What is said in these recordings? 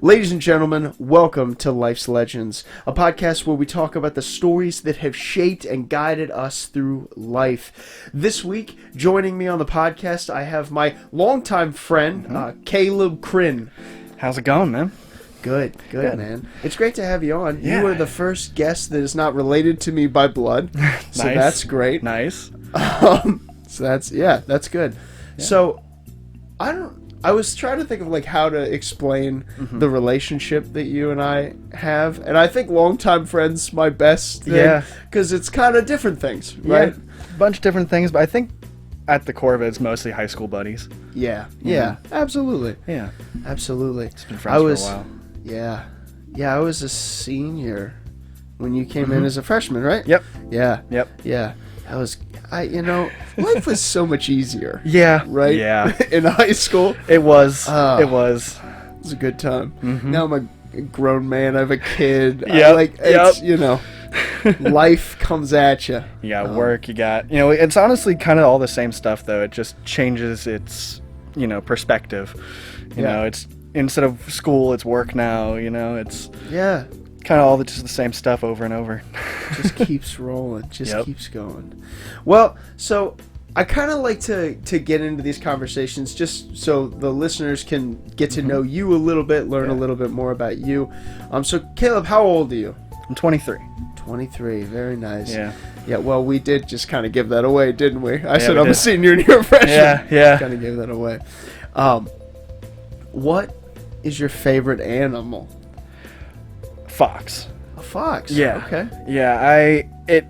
Ladies and gentlemen, welcome to Life's Legends, a podcast where we talk about the stories that have shaped and guided us through life. This week, joining me on the podcast, I have my longtime friend, Kaleb Krynn. How's it going, man? Good, man. It's great to have you on. Yeah. You are the first guest that is not related to me by blood, so Nice. that's great. Nice. So that's good. Yeah. So, I was trying to think of like how to explain the relationship that you and I have, and I think longtime friends my best thing, Yeah. because it's kind of different things, right? Yeah, bunch of different things, but I think at the core of it, it's mostly high school buddies. Yeah, absolutely, Yeah. absolutely. It's been friends for a while. Yeah, I was a senior when you came in as a freshman, right? Yep. Yeah. Yep. That was, life was so much easier. Yeah. Right? Yeah. In high school. It was. It was. It was a good time. Now I'm a grown man. I have a kid. Yep. It's, life comes at you. You got work, you got, it's honestly kind of all the same stuff, though. It just changes its, perspective. You know, it's, instead of school, it's work now, it's kind of all just the same stuff over and over. Just keeps rolling. Keeps going. Well, so I kind of like to get into these conversations just so the listeners can get to know you a little bit, learn a little bit more about you. So Kaleb, how old are you? I'm 23. 23. Very nice. Yeah. Yeah, well, we did just kind of give that away, didn't we? I said we I'm a did. senior and you're a freshman. Yeah. Kind of gave that away. What is your favorite animal? Fox. A fox. Yeah. Okay. Yeah, it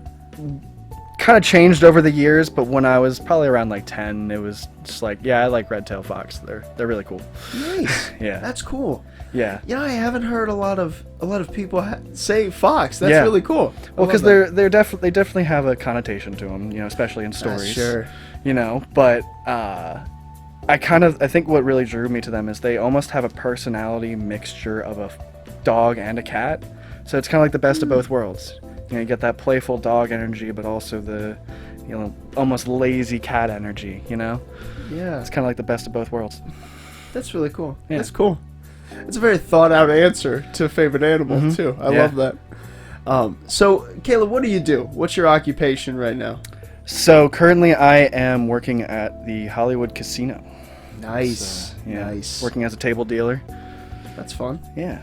kind of changed over the years, but when I was probably around like 10, it was just like, yeah, I like red-tailed fox. They're really cool. Nice. Yeah. That's cool. Yeah. I haven't heard a lot of people say fox. That's really cool. Well, because they definitely have a connotation to them, especially in stories. Sure. But I think what really drew me to them is they almost have a personality mixture of a dog and a cat. So it's kind of like the best of both worlds. You get that playful dog energy, but also the, almost lazy cat energy, Yeah. It's kind of like the best of both worlds. That's really cool. Yeah. That's cool. It's a very thought out answer to favorite animal, too. I love that. So, Kaleb, what do you do? What's your occupation right now? So currently I am working at the Hollywood Casino. Nice. So, yeah, Nice. working as a table dealer. That's fun. Yeah.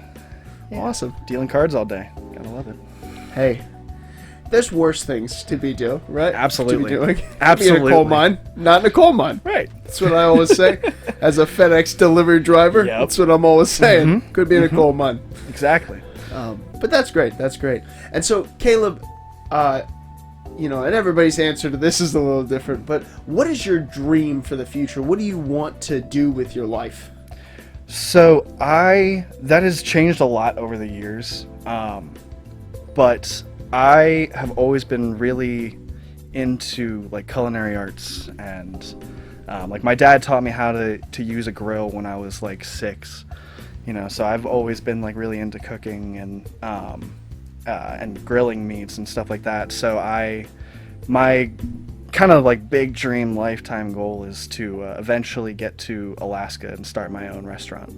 Awesome. Dealing cards all day. Gotta love it. Hey, there's worse things to be doing, right? Absolutely. To be doing. Absolutely. Be in a coal mine, not in a coal mine. Right. That's what I always say. As a FedEx delivery driver, Yep. that's what I'm always saying. Could be in a coal mine. Exactly. But that's great. That's great. And so, Kaleb, and everybody's answer to this is a little different, but what is your dream for the future? What do you want to do with your life? So that has changed a lot over the years, but I have always been really into like culinary arts, and like my dad taught me how to use a grill when I was like 6, so I've always been like really into cooking and grilling meats and stuff like that. So my kind of like big dream lifetime goal is to eventually get to Alaska and start my own restaurant.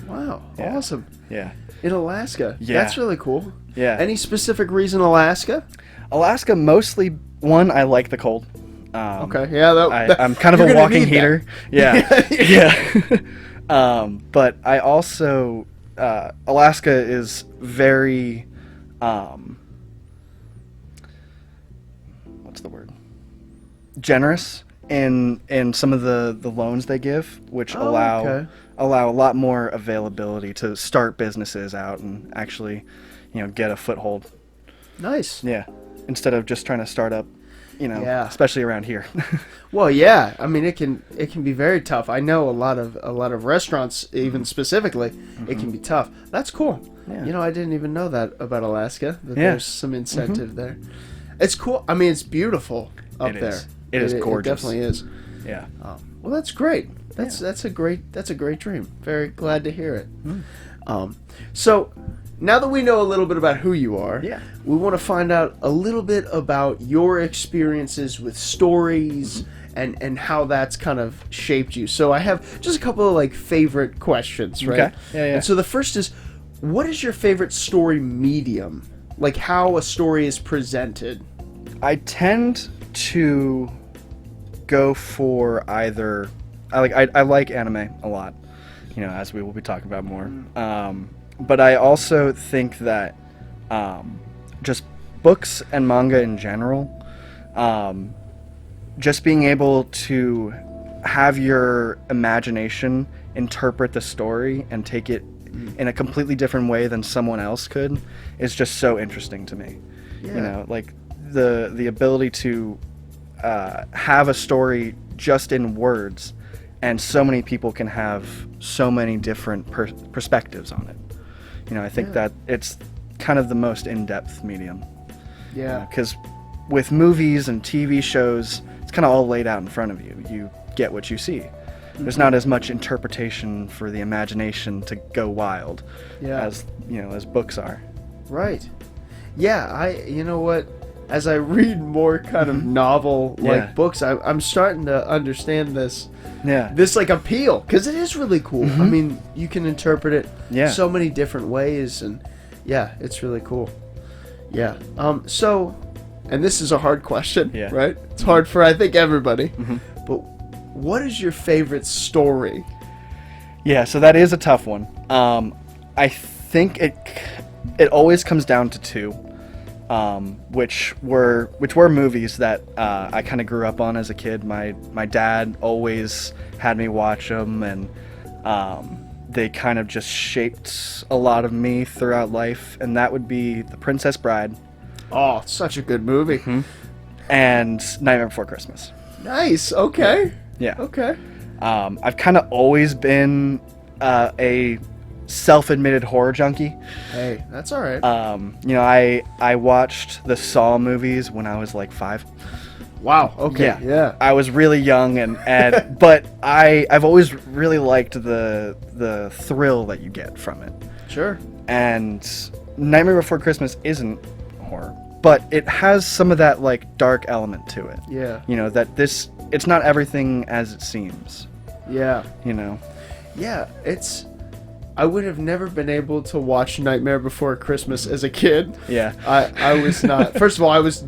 Wow. Yeah. Awesome. Yeah. In Alaska. Yeah. That's really cool. Yeah. Any specific reason Alaska? Alaska, mostly, one, I like the cold. Okay. Yeah. I'm kind of a walking heater. Yeah. Yeah. But I also, Alaska is very, what's the word? Generous in some of the loans they give, which allow a lot more availability to start businesses out and actually, get a foothold. Nice. Yeah. Instead of just trying to start up, especially around here. Well, yeah. I mean, it can be very tough. I know a lot of restaurants, even specifically, it can be tough. That's cool. Yeah. I didn't even know that about Alaska. That Yeah. there's some incentive there. It's cool. I mean, it's beautiful up there. It is gorgeous. It definitely is. Yeah. Well, that's great. That's a great dream. Very glad to hear it. So now that we know a little bit about who you are, we want to find out a little bit about your experiences with stories and how that's kind of shaped you. So I have just a couple of like favorite questions, right? Okay. Yeah. And so the first is, what is your favorite story medium? Like how a story is presented? I tend to go for either. I like anime a lot, as we will be talking about more. But I also think that just books and manga in general, just being able to have your imagination interpret the story and take it in a completely different way than someone else could is just so interesting to me. Yeah. Like the ability to have a story just in words, and so many people can have so many different perspectives on it. I think that it's kind of the most in-depth medium. Yeah. Because with movies and TV shows, it's kind of all laid out in front of you. You get what you see. There's not as much interpretation for the imagination to go wild as books are. Right. Yeah, you know what? As I read more kind of novel books, I'm starting to understand this like appeal, because it is really cool. I mean, you can interpret it so many different ways, and it's really cool. Yeah. So, and this is a hard question, right? It's hard for I think everybody. But what is your favorite story? Yeah, so that is a tough one. I think it always comes down to two, which were movies that I kind of grew up on as a kid. My dad always had me watch them, and they kind of just shaped a lot of me throughout life. And that would be The Princess Bride. Oh, such a good movie. And Nightmare Before Christmas. Nice. Okay. Yeah. Okay. I've kind of always been a self-admitted horror junkie. Hey, that's all right. I watched the Saw movies when I was like 5. Wow. Okay. Yeah. I was really young, and but I've always really liked the thrill that you get from it. Sure. And Nightmare Before Christmas isn't horror, but it has some of that like dark element to it. Yeah. It's not everything as it seems. Yeah. Yeah, I would have never been able to watch Nightmare Before Christmas as a kid. Yeah. I was not. First of all, I was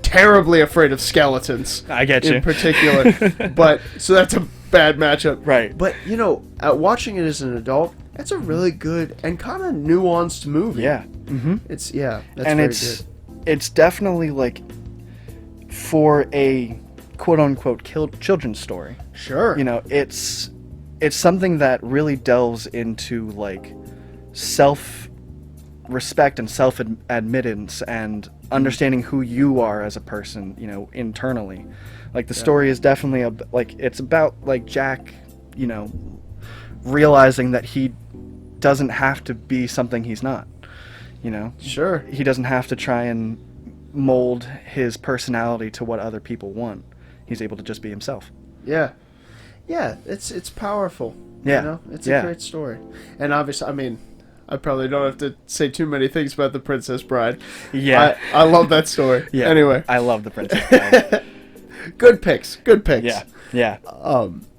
terribly afraid of skeletons. I get you. In particular. But, so that's a bad matchup. Right. But, watching it as an adult, that's a really good and kind of nuanced movie. Yeah. That's very good. It's definitely like for a quote-unquote children's story. Sure. It's something that really delves into like self-respect and self-admittance and understanding who you are as a person, internally. Like the story is definitely it's about like Jack, realizing that he doesn't have to be something he's not. Sure. He doesn't have to try and mold his personality to what other people want. He's able to just be himself. Yeah. Yeah, it's powerful. Yeah. It's a great story. And obviously, I mean, I probably don't have to say too many things about The Princess Bride. Yeah. I love that story. Yeah. Anyway. I love The Princess Bride. Good picks. Yeah. Yeah.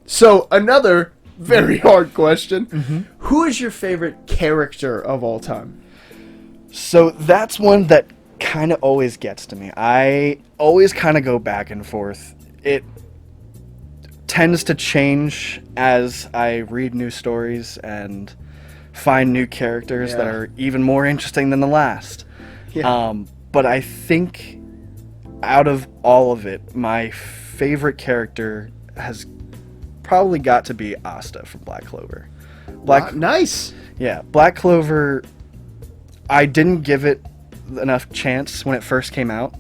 So another very hard question. Who is your favorite character of all time? So that's one that kind of always gets to me. I always kind of go back and forth. It tends to change as I read new stories and find new characters that are even more interesting than the last. Yeah. But I think out of all of it, my favorite character has probably got to be Asta from Black Clover. Nice. Yeah, Black Clover, I didn't give it enough chance when it first came out.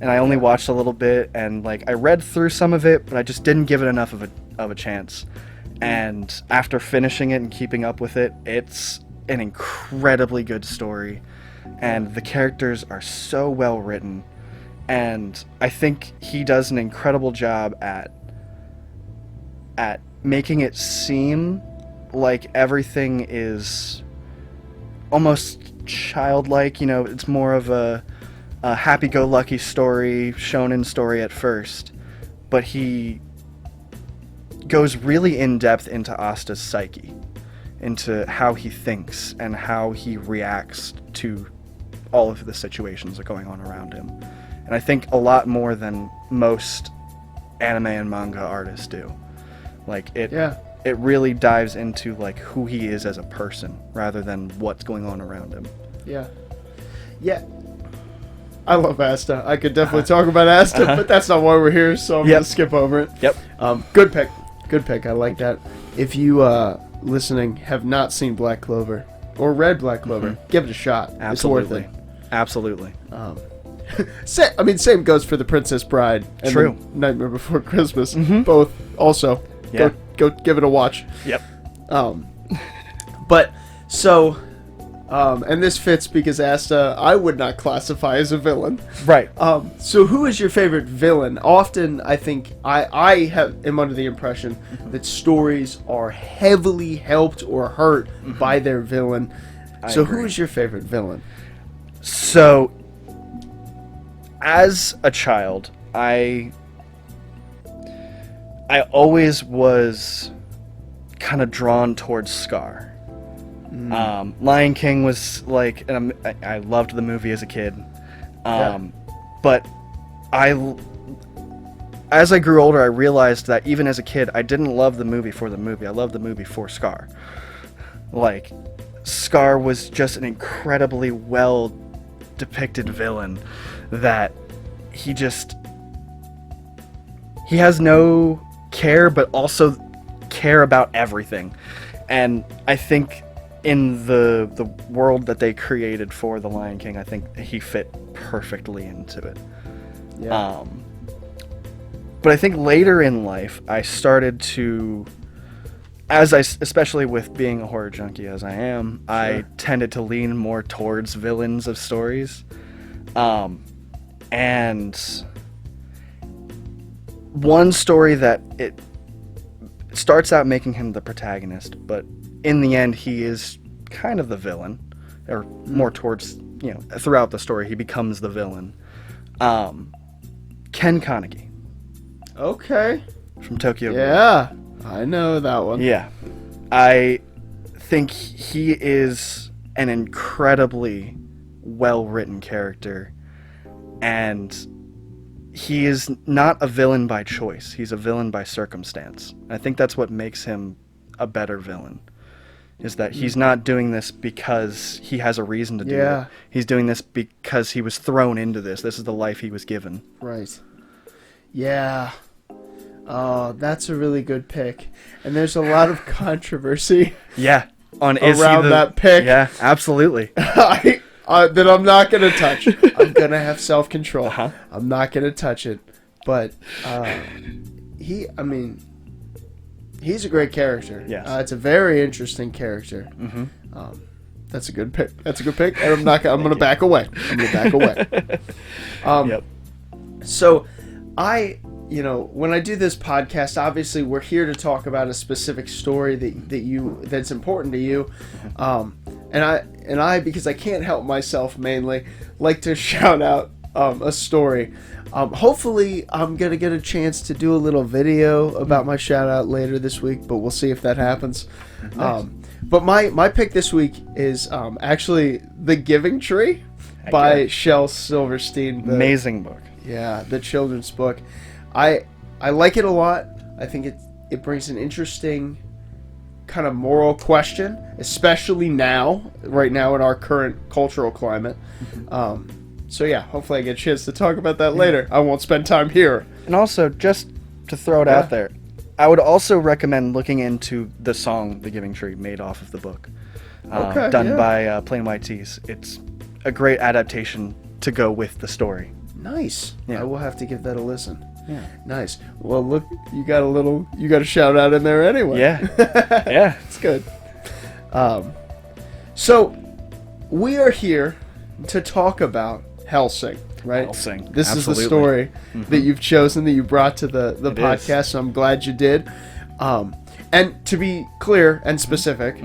And I only watched a little bit, and I read through some of it, but I just didn't give it enough of a chance. And after finishing it and keeping up with it, it's an incredibly good story, and the characters are so well written, and I think he does an incredible job at making it seem like everything is almost childlike. It's more of a happy-go-lucky story, shonen story at first, but he goes really in depth into Asta's psyche, into how he thinks and how he reacts to all of the situations that are going on around him. And I think a lot more than most anime and manga artists do. Like it really dives into like who he is as a person rather than what's going on around him. Yeah. I love Asta. I could definitely talk about Asta, but that's not why we're here, so I'm going to skip over it. Good pick. Good pick. I like that. If you listening have not seen Black Clover or read Black Clover, give it a shot. Absolutely. It's worth it. Absolutely. Same goes for The Princess Bride and True. Nightmare Before Christmas. Both also. Go give it a watch. But so and this fits because Asta I would not classify as a villain. Right. So who is your favorite villain? Often I think I am under the impression that stories are heavily helped or hurt by their villain. So agree. who is your favorite villain? So as a child, I always was kind of drawn towards Scar. Lion King was like, and I loved the movie as a kid. But as I grew older, I realized that even as a kid, I didn't love the movie for the movie. I loved the movie for Scar. Like, Scar was just an incredibly well depicted villain that he has no care, but also care about everything. And I think in the world that they created for the Lion King, I think he fit perfectly into it. But I think later in life, I started to, especially with being a horror junkie as I am, I tended to lean more towards villains of stories. And one story that it starts out making him the protagonist, but in the end he is kind of the villain, or more towards, throughout the story he becomes the villain. Ken Kaneki. Okay. From Tokyo Ghoul. Yeah, I know that one. Yeah. I think he is an incredibly well-written character, and he is not a villain by choice. He's a villain by circumstance. I think that's what makes him a better villain, is that he's not doing this because he has a reason to do it. He's doing this because he was thrown into this. This is the life he was given. Right. Yeah. Oh, that's a really good pick. And there's a lot of controversy. On around that pick. Yeah, absolutely. That I'm not going to touch. I'm going to have self-control. I'm not going to touch it. But he's a great character. Yes. It's a very interesting character. That's a good pick. That's a good pick. And I'm going to back away. So when I do this podcast, obviously we're here to talk about a specific story that's important to you. And I, because I can't help myself mainly, like to shout out a story. Hopefully I'm going to get a chance to do a little video about my shout out later this week, but we'll see if that happens. Nice. But my pick this week is actually The Giving Tree by Shel Silverstein. Amazing book. Yeah, the children's book. I like it a lot. I think it brings an interesting kind of moral question, especially right now in our current cultural climate. So yeah, hopefully I get a chance to talk about that later. I won't spend time here. And also, just to throw it out there, I would also recommend looking into the song The Giving Tree, made off of the book. Done by Plain White Tees. It's a great adaptation to go with the story. Nice. Yeah. I will have to give that a listen. Yeah. Nice. Well, look, you got a shout out in there anyway. Yeah. Yeah. It's good. So we are here to talk about Hellsing, right? Hellsing. This Absolutely. is the story that you've chosen, that you brought to the podcast, so I'm glad you did. And to be clear and specific,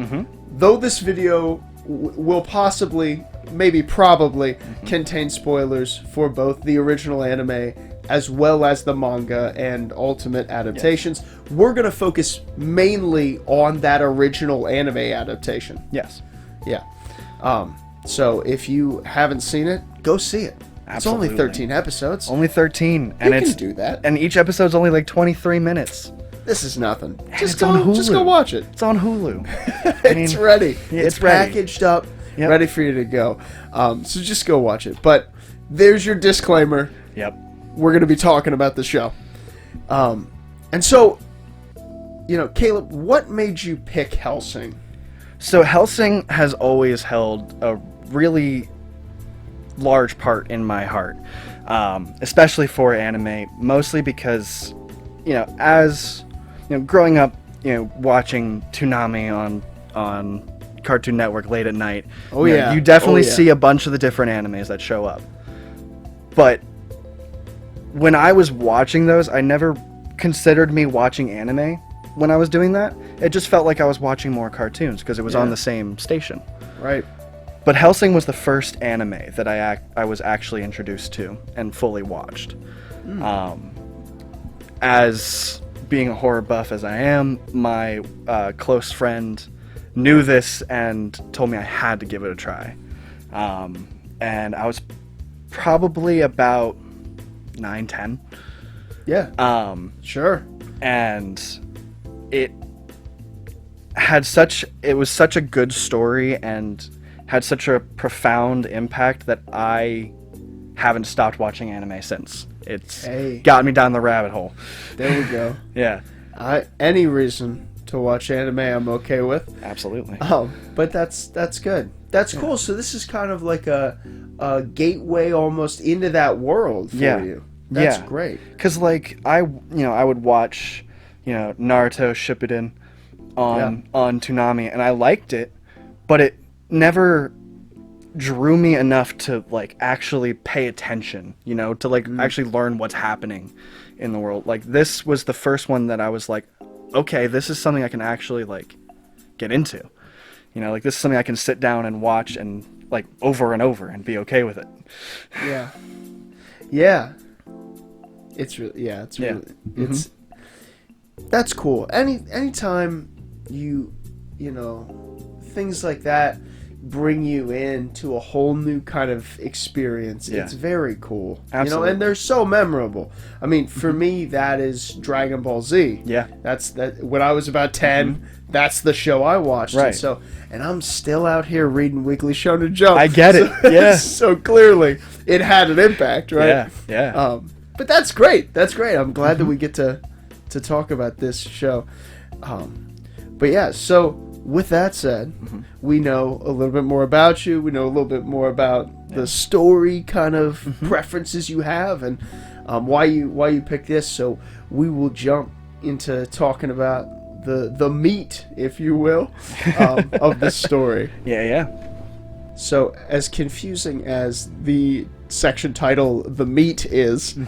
though this video will possibly, maybe probably, contain spoilers for both the original anime as well as the manga and ultimate adaptations. We're going to focus mainly on that original anime adaptation. Yes. Yeah. So if you haven't seen it, go see it. It's only 13 episodes. Only 13. And you can do that. And each episode's only like 23 minutes. This is nothing. Just go watch it. It's on Hulu. It's ready. Yeah, it's ready. packaged up, ready for you to go. So just go watch it. But there's your disclaimer. Yep. We're going to be talking about the show. And so, Kaleb, what made you pick Hellsing? So Hellsing has always held a really large part in my heart, especially for anime, mostly because, growing up, watching Toonami on Cartoon Network late at night, you definitely see a bunch of the different animes that show up. But when I was watching those, I never considered me watching anime when I was doing that. It just felt like I was watching more cartoons because it was on the same station. Right. But Hellsing was the first anime that I was actually introduced to and fully watched. As being a horror buff as I am, my close friend knew this and told me I had to give it a try. And I was probably about 9, 10. Yeah. Sure. And it was such a good story and had such a profound impact that I haven't stopped watching anime since. It's got me down the rabbit hole. There we go. Yeah. Any reason to watch anime I'm okay with. Absolutely. But that's good. That's cool. So this is kind of like a gateway almost into that world for you. That's great. Because I would watch Naruto Shippuden on Toonami, and I liked it, but it never drew me enough to actually pay attention, to actually learn what's happening in the world. This was the first one that I was like, okay, this is something I can actually get into. This is something I can sit down and watch and over and over and be okay with it. Yeah. Yeah. It's really it's that's cool. Anytime things like that bring you into a whole new kind of experience, it's very cool. Absolutely. And they're so memorable. I mean, for me, that is Dragon Ball Z. Yeah. That's when I was about 10, that's the show I watched. Right. And I'm still out here reading Weekly Shonen Jump. I get it. Yeah. So clearly it had an impact, right? Yeah. Yeah. But that's great. That's great. I'm glad that we get to talk about this show. But yeah, so with that said, we know a little bit more about you. We know a little bit more about the story kind of preferences you have and why you picked this. So we will jump into talking about the meat, if you will, of the story. Yeah. So as confusing as the section title, The Meat, is,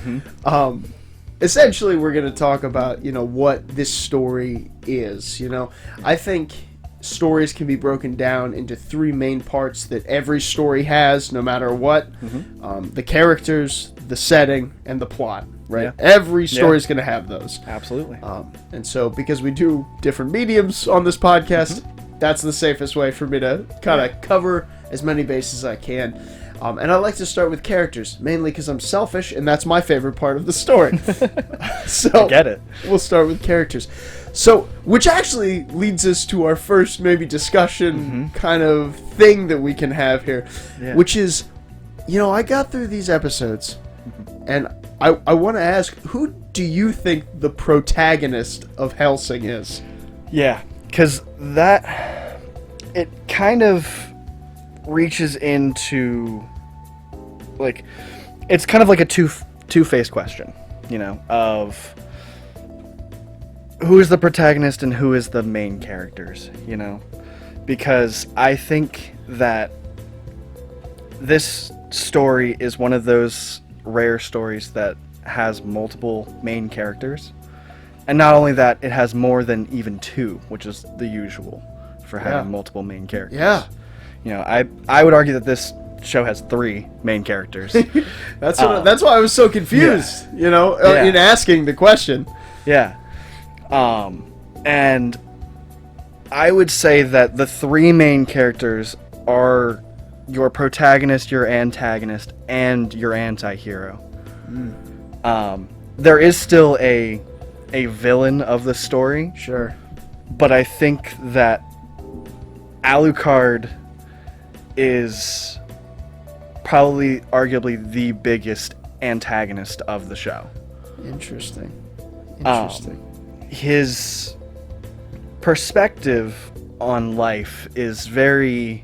essentially we're going to talk about, what this story is. I think stories can be broken down into 3 main parts that every story has, no matter what. The characters, the setting, and the plot, right? Yeah. Every story is going to have those. Absolutely. And so because we do different mediums on this podcast, that's the safest way for me to kind of cover as many bases as I can. And I like to start with characters, mainly because I'm selfish, and that's my favorite part of the story. So I get it. We'll start with characters. So, which actually leads us to our first maybe discussion kind of thing that we can have here, which is, I got through these episodes, and I want to ask, who do you think the protagonist of Hellsing is? Yeah, because it kind of reaches into it's kind of like a two-faced question, of who is the protagonist and who is the main characters, because I think that this story is one of those rare stories that has multiple main characters, and not only that, it has more than even 2, which is the usual for having multiple main characters. Yeah. I would argue that this show has 3 main characters. That's why I was so confused, in asking the question. Yeah. And I would say that the 3 main characters are your protagonist, your antagonist, and your anti-hero. There is still a villain of the story. Sure. But I think that Alucard is probably arguably the biggest antagonist of the show. Interesting. His perspective on life is very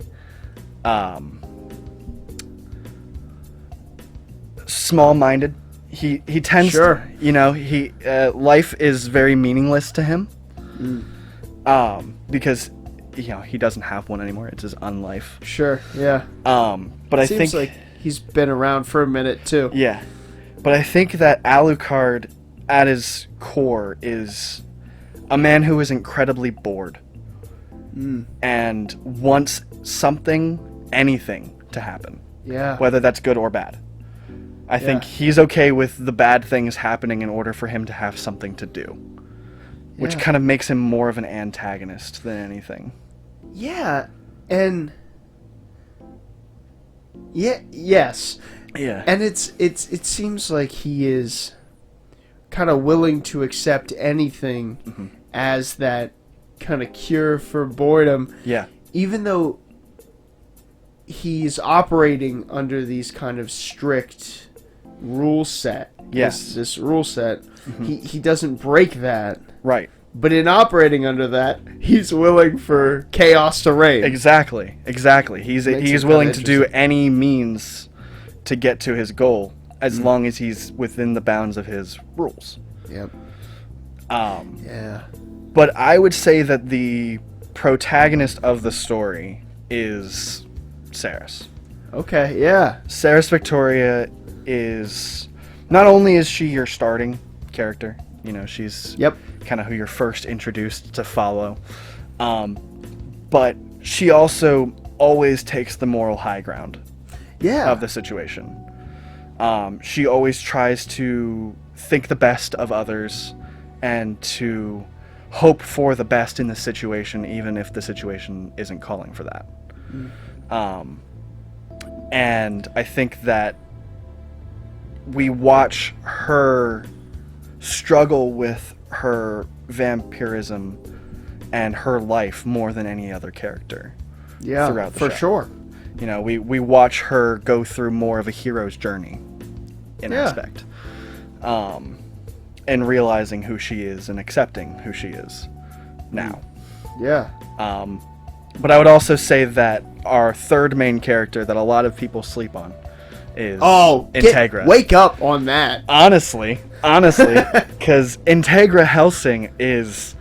small-minded. He tends to, life is very meaningless to him. Because he doesn't have one anymore. It's his unlife. Sure, yeah. But I think seems like he's been around for a minute too. Yeah. But I think that Alucard at his core is a man who is incredibly bored and wants anything to happen. Yeah. Whether that's good or bad. I think he's okay with the bad things happening in order for him to have something to do. Which kind of makes him more of an antagonist than anything. Yeah, and yes. Yeah. And it seems like he is kind of willing to accept anything as that kind of cure for boredom. Yeah. Even though he's operating under these kind of strict rule set. Yes. This rule set. He doesn't break that. Right. But in operating under that, he's willing for chaos to reign. Exactly. He's willing to do any means to get to his goal, as long as he's within the bounds of his rules. Yep. Yeah. But I would say that the protagonist of the story is Cerys. Okay, yeah. Cerys Victoria is... Not only is she your starting character, she's kind of who you're first introduced to follow, but she also always takes the moral high ground of the situation. She always tries to think the best of others and to hope for the best in the situation, even if the situation isn't calling for that. And I think that we watch her struggle with her vampirism and her life more than any other character throughout the show. For sure. We watch her go through more of a hero's journey in aspect. And realizing who she is and accepting who she is now. Yeah. But I would also say that our third main character that a lot of people sleep on is Integra. Wake up on that. Honestly, because Integra Hellsing is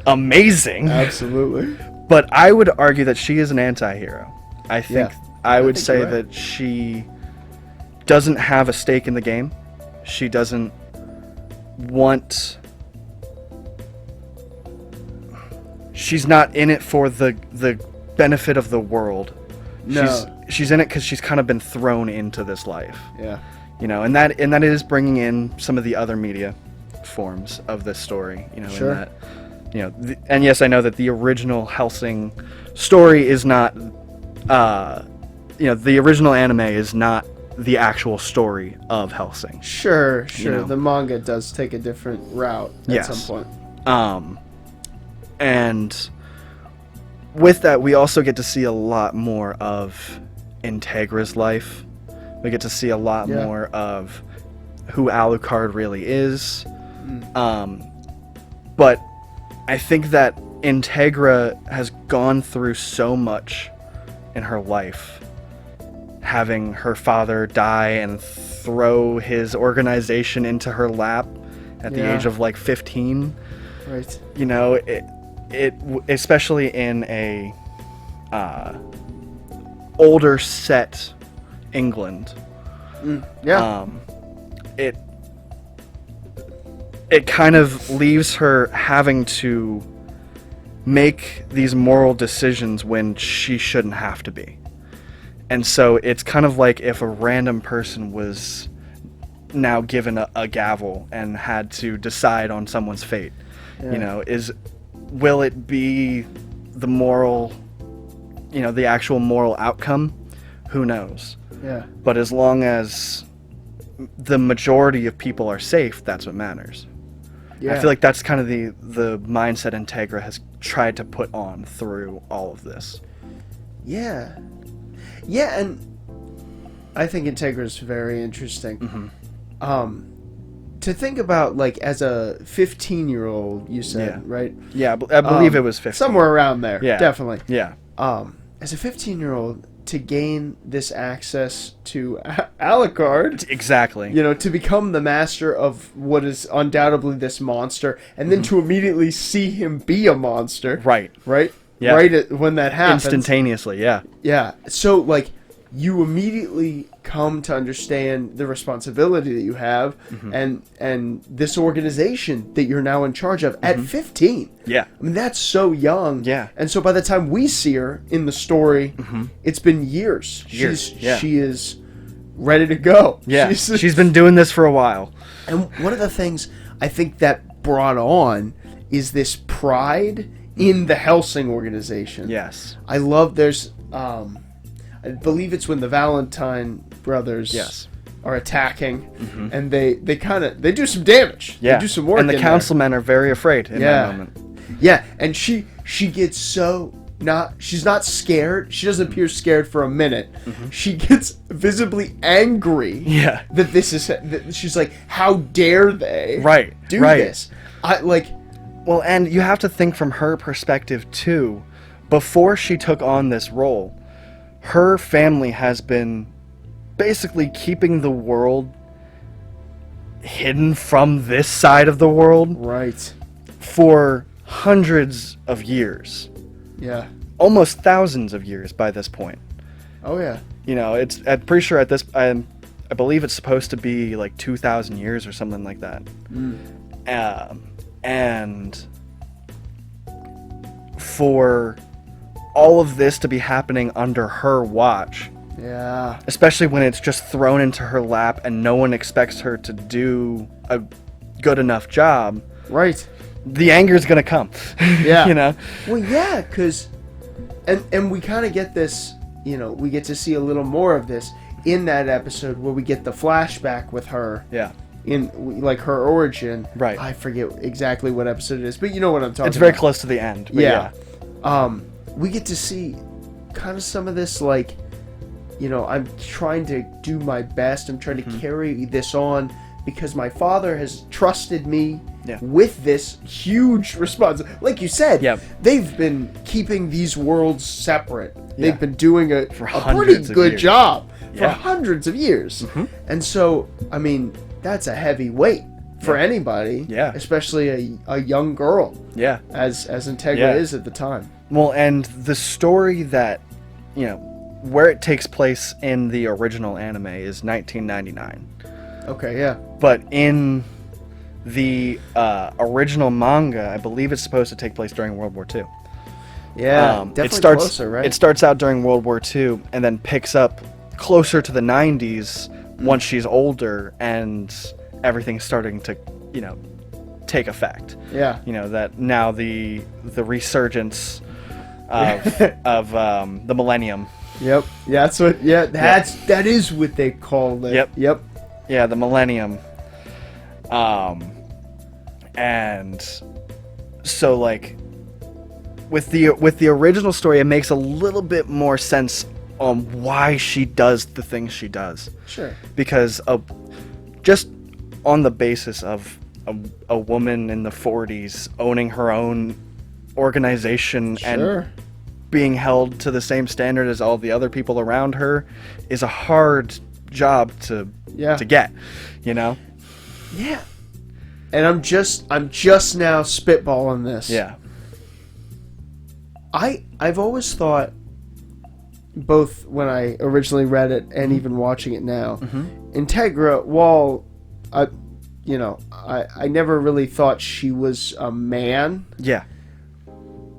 amazing. Absolutely. But I would argue that she is an anti-hero. I think I would say you're right. that she doesn't have a stake in the game. She doesn't want... She's not in it for the benefit of the world. No. She's in it because she's kind of been thrown into this life. Yeah. And that is bringing in some of the other media forms of this story. Sure. In that, and yes, I know that the original Hellsing story is not, the original anime is not the actual story of Hellsing. Sure. The manga does take a different route at some point. And with that, we also get to see a lot more of Integra's life. We get to see a lot more of who Alucard really is. But I think that Integra has gone through so much in her life, having her father die and throw his organization into her lap at the age of 15. Right. It especially in a older set England. It kind of leaves her having to make these moral decisions when she shouldn't have to be. And so it's kind of like if a random person was now given a gavel and had to decide on someone's fate. Yeah. Will it be the moral, the actual moral outcome? Who knows? Yeah. But as long as the majority of people are safe, that's what matters. Yeah. I feel like that's kind of the mindset Integra has tried to put on through all of this. Yeah. Yeah, and I think Integra is very interesting. Mm-hmm. To think about, like, as a 15-year-old, you said, right? Yeah, I believe it was 15. Somewhere around there, Yeah. definitely. Yeah. As a 15-year-old, to gain this access to Alucard, Exactly. to become the master of what is undoubtedly this monster, and then to immediately see him be a monster. Right. Yeah. Right when that happens. Instantaneously, yeah. Yeah. So, like, you immediately come to understand the responsibility that you have and this organization that you're now in charge of at 15. Yeah. I mean, that's so young. Yeah. And so by the time we see her in the story, it's been years. She is ready to go. Yeah. She's been doing this for a while. And one of the things I think that brought on is this pride in the Hellsing organization. Yes. I love there's I believe it's when the Valentine brothers are attacking, and they do some damage. Yeah. They do some work. And the councilmen are very afraid in that moment. Yeah, and she gets she's not scared. She doesn't appear scared for a minute. She gets visibly angry. Yeah. That she's like, how dare they do this? Well, and you have to think from her perspective too. Before she took on this role, her family has been basically keeping the world hidden from this side of the world. Right. For hundreds of years. Yeah. Almost thousands of years by this point. Oh, yeah. I'm pretty sure at this, I believe it's supposed to be like 2,000 years or something like that. And for all of this to be happening under her watch. Yeah. Especially when it's just thrown into her lap and no one expects her to do a good enough job. Right. The anger's gonna come. Yeah. Well, yeah, because... And we kind of get this, we get to see a little more of this in that episode where we get the flashback with her. Yeah. In, like, her origin. Right. I forget exactly what episode it is, but you know what I'm talking about. It's very close to the end. But yeah. We get to see kind of some of this, like, I'm trying to do my best. I'm trying to carry this on because my father has trusted me with this huge responsibility. Like you said, they've been keeping these worlds separate. They've been doing a pretty good job for hundreds of years. And so, I mean, that's a heavy weight for anybody, especially a young girl, as Integra is at the time. Well, and the story that, where it takes place in the original anime is 1999. Okay, yeah. But in the original manga, I believe it's supposed to take place during World War II. Yeah, definitely closer, right? It starts out during World War II and then picks up closer to the 90s once she's older and everything's starting to, take effect. Yeah. That now the resurgence of the millennium. Yep. Yeah, that's what. Yeah, that is what they call it. Yep. Yeah, the millennium. And so, like, with the original story, it makes a little bit more sense on why she does the things she does. Sure. Because just on the basis of a woman in the 40s owning her own organization and being held to the same standard as all the other people around her is a hard job to get, Yeah. And I'm just now spitballing this. Yeah. I've always thought, both when I originally read it and even watching it now, Integra, while I never really thought she was a man. Yeah.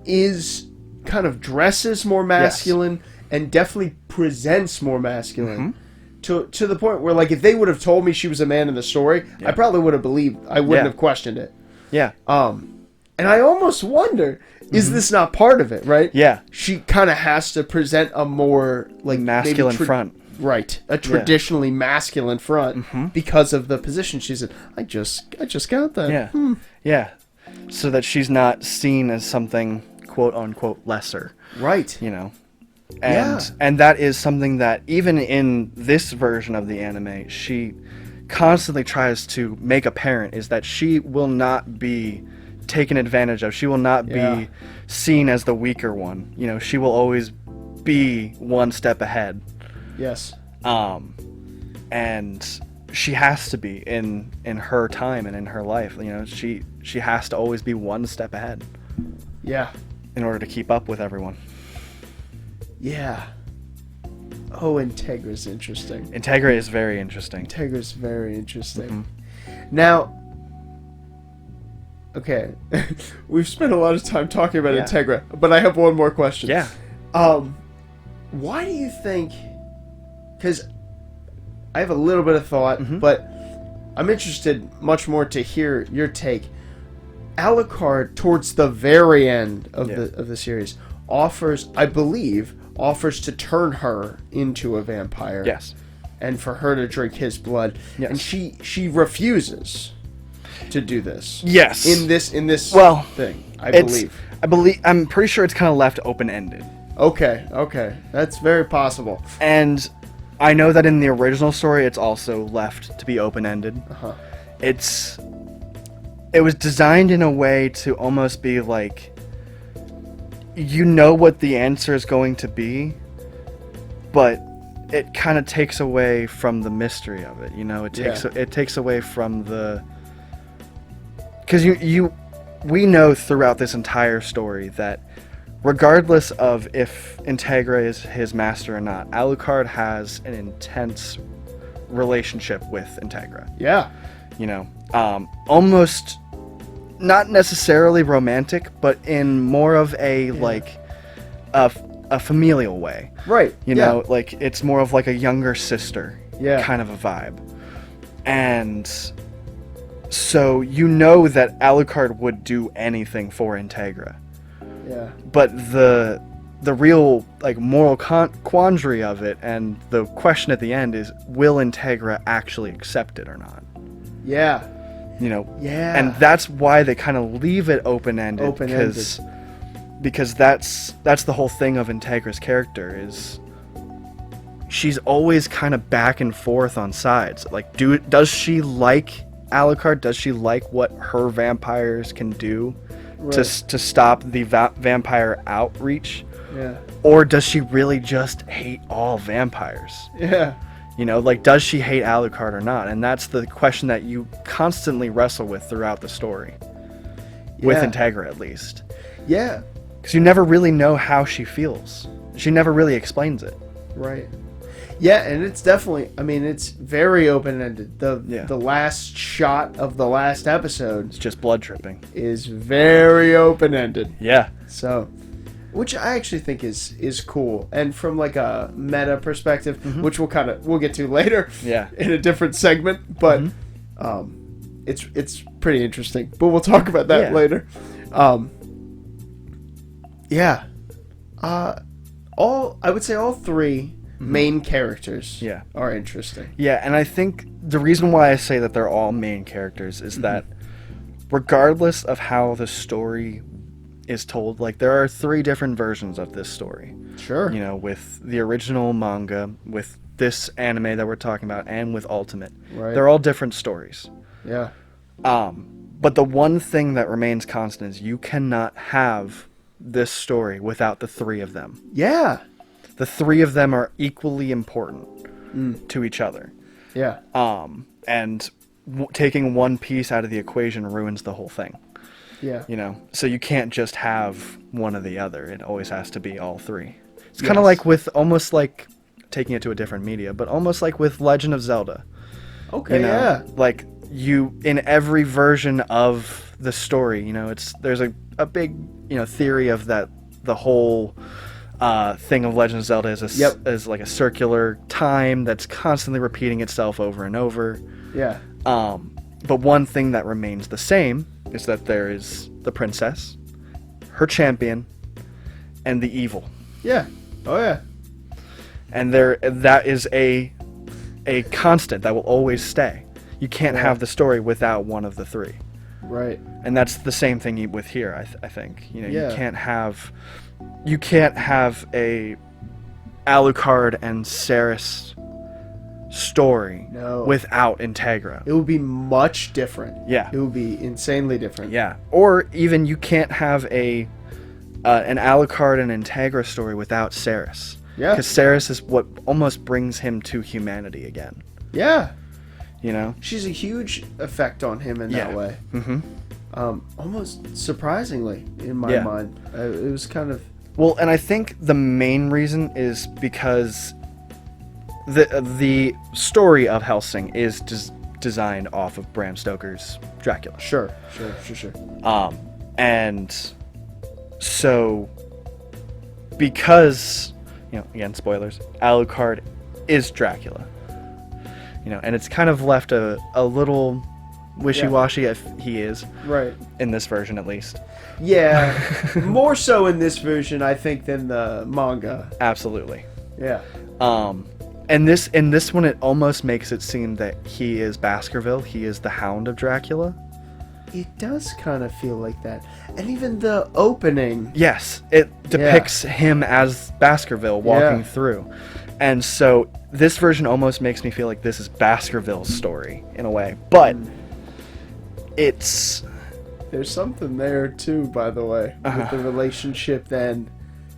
Is kind of dresses more masculine and definitely presents more masculine. To the point where, like, if they would have told me she was a man in the story, I probably would have believed. I wouldn't have questioned it. Yeah. And I almost wonder, is this not part of it, right? Yeah. She kind of has to present a more, like, masculine front. Right. A traditionally masculine front because of the position she's in. I just got that. Yeah. Yeah. So that she's not seen as something, quote unquote, lesser. Right. You know? And that is something that even in this version of the anime, she constantly tries to make apparent, is that she will not be taken advantage of. She will not be seen as the weaker one. You know, she will always be one step ahead. Yes. And she has to be in her time and in her life. You know, she has to always be one step ahead. Yeah. In order to keep up with everyone. Yeah. Oh, Integra's interesting. Integra is very interesting. Integra's very interesting. Now, okay, we've spent a lot of time talking about Integra, but I have one more question. Yeah. Why do you think... Because I have a little bit of thought, but I'm interested much more to hear your take. Alucard, towards the very end of the series, offers to turn her into a vampire. Yes. And for her to drink his blood. Yes. And she refuses to do this. Yes. In this thing, I believe. I'm pretty sure it's kind of left open-ended. Okay. That's very possible. And I know that in the original story, it's also left to be open-ended. It was designed in a way to almost be like, you know what the answer is going to be, but it kind of takes away from the mystery of it. You know, it takes away from the... Because we know throughout this entire story that regardless of if Integra is his master or not, Alucard has an intense relationship with Integra. Yeah. You know, almost not necessarily romantic, but in more of a like a familial way. Right. You know, like it's more of like a younger sister kind of a vibe. And so you know that Alucard would do anything for Integra. Yeah. But the real like moral quandary of it, and the question at the end is, will Integra actually accept it or not? Yeah. You know. Yeah. And that's why they kind of leave it open-ended. Because that's the whole thing of Integra's character, is she's always kind of back and forth on sides. Like, does she like Alucard? Does she like what her vampires can do to stop the vampire outreach? Yeah. Or does she really just hate all vampires? Yeah. You know, like, does she hate Alucard or not? And that's the question that you constantly wrestle with throughout the story. With Integra, at least. Yeah. Because you never really know how she feels. She never really explains it. Right. Yeah, and it's definitely, I mean, it's very open-ended. The last shot of the last episode... It's just blood dripping. ...is very open-ended. Yeah. So... Which I actually think is cool, and from like a meta perspective, which we'll get to later, in a different segment. But it's pretty interesting. But we'll talk about that later. I would say all three main characters are interesting. Yeah, and I think the reason why I say that they're all main characters is that regardless of how the story is told, like, there are three different versions of this story. Sure. You know, with the original manga, with this anime that we're talking about, and with Ultimate. Right. They're all different stories. Yeah. But the one thing that remains constant is you cannot have this story without the three of them. Yeah. The three of them are equally important to each other. Yeah. And taking one piece out of the equation ruins the whole thing. Yeah. You know, so you can't just have one or the other. It always has to be all three. It's kind of like with, almost like, taking it to a different media, but almost like with Legend of Zelda. Okay, you know, like, in every version of the story, you know, there's a big, you know, theory of that the whole thing of Legend of Zelda is is like a circular time that's constantly repeating itself over and over. Yeah. But one thing that remains the same is that there is the princess, her champion, and the evil. Yeah. Oh yeah. And that is a constant that will always stay. You can't have the story without one of the three. Right. And that's the same thing with here, I think. You know, Yeah. you can't have a Alucard and Ceres story without Integra. It would be much different. Yeah. It would be insanely different. Yeah. Or even you can't have an Alucard and Integra story without Ceres. Yeah. Because Ceres is what almost brings him to humanity again. Yeah. You know? She's a huge effect on him in that way. Mm-hmm. Almost surprisingly, in my mind. It was kind of... Well, and I think the main reason is because the story of Hellsing is designed off of Bram Stoker's Dracula. Sure. And so, because, you know, again, spoilers, Alucard is Dracula. You know, and it's kind of left a little wishy-washy if he is. Right. In this version, at least. Yeah. More so in this version, I think, than the manga. Absolutely. Yeah. And this one, it almost makes it seem that he is Baskerville. He is the Hound of Dracula. It does kind of feel like that. And even the opening. Yes, it depicts him as Baskerville walking through. And so this version almost makes me feel like this is Baskerville's story in a way. But it's... There's something there too, by the way, with the relationship then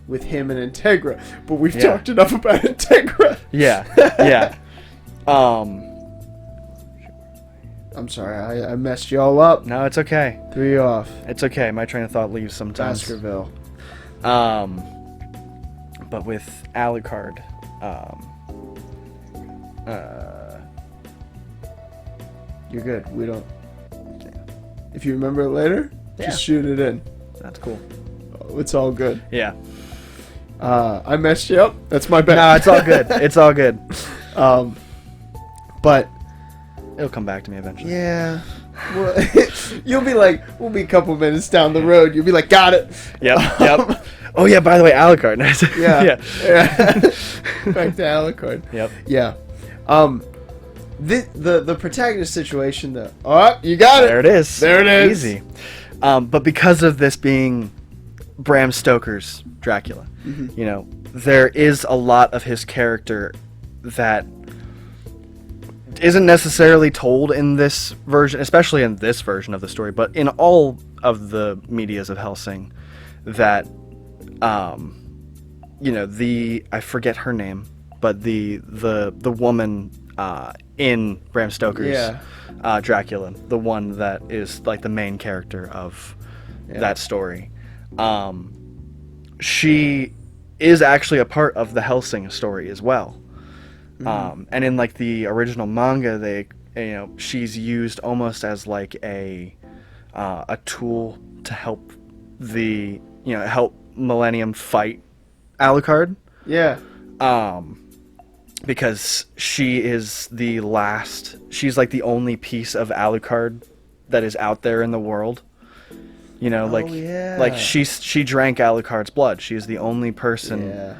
with him and Integra. But we've talked enough about Integra. Yeah. I'm sorry, I messed you all up. No, it's okay. Threw you off. It's okay. My train of thought leaves sometimes. Baskerville. But with Alucard, you're good. We don't... If you remember it later, just shoot it in. That's cool. Oh, it's all good. Yeah. I messed you up. That's my bad. No, it's all good. It's all good. But it'll come back to me eventually. Yeah. Well, you'll be like, we'll be a couple minutes down the road. You'll be like, got it. Yep. Oh yeah. By the way, Alucard. Yeah. Back to Alucard. Yep. Yeah. The protagonist situation though. Oh, you got it. There it is. There it is. Easy. But because of this being Bram Stoker's Dracula, you know, there is a lot of his character that isn't necessarily told in this version, especially in this version of the story, but in all of the medias of Hellsing, that, you know, I forget her name, but the woman in Bram Stoker's Dracula, the one that is like the main character of that story, she is actually a part of the Hellsing story as well. And in like the original manga, she's used almost as like a tool to help help Millennium fight Alucard. Yeah. Because she is she's like the only piece of Alucard that is out there in the world. You know, like she drank Alucard's blood. She is the only person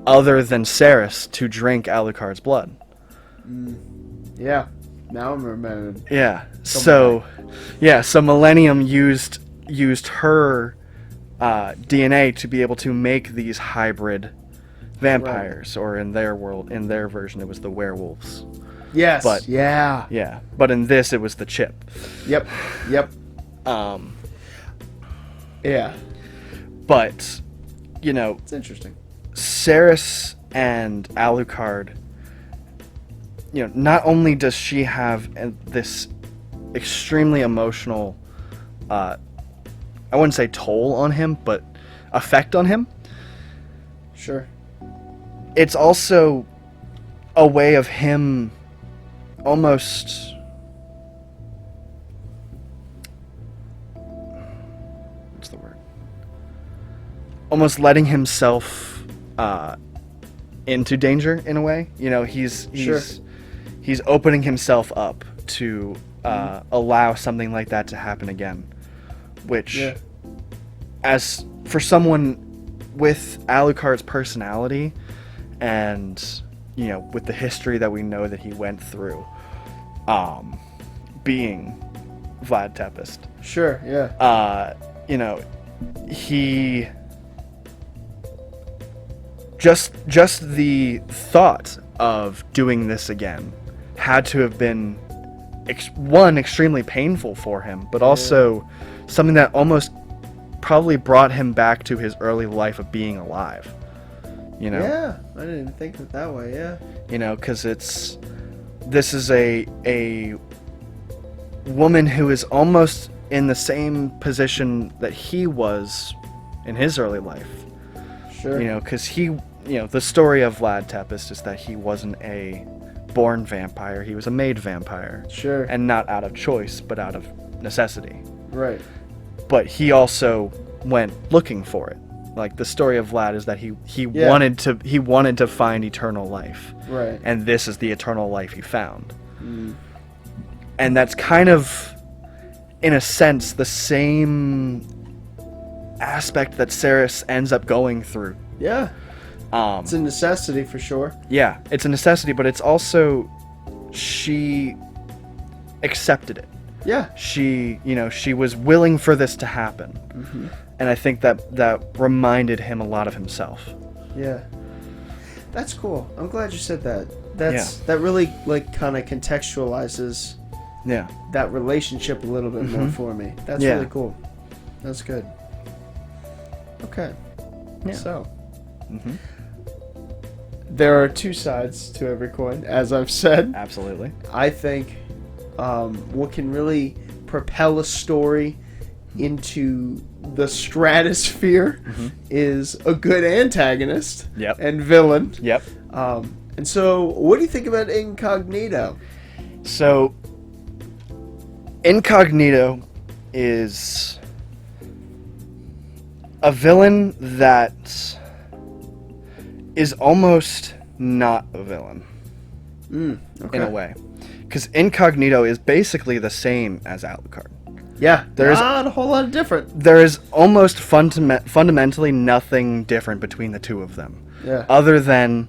other than Ceres to drink Alucard's blood. Yeah. Now I'm remembering. Yeah. So Millennium used her DNA to be able to make these hybrid vampires, or in their version, it was the werewolves. Yes. But but in this, it was the chip. Yep. Yeah. But, you know, it's interesting. Ceres and Alucard, you know, not only does she have this extremely emotional, I wouldn't say toll on him, but effect on him. Sure. It's also a way of him almost... What's the word? Almost letting himself into danger in a way. You know, he's opening himself up to allow something like that to happen again, which, as for someone with Alucard's personality and, you know, with the history that we know that he went through, being Vlad Tepes. Sure, yeah. You know, he just the thought of doing this again had to have been one, extremely painful for him, but also something that almost probably brought him back to his early life of being alive. You know? Yeah, I didn't even think of it that way, yeah. You know, because this is a woman who is almost in the same position that he was in his early life. Sure. You know, because the story of Vlad Tepes is that he wasn't a born vampire, he was a made vampire. Sure. And not out of choice, but out of necessity. Right. But he also went looking for it. Like, the story of Vlad is that he wanted to find eternal life. Right. And this is the eternal life he found. And that's kind of, in a sense, the same aspect that Ceres ends up going through. Yeah. It's a necessity for sure. Yeah, it's a necessity, but it's also, she accepted it. Yeah. She was willing for this to happen. And I think that reminded him a lot of himself. Yeah. That's cool. I'm glad you said that. That really, like, kind of contextualizes that relationship a little bit more for me. That's really cool. That's good. Okay. Yeah. So, there are two sides to every coin, as I've said. Absolutely. I think what can really propel a story into the stratosphere is a good antagonist and villain. Yep. And so, what do you think about Incognito? So, Incognito is a villain that is almost not a villain in a way, because Incognito is basically the same as Alucard. Yeah, there's not a whole lot of different. There is almost fundamentally nothing different between the two of them. Yeah. Other than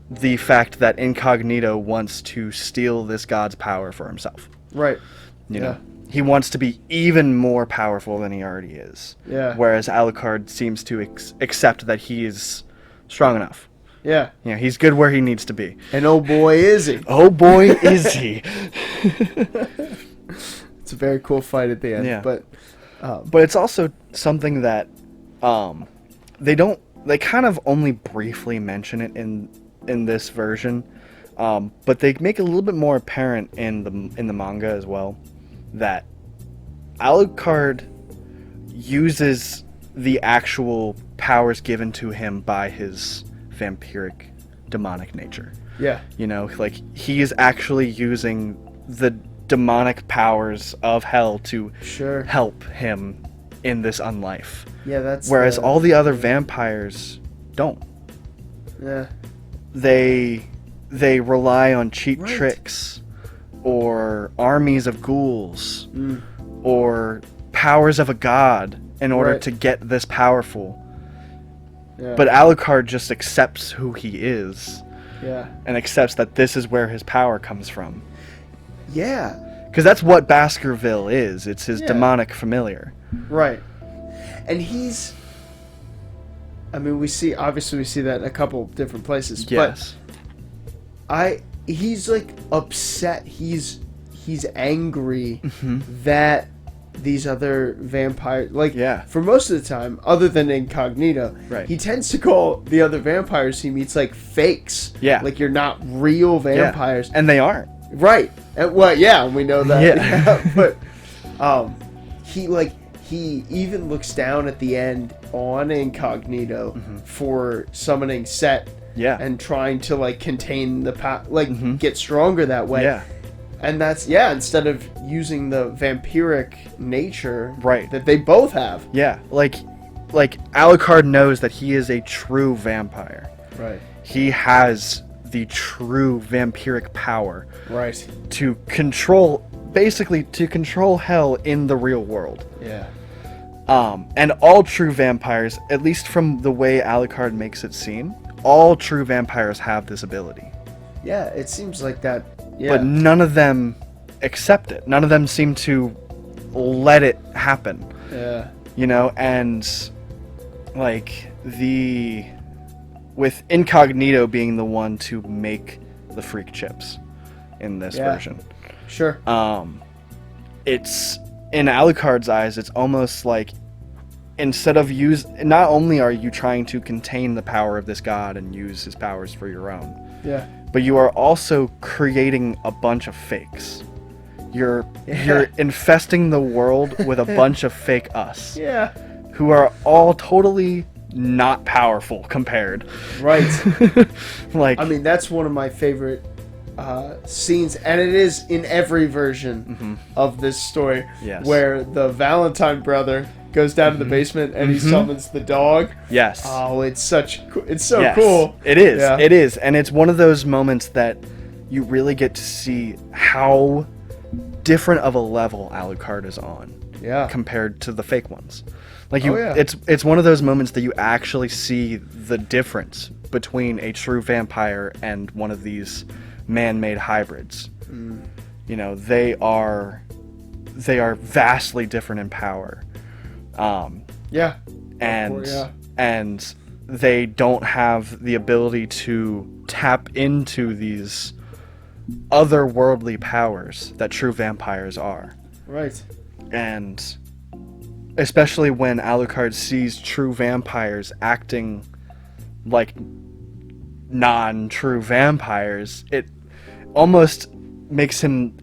the fact that Incognito wants to steal this god's power for himself. Right. You know, he wants to be even more powerful than he already is. Yeah. Whereas Alucard seems to accept that he is strong enough. Yeah. You know, he's good where he needs to be. And oh boy, is he. Oh boy, is he. It's a very cool fight at the end. Yeah. But it's also something that they kind of only briefly mention it in this version, but they make it a little bit more apparent in the manga as well, that Alucard uses the actual powers given to him by his vampiric demonic nature. Yeah. You know, like, he is actually using the demonic powers of hell to help him in this unlife. Yeah, that's whereas all the other vampires don't. Yeah. They rely on cheap tricks or armies of ghouls or powers of a god in order to get this powerful. Yeah. But Alucard just accepts who he is. Yeah. And accepts that this is where his power comes from. Yeah. Because that's what Baskerville is. It's his demonic familiar. Right. And he's... I mean, we see that in a couple different places. Yes. But he's, like, upset. He's angry that these other vampires... Like, for most of the time, other than Incognito, he tends to call the other vampires he meets, like, fakes. Yeah. Like, you're not real vampires. And they aren't. Right. Well, yeah, we know that. But he even looks down at the end on Incognito for summoning Set and trying to, like, contain the get stronger that way. Yeah. And that's instead of using the vampiric nature right that they both have. Yeah, like like Alucard knows that he is a true vampire. Right. He has the true vampiric power. Right. To control hell in the real world. Yeah. And all true vampires, at least from the way Alucard makes it seem, all true vampires have this ability. Yeah, it seems like that. Yeah. But none of them accept it. None of them seem to let it happen. Yeah. You know, and like with Incognito being the one to make the freak chips in this version. Sure. It's in Alucard's eyes, it's almost like instead of not only are you trying to contain the power of this god and use his powers for your own, but you are also creating a bunch of fakes. You're infesting the world with a bunch of fake us. Yeah. Who are all totally not powerful compared. Right. Like, I mean, that's one of my favorite scenes, and it is in every version of this story, where the Valentine brother goes down to the basement and he summons the dog. Yes. Oh, it's so cool. It is. Yeah. It is, and it's one of those moments that you really get to see how different of a level Alucard is on. Yeah. Compared to the fake ones. Like it's one of those moments that you actually see the difference between a true vampire and one of these man-made hybrids. You know, they are vastly different in power. And they don't have the ability to tap into these otherworldly powers that true vampires are. Right. And especially when Alucard sees true vampires acting like non-true vampires, it almost makes him,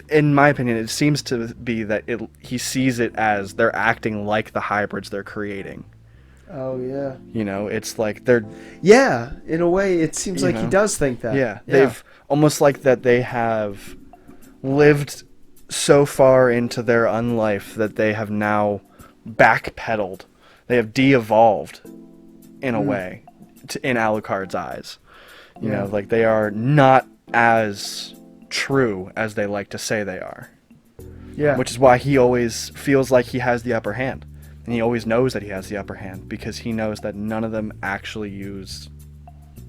in my opinion, it seems to be that he sees it as they're acting like the hybrids they're creating. Oh, yeah. You know, it's like they're... Yeah, in a way, it seems like he does think that. Yeah, they've almost like that they have lived so far into their unlife that they have now backpedaled. They have de-evolved, in a way, in Alucard's eyes. You know, like they are not as true as they like to say they are. Yeah. Which is why he always feels like he has the upper hand. And he always knows that he has the upper hand, because he knows that none of them actually use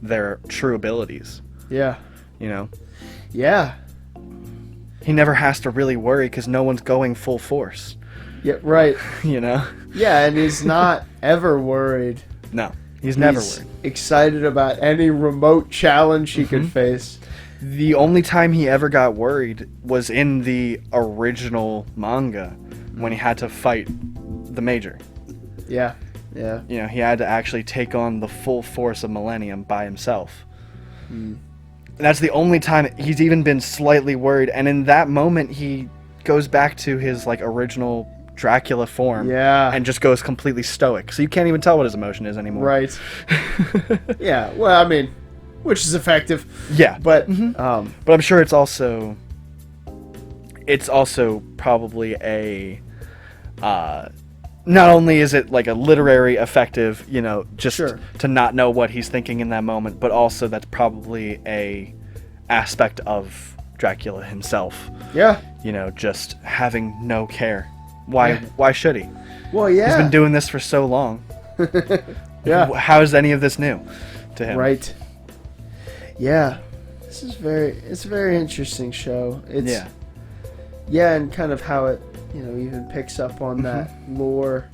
their true abilities. Yeah. You know? Yeah. He never has to really worry because no one's going full force. Yeah, right. You know? Yeah, and he's not ever worried. No, he's never worried. Excited about any remote challenge he could face. The only time he ever got worried was in the original manga when he had to fight the Major. Yeah, yeah. You know, he had to actually take on the full force of Millennium by himself. And that's the only time he's even been slightly worried, and in that moment he goes back to his like original Dracula form and just goes completely stoic. So you can't even tell what his emotion is anymore. Right. Yeah, well, I mean, which is effective. Yeah. But but I'm sure it's also probably a not only is it like a literary effective, you know, just to not know what he's thinking in that moment, but also that's probably a aspect of Dracula himself. Yeah. You know, just having no care. Why should he? Well, yeah. He's been doing this for so long. Yeah. How is any of this new to him? Right. Yeah. It's a very interesting show. It's yeah, and kind of how it, you know, even picks up on that lore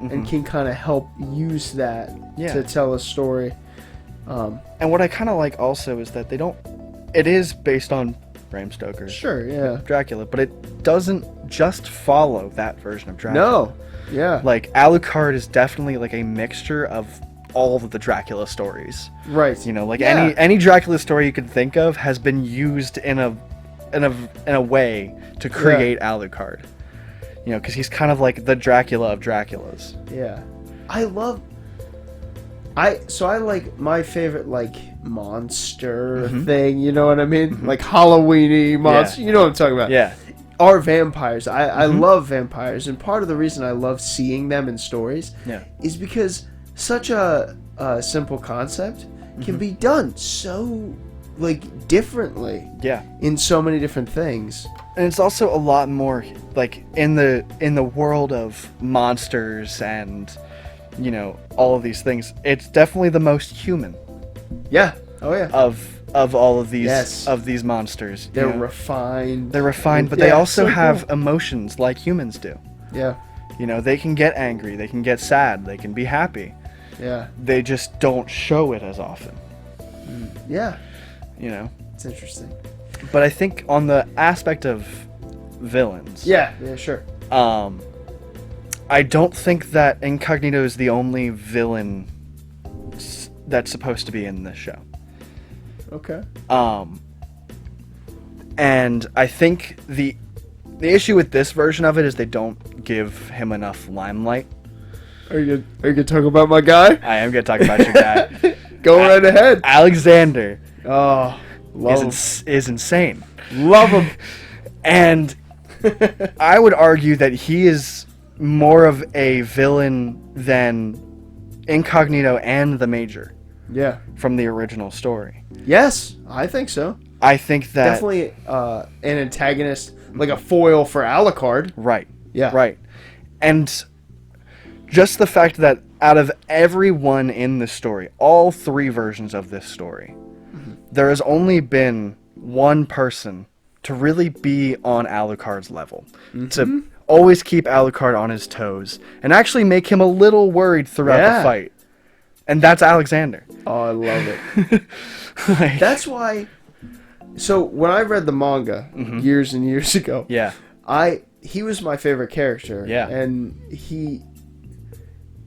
and can kind of help use that to tell a story. And what I kind of like also is that it is based on Bram Stoker's Dracula, but it doesn't just follow that version of Dracula. No. Yeah. Like, Alucard is definitely like a mixture of all of the Dracula stories. Right. You know, like any Dracula story you could think of has been used in a way to create Alucard. You know, because he's kind of like the Dracula of Draculas. Yeah. I like my favorite, like, monster thing, you know what I mean? Like Halloween-y monster, you know what I'm talking about. Yeah. are vampires. I love vampires, and part of the reason I love seeing them in stories is because such a simple concept can be done so like differently. Yeah. In so many different things. And it's also a lot more like in the world of monsters and all of these things. It's definitely the most human. Yeah. Oh yeah. Of all of these monsters. They're refined. They're refined, but they also have emotions like humans do. Yeah. They can get angry, they can get sad, they can be happy. Yeah. They just don't show it as often. Yeah. It's interesting. But I think on the aspect of villains. Yeah, sure. I don't think that Incognito is the only villain that's supposed to be in this show. Okay. And I think the issue with this version of it is they don't give him enough limelight. Are you gonna talk about my guy? I am gonna talk about your guy. Go right ahead. Alexander. Oh, is insane. Love him. And I would argue that he is more of a villain than Incognito and the Major. Yeah. From the original story. Yes, I think so. I think that definitely an antagonist, like a foil for Alucard. Right. Yeah. Right. And just the fact that out of everyone in this story, all three versions of this story, there has only been one person to really be on Alucard's level, to always keep Alucard on his toes, and actually make him a little worried throughout the fight. And that's Alexander. Oh, I love it. That's why... So, when I read the manga years and years ago, he was my favorite character. Yeah. And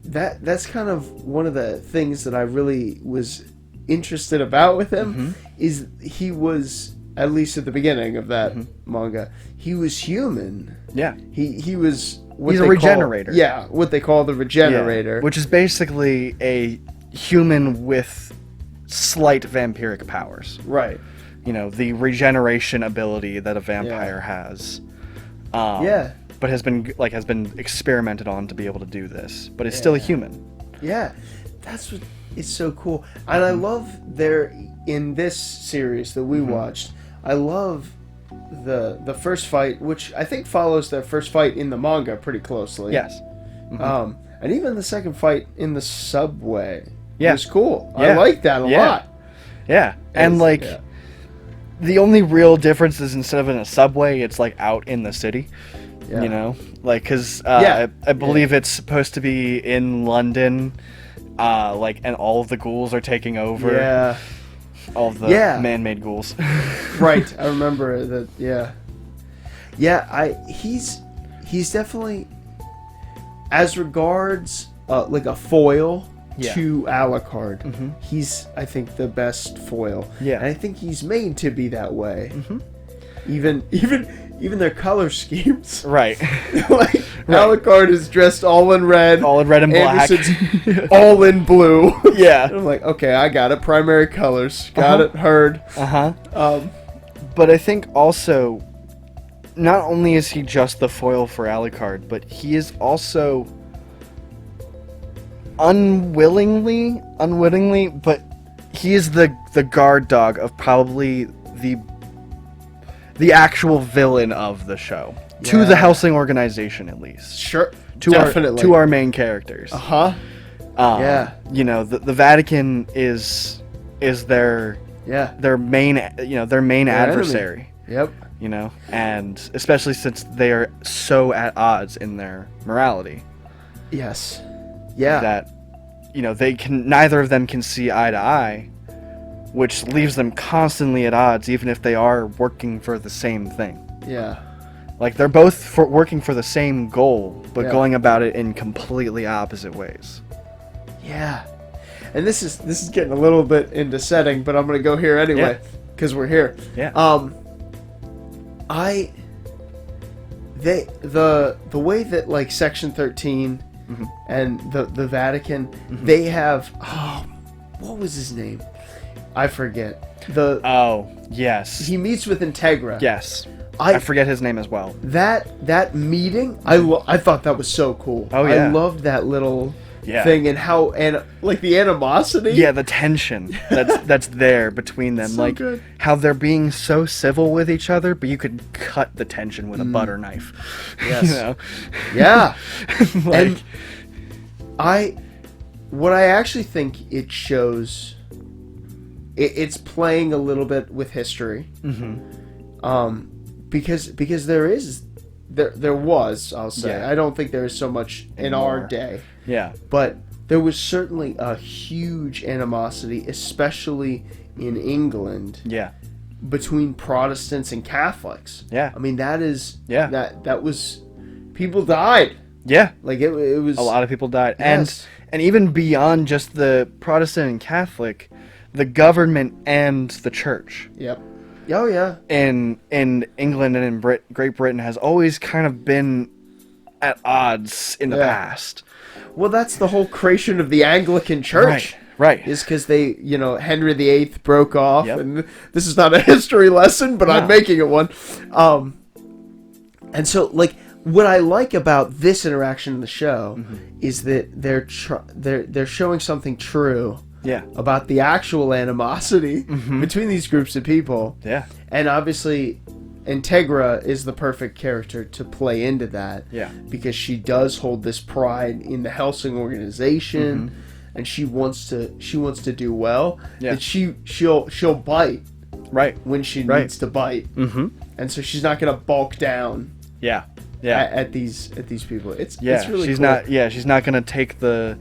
that's kind of one of the things that I really was interested about with him, is he was, at least at the beginning of that manga, he was human. Yeah. He was... He's a regenerator. What they call the regenerator. Yeah, which is basically a human with slight vampiric powers. Right. The regeneration ability that a vampire has. But has been experimented on to be able to do this. But it's still a human. Yeah. That's what is so cool. And I love in this series that we watched, I love the first fight, which I think follows their first fight in the manga pretty closely. Yes. And even the second fight in the subway was cool. Yeah. I like that a lot. Yeah. And the only real difference is instead of in a subway, it's out in the city. Yeah. Because I believe it's supposed to be in London, and all of the ghouls are taking over. Yeah. All of the man-made ghouls. Right, I remember that. He's definitely, as regards a foil to Alucard, he's, I think, the best foil. Yeah. And I think he's made to be that way. Even their color schemes. Right. Alucard is dressed all in red. And black. Anderson's all in blue. Yeah. And I'm like, okay, I got it. Primary colors. Got it. Heard. But I think also, not only is he just the foil for Alucard, but he is also unwittingly, but he is the guard dog of probably the actual villain of the show. To the Hellsing organization, at least. Sure. To our main characters. The Vatican is their main adversary. Enemy. Yep. And especially since they are so at odds in their morality. Yes. Yeah. That neither of them can see eye to eye, which leaves them constantly at odds, even if they are working for the same thing. Yeah. They're both working for the same goal, but going about it in completely opposite ways. Yeah. And this is getting a little bit into setting, but I'm going to go here anyway, because we're here. Yeah. The way that Section 13 and the Vatican, they have what was his name? I forget. The Oh, yes. he meets with Integra. Yes. I forget his name as well. That meeting, I thought that was so cool. Oh, yeah. I loved that little thing and how like the animosity. Yeah, the tension that's there between them, So like good. how they're being so civil with each other, but you could cut the tension with a butter knife. Yes. You know? Yeah. Like, And what I actually think it shows, it's playing a little bit with history. Because there was, I'll say. Yeah. I don't think there is so much in our Anymore. day. yeah. But there was certainly a huge animosity, especially in England, Yeah. between Protestants and Catholics. Yeah. I mean, that is... Yeah. That was... People died. Yeah. Like, it was... A lot of people died. Yes. And even beyond just the Protestant and Catholic, the government and the church Yep. Oh, yeah. in England and in Great Britain has always kind of been at odds in the Yeah. past. Well, that's the whole creation of the Anglican Church. Right. Is because they, Henry VIII broke off, Yep. and this is not a history lesson, but I'm No. making it one. And so, like, what I like about this interaction in the show is that they're showing something true Yeah. about the actual animosity between these groups of people. Yeah. And obviously, Integra is the perfect character to play into that. Yeah. Because she does hold this pride in the Hellsing organization, and she wants to do well. Yeah. That she'll bite Right. when she Right. needs to bite, Mm-hmm. and so she's not gonna bulk down Yeah. Yeah. at these people. It's really she's cool. not. Yeah, she's not gonna take the,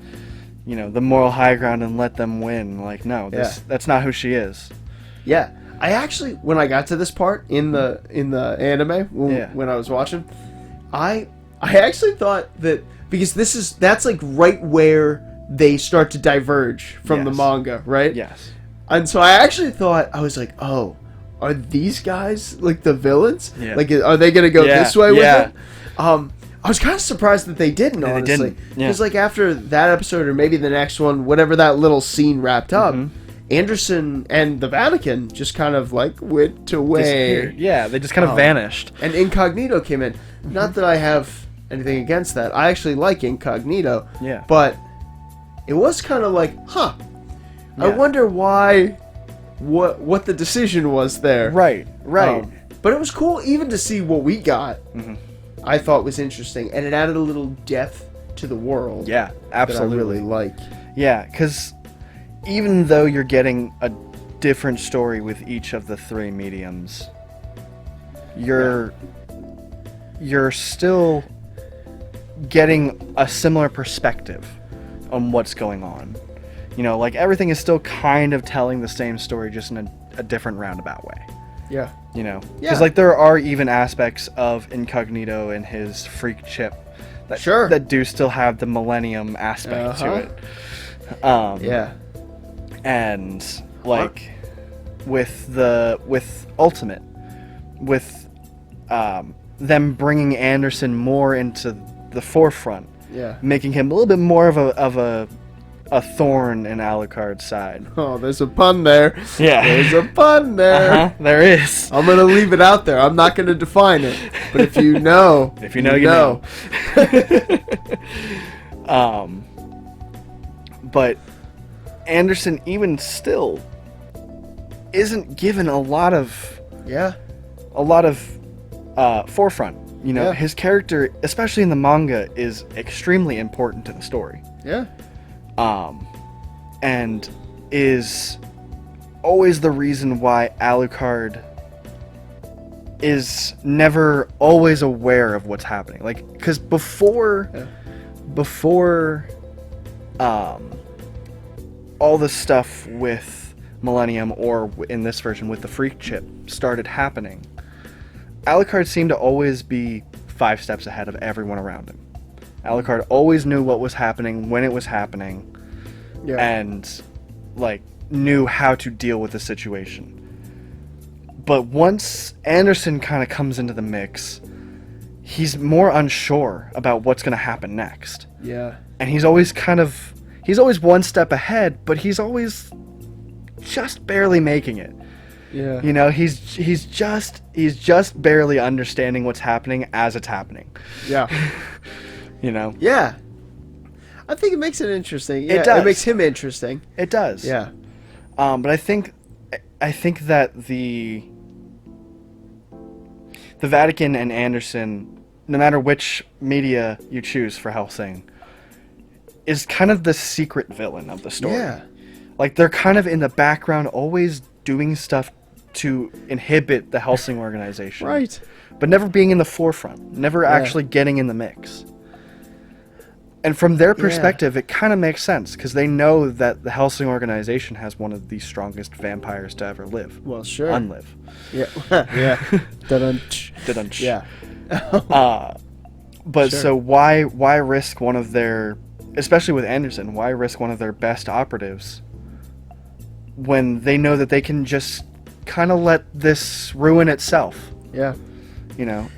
the moral high ground and let them win. Like, no, that's not who she is. Yeah, I actually, when I got to this part in the anime when I was watching, I actually thought that, because that's like right where they start to diverge from the Yes. manga, right? Yes. And so I actually thought, I was like, oh, are these guys like the villains? Yeah. Like, are they gonna go Yeah, this way with yeah. it? I was kind of surprised that they didn't, They honestly. didn't, yeah. Because like after that episode, or maybe the next one, whatever that little scene wrapped up, Anderson and the Vatican just kind of like went away. Disappeared. Yeah, they just kind of vanished. And Incognito came in. Not that I have anything against that. I actually like Incognito. Yeah. But it was kind of like, I Yeah. wonder why, what the decision was there. Right. Right. But it was cool even to see what we got. I thought was interesting, and it added a little depth to the world. Yeah. Absolutely. That I really like. Yeah, because even though you're getting a different story with each of the three mediums, you're still getting a similar perspective on what's going on. Like everything is still kind of telling the same story, just in a different roundabout way. Yeah. Because Yeah. like there are even aspects of Incognito and his freak chip that do still have the Millennium aspect to it. Yeah. And like with Ultimate, with them bringing Anderson more into the forefront, making him a little bit more of a thorn in Alucard's side. Oh, there's a pun there. Yeah. There's a pun there. There is. I'm gonna leave it out there. I'm not gonna define it. But if you know, If you know, you know. But Anderson even still isn't given a lot of forefront. His character, especially in the manga, is extremely important to the story. Yeah. And is always the reason why Alucard is never always aware of what's happening. Like, because before all the stuff with Millennium, or in this version with the freak chip, started happening, Alucard seemed to always be 5 steps ahead of everyone around him. Alucard always knew what was happening when it was happening, and like knew how to deal with the situation. But once Anderson kind of comes into the mix, he's more unsure about what's going to happen next. Yeah. And he's always he's always one step ahead, but he's always just barely making it. Yeah. You know, he's just barely understanding what's happening as it's happening. Yeah. You know? Yeah. I think it makes it interesting. Yeah, it does. It makes him interesting. It does. Yeah. But I think that the Vatican and Anderson, no matter which media you choose for Hellsing, is kind of the secret villain of the story. Yeah. Like, they're kind of in the background, always doing stuff to inhibit the Hellsing organization. Right. But never being in the forefront, never actually getting in the mix. And from their perspective, it kind of makes sense, because they know that the Hellsing organization has one of the strongest vampires to ever live. Well, sure. Unlive. Yeah. Yeah. Da-dunch. Da-dunch. Yeah. But Sure. so why risk one of their, especially with Anderson, why risk one of their best operatives when they know that they can just kind of let this ruin itself? Yeah. You know?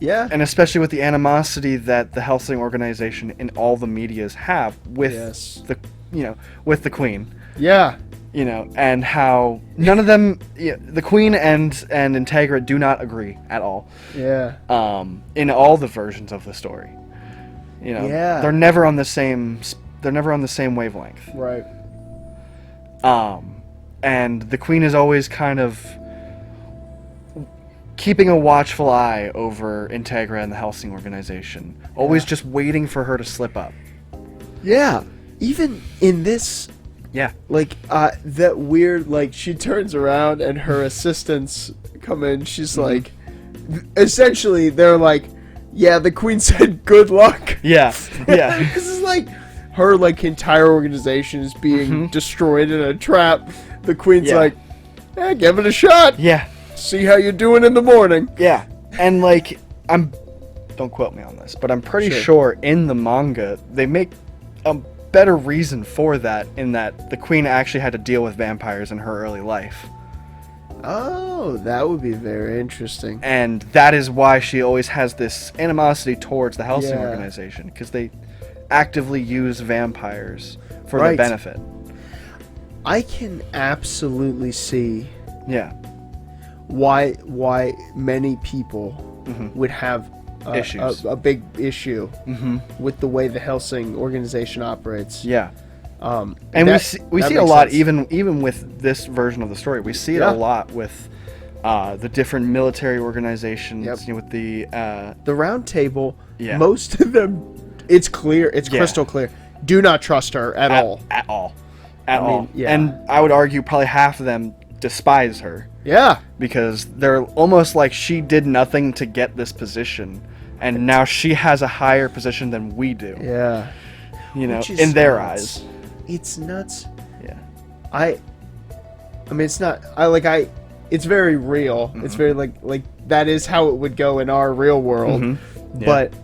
Yeah. And especially with the animosity that the Hellsing organization and all the medias have with with the Queen. Yeah. You know, and how none of them, the Queen and Integra do not agree at all. Yeah. In all the versions of the story. You know, Yeah. they're never on the same wavelength. Right. And the Queen is always kind of keeping a watchful eye over Integra and the Hellsing organization. Always just waiting for her to slip up. Yeah. Even in this, Yeah. like, that weird, like, she turns around and her assistants come in. She's like, essentially, they're like, yeah, the Queen said good luck. Yeah. Yeah. This is like, her, like, entire organization is being destroyed in a trap. The Queen's like, give it a shot. Yeah. See how you're doing in the morning. Yeah. And, like, don't quote me on this, but I'm pretty sure in the manga, they make a better reason for that, in that the Queen actually had to deal with vampires in her early life. Oh, that would be very interesting. And that is why she always has this animosity towards the Hellsing organization, because they actively use vampires for their benefit. I can absolutely see why many people would have issues. A big issue with the way the Hellsing organization operates. Yeah. And we see a lot, even with this version of the story. We see it a lot with the different military organizations. You know, with the Round Table. Most of them, it's clear, it's crystal clear. Do not trust her at all. At all. At all. Yeah. And I would argue probably half of them despise her. Yeah. Because they're almost like she did nothing to get this position, and now she has a higher position than we do. Yeah. You know, in their eyes. It's nuts. Yeah. I mean, it's not. It's very real. It's very like that is how it would go in our real world. But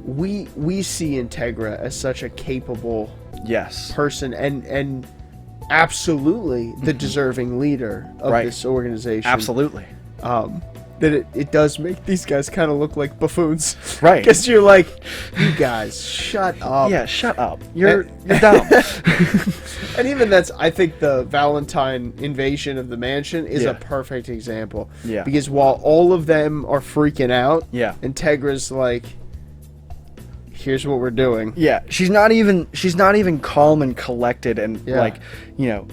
we see Integra as such a capable person and absolutely the deserving leader of this organization. Absolutely. That it does make these guys kind of look like buffoons. Right. Because you're like, you guys, shut up. Yeah, shut up. You're dumb. And even I think the Valentine invasion of the mansion is a perfect example. Yeah. Because while all of them are freaking out, Integra's like, here's what we're doing. Yeah, she's not even calm and collected and like, you know,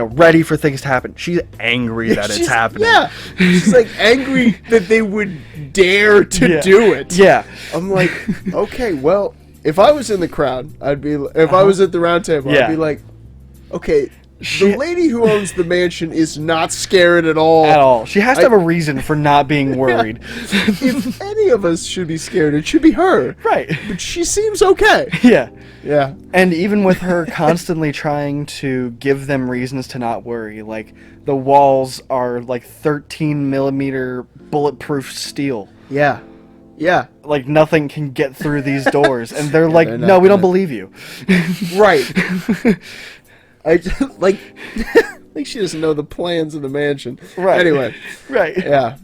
ready for things to happen. She's angry that it's happening. Yeah, she's like angry that they would dare to do it. Yeah, I'm like, okay, well, if I was in the crowd, I'd be. If I was at the round table, I'd be like, okay. The lady who owns the mansion is not scared at all. At all. She has to have a reason for not being worried. If any of us should be scared, it should be her. Right. But she seems okay. Yeah. Yeah. And even with her constantly trying to give them reasons to not worry, like, the walls are like 13 millimeter bulletproof steel. Yeah. Yeah. Like, nothing can get through these doors. And they're like, no, we don't believe you. Right. I like she doesn't know the plans of the mansion. Right. Anyway. Right. Yeah.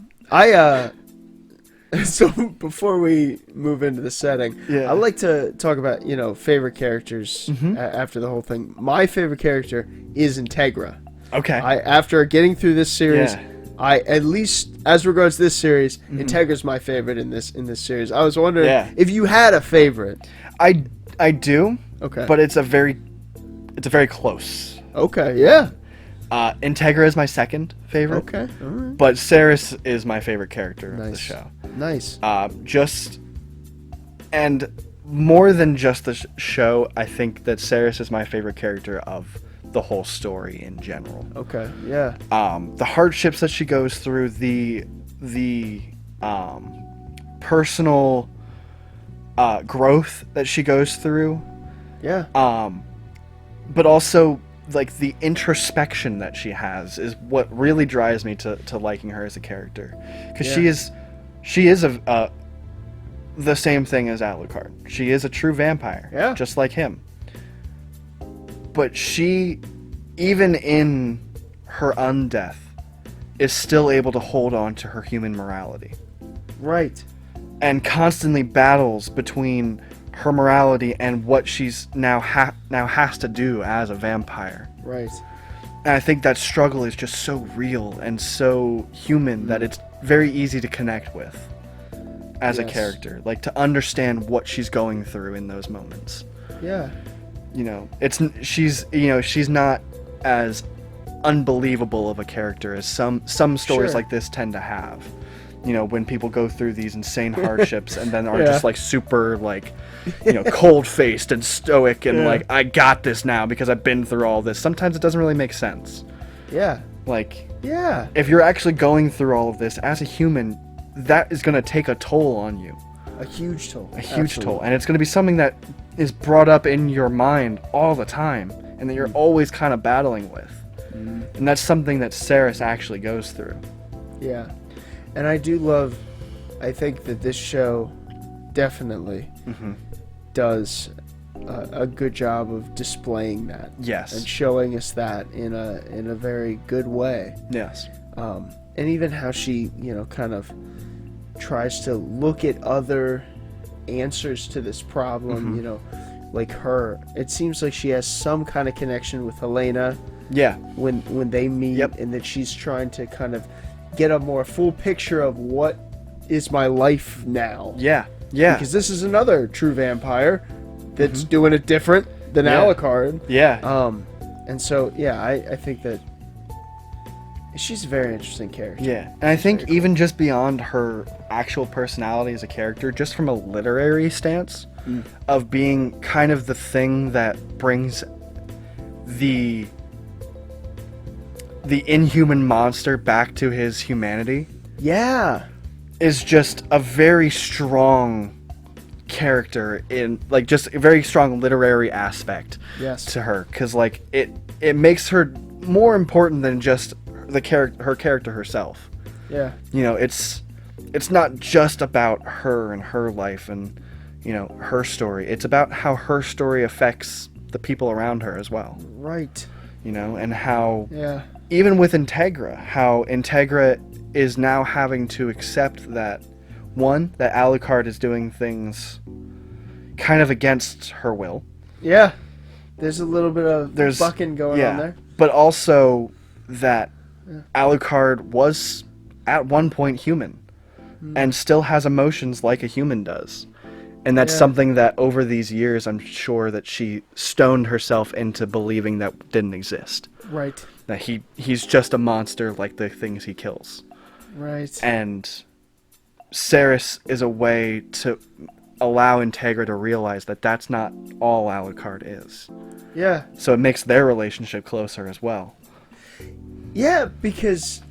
So before we move into the setting, Yeah. I'd like to talk about, favorite characters after the whole thing. My favorite character is Integra. Okay. After getting through this series, Yeah. at least as regards this series, Integra's my favorite in this series. I was wondering if you had a favorite. I do. Okay. But it's a very close. Okay, yeah. Integra is my second favorite. Okay, all right. But Ceres is my favorite character of the show. Nice. And more than just the show, I think that Ceres is my favorite character of the whole story in general. Okay, yeah. The hardships that she goes through, the personal growth that she goes through, Yeah. but also like the introspection that she has is what really drives me to liking her as a character, because she is the same thing as Alucard. She is a true vampire, just like him. But she, even in her undeath, is still able to hold on to her human morality. Right. And constantly battles between her morality and what she's now has to do as a vampire. Right. And I think that struggle is just so real and so human that it's very easy to connect with as a character. Like, to understand what she's going through in those moments. Yeah. She's not as unbelievable of a character as some stories like this tend to have. When people go through these insane hardships and then are just like super like, cold-faced and stoic and like, I got this now because I've been through all this. Sometimes it doesn't really make sense. Yeah. Like, yeah. If you're actually going through all of this as a human, that is going to take a toll on you. A huge toll. A huge toll. And it's going to be something that is brought up in your mind all the time and that you're always kind of battling with. And that's something that Ceres actually goes through. Yeah. And I think that this show definitely does a good job of displaying that. Yes. And showing us that in a very good way. Yes. And even how she, kind of tries to look at other answers to this problem, like her. It seems like she has some kind of connection with Helena. Yeah. When they meet, and that she's trying to kind of get a more full picture of what is my life now. Yeah. Yeah. Because this is another true vampire that's doing it different than Alucard. Yeah. And so, I think that she's a very interesting character. Yeah. And I think even just beyond her actual personality as a character, just from a literary stance of being kind of the thing that brings the inhuman monster back to his humanity. Yeah. Is just a very strong character in, like, just a very strong literary aspect to her. Because, like, it makes her more important than just her character herself. Yeah. It's not just about her and her life and, her story. It's about how her story affects the people around her as well. Right. And how... Yeah. Even with Integra, how Integra is now having to accept that, one, that Alucard is doing things kind of against her will. Yeah. There's a little bit of bucking going on there. But also that Alucard was at one point human and still has emotions like a human does. And that's something that over these years, I'm sure that she stoned herself into believing that didn't exist. Right. That he's just a monster like the things he kills. Right. And Ceres is a way to allow Integra to realize that that's not all Alucard is. Yeah. So it makes their relationship closer as well. Yeah, because,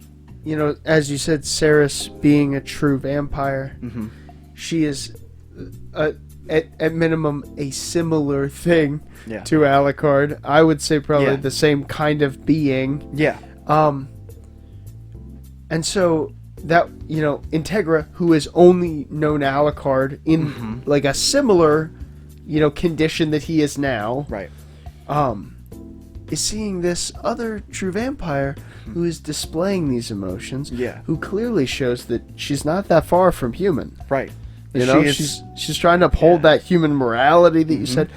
as you said, Ceres being a true vampire, she is... at minimum a similar thing to Alucard. I would say probably the same kind of being. Yeah. And so that, Integra, who has only known Alucard in like a similar, condition that he is now. Right. is seeing this other true vampire who is displaying these emotions. Yeah. Who clearly shows that she's not that far from human. Right. You know, she's trying to uphold that human morality that you said,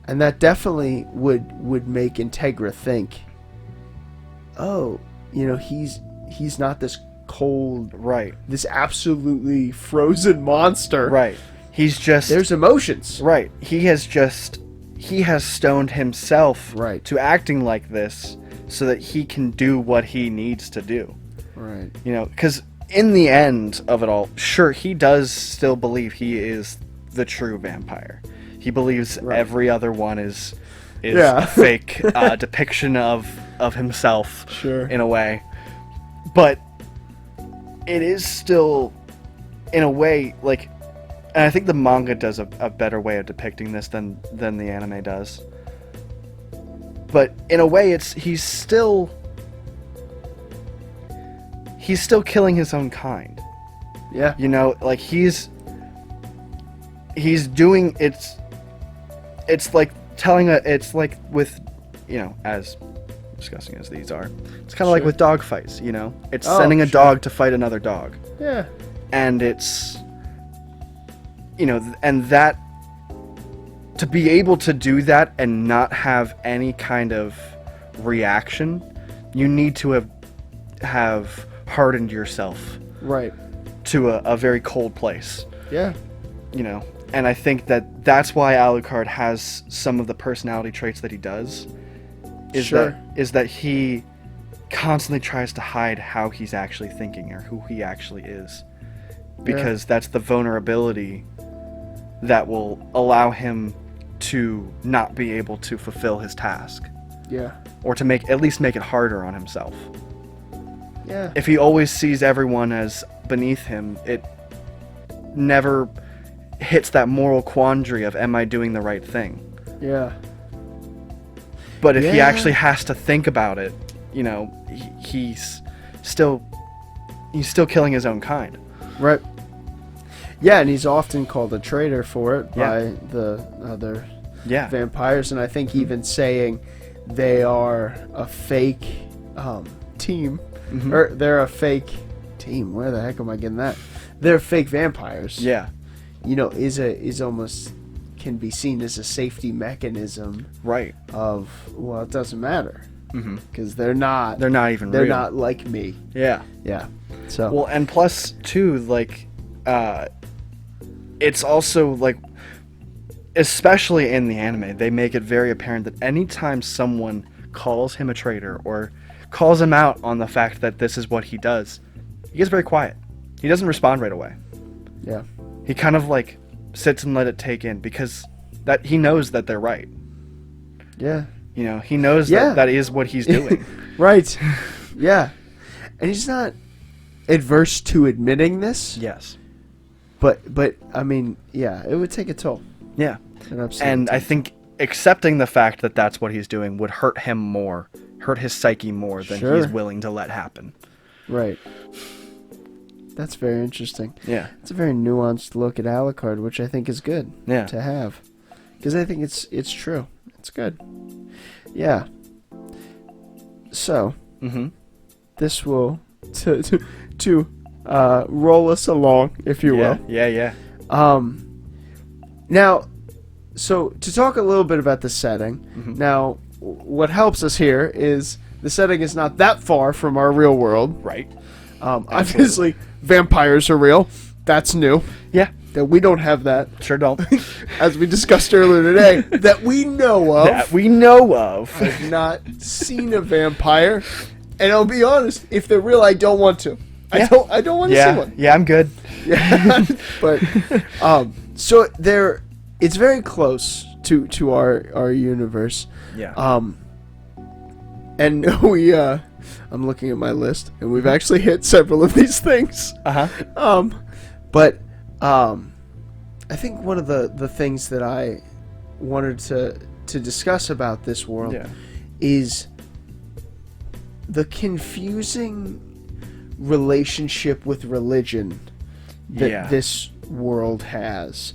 and that definitely would make Integra think, oh, you know, he's not this cold, right, this absolutely frozen monster. Right. He's just, there's emotions. Right. He has stoned himself right. to acting like this so that he can do what he needs to do. Right. You know, because in the end of it all, sure, he does still believe he is the true vampire. He believes every other one is a fake depiction of himself, sure, in a way. But it is still, in a way, like, and I think the manga does a better way of depicting this than the anime does. But in a way, he's still killing his own kind. Yeah. You know, like he's doing it's like it's like with, you know, as disgusting as these are, it's kind of like with dog fights, you know? It's sending a dog to fight another dog. Yeah. And it's, you know, and that, to be able to do that and not have any kind of reaction, you need to have hardened yourself right to a very cold place. Yeah. You know, and I think that's why Alucard has some of the personality traits that he does. Is that he constantly tries to hide how he's actually thinking or who he actually is. Because that's the vulnerability that will allow him to not be able to fulfill his task. Yeah. Or to at least make it harder on himself. Yeah. If he always sees everyone as beneath him, it never hits that moral quandary of, am I doing the right thing? Yeah. But if he actually has to think about it, you know, he's still killing his own kind. Right. Yeah, and he's often called a traitor for it by the other vampires, and I think even saying they are a fake team, or they're a fake team. Where the heck am I getting that? They're fake vampires. Yeah. You know, is almost can be seen as a safety mechanism. Right. Of, well, it doesn't matter. Because they're not even real. They're not like me. Yeah. Yeah. So. Well, and plus too, like, it's also like, especially in the anime, they make it very apparent that anytime someone calls him a traitor or calls him out on the fact that this is what he does, he gets very quiet. He doesn't respond right away. Yeah. He kind of like sits and let it take in, because that he knows that they're right. Yeah. You know, he knows that is what he's doing. Right. Yeah. And he's not adverse to admitting this. Yes. But I mean, yeah, it would take a toll. Yeah. And I think accepting the fact that that's what he's doing would hurt him more, hurt his psyche more than he's willing to let happen. Right. That's very interesting. Yeah. It's a very nuanced look at Alucard, which I think is good to have. Because I think it's true. It's good. Yeah. So, this will to roll us along, if you will. Yeah. Now, so to talk a little bit about the setting. Now, what helps us here is the setting is not that far from our real world. Right. Obviously, vampires are real. That's new. Yeah. That we don't have that. Sure don't. As we discussed earlier today, that we know of. That we know of. I've not seen a vampire, and I'll be honest, if they're real, I don't want to. I don't want to see one. Yeah, I'm good. Yeah. But so it's very close to our universe. Yeah. And we I'm looking at my list, and we've actually hit several of these things. But I think one of the things that I wanted to discuss about this world is the confusing relationship with religion that this world has.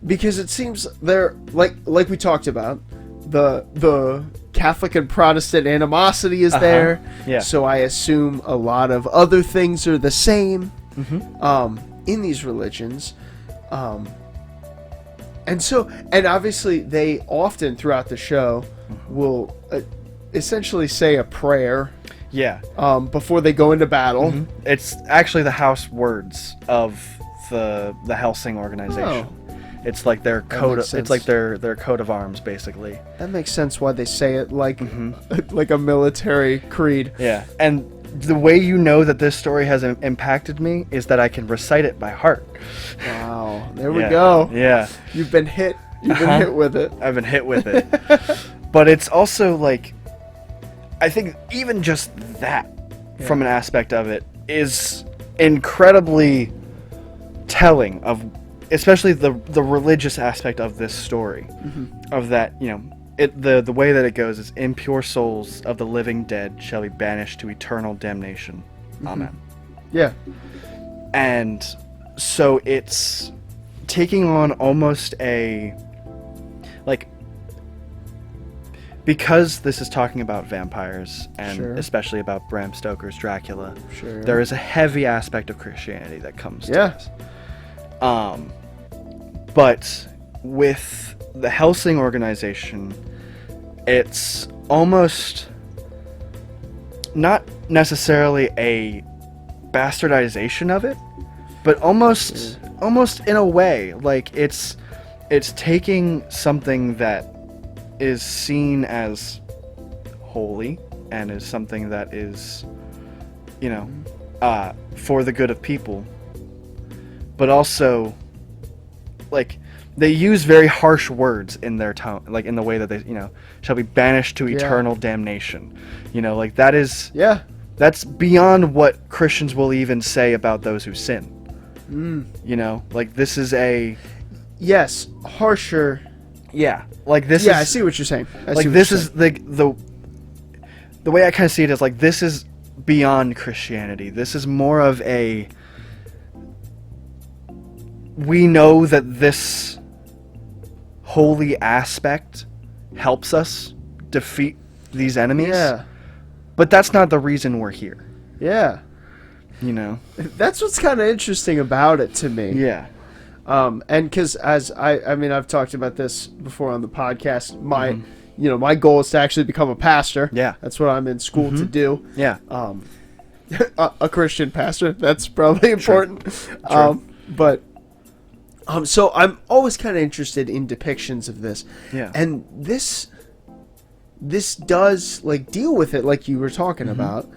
Because it seems they're like we talked about, the Catholic and Protestant animosity is there. Yeah. So I assume a lot of other things are the same in these religions. And obviously they often throughout the show will essentially say a prayer before they go into battle. It's actually the house words of the Hellsing organization. It's like their code. It's like their coat of arms, basically. That makes sense why they say it like like a military creed. Yeah, and the way you know that this story has impacted me is that I can recite it by heart. Wow, there we go. Yeah, you've been hit. You've been hit with it. I've been hit with it. But it's also like, I think even just that, from an aspect of it, is incredibly telling of. Especially the religious aspect of this story, of that, you know, the way that it goes is impure souls of the living dead shall be banished to eternal damnation. Amen. Yeah. And so it's taking on almost a, like, because this is talking about vampires and especially about Bram Stoker's Dracula, there is a heavy aspect of Christianity that comes to this. But with the Hellsing organization, it's almost not necessarily a bastardization of it, but almost in a way, like it's taking something that is seen as holy and is something that is, you know, for the good of people, but also, like, they use very harsh words in their tone, like in the way that they, you know, shall be banished to eternal damnation. You know, like that is, that's beyond what Christians will even say about those who sin. You know, like this is a, harsher. Yeah, like this is. I see what you're saying. Like this is the way I kind of see it is like this is beyond Christianity. This is more of a. We know that this holy aspect helps us defeat these enemies. But that's not the reason we're here. You know? That's what's kind of interesting about it to me. And because as I mean, I've talked about this before on the podcast, my goal is to actually become a pastor. That's what I'm in school to do. A Christian pastor. That's probably important. But so I'm always kind of interested in depictions of this. And this does like deal with it like you were talking about.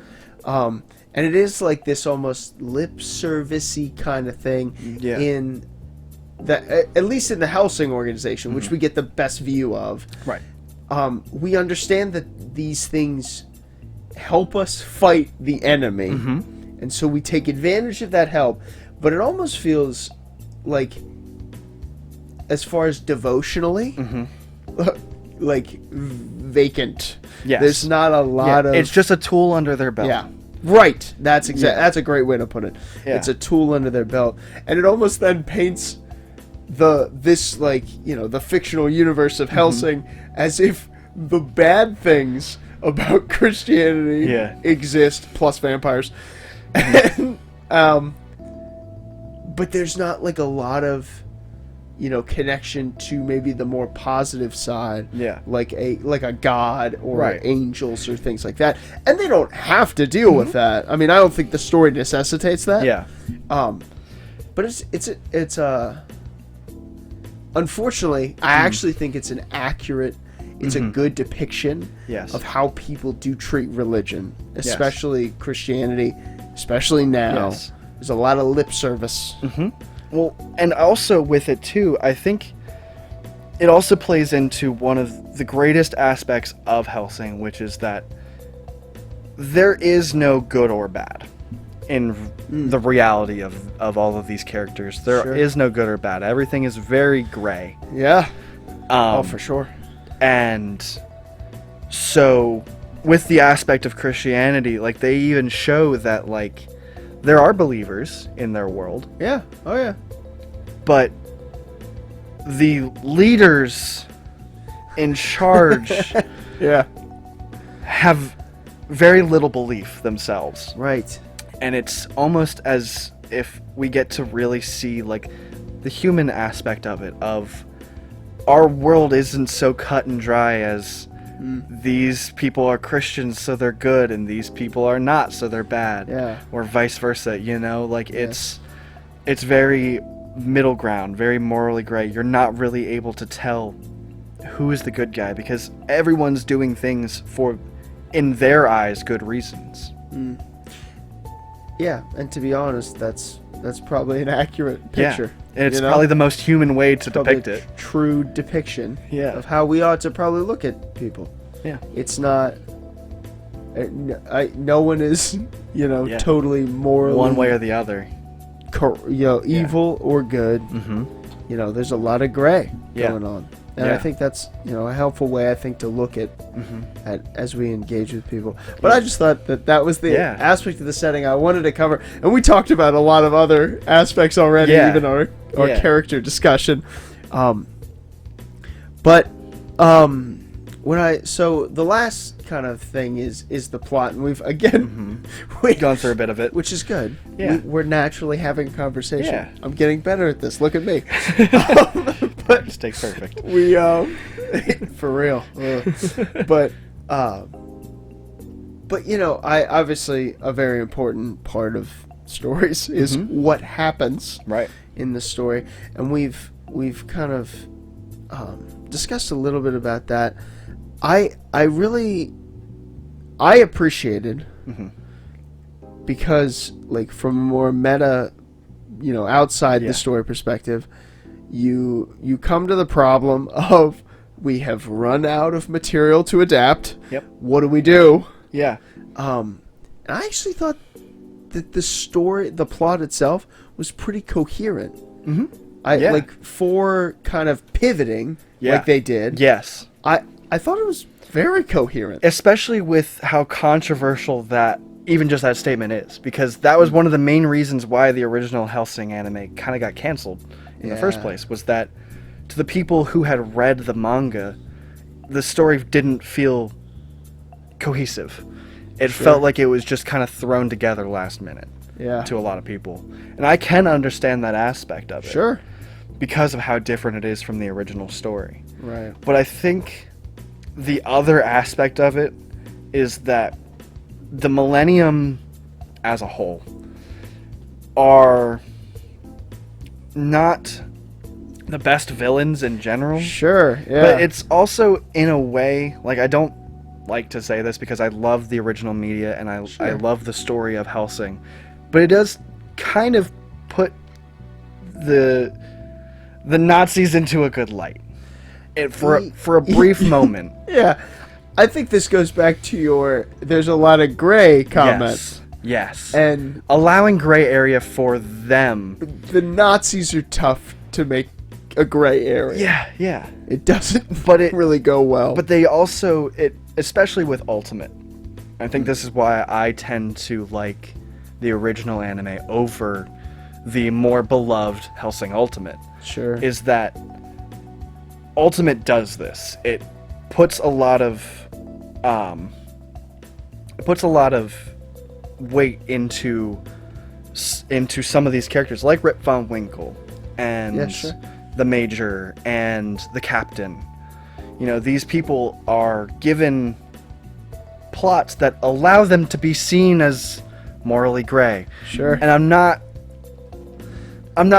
And it is like this almost lip service-y kind of thing in that, at least in the Hellsing organization, which we get the best view of. We understand that these things help us fight the enemy. And so we take advantage of that help, but it almost feels like, as far as devotionally, like vacant. There's not a lot of. It's just a tool under their belt. Right. That's that's a great way to put it. It's a tool under their belt, and it almost then paints this like, you know, the fictional universe of Hellsing as if the bad things about Christianity exist, plus vampires, and, but there's not like a lot of, you know, connection to maybe the more positive side, like a god or angels or things like that, and they don't have to deal with that. I mean, I don't think the story necessitates that. But it's unfortunately, I actually think it's an accurate, it's a good depiction of how people do treat religion, especially Christianity, especially now. There's a lot of lip service. Well, and also with it too, I think it also plays into one of the greatest aspects of Hellsing, which is that there is no good or bad in the reality of all of these characters. There is no good or bad. Everything is very gray. Oh, for sure. And so with the aspect of Christianity, like they even show that like there are believers in their world. But the leaders in charge have very little belief themselves. Right. And it's almost as if we get to really see like the human aspect of it, of our world isn't so cut and dry as these people are Christians so they're good and these people are not so they're bad. Yeah. Or vice versa, you know, like it's very middle ground, very morally gray. You're not really able to tell who is the good guy because everyone's doing things for, in their eyes, good reasons. Yeah, and to be honest, that's probably an accurate picture. Yeah. And it's probably the most human way to depict it. True depiction Yeah. of how we ought to probably look at people. Yeah. It's not. No one is, Yeah. totally morally One way or the other. evil or good. Mm-hmm. There's a lot of gray Yeah. going on, and I Yeah. think that's a helpful way to look at Mm-hmm. as we engage with people. But I just thought that was the Yeah. aspect of the setting I wanted to cover, and we talked about a lot of other aspects already, Yeah. even our Yeah. character discussion. So the last kind of thing is the plot, and we've again We've gone through a bit of it. which is good. Yeah. We're naturally having a conversation. Yeah. I'm getting better at this. Look at me. Mistake's perfect. We for real. But I obviously a very important part of stories is what happens Right. in the story, and we've kind of discussed a little bit about that. I appreciated because, like, from a more meta, outside the story perspective, you come to the problem of we have run out of material to adapt. Yep. What do we do? Yeah. And I actually thought that the plot itself was pretty coherent. Mm-hmm. Like, for kind of pivoting like they did. Yes. I thought it was very coherent. Especially with how controversial that that statement is, because that was one of the main reasons why the original Hellsing anime kind of got canceled in the first place, was that to the people who had read the manga, the story didn't feel cohesive. It felt like it was just kind of thrown together last minute to a lot of people. And I can understand that aspect of it. Sure. Because of how different it is from the original story. Right. But I think the other aspect of it is that the Millennium as a whole are not the best villains in general. Sure, yeah. But it's also, in a way, like, I don't like to say this because I love the original media and I love the story of Hellsing, but it does kind of put the Nazis into a good light. For a brief moment. Yeah. I think this goes back to there's a lot of gray comment. Yes. And allowing gray area for them. The Nazis are tough to make a gray area. Yeah. It doesn't really go well. But they also, especially with Ultimate, I think this is why I tend to like the original anime over the more beloved Hellsing Ultimate. Sure. Is that Ultimate does this. It puts a lot of weight into some of these characters, like Rip Van Winkle and the Major and the Captain. These people are given plots that allow them to be seen as morally gray. Sure. And I'm not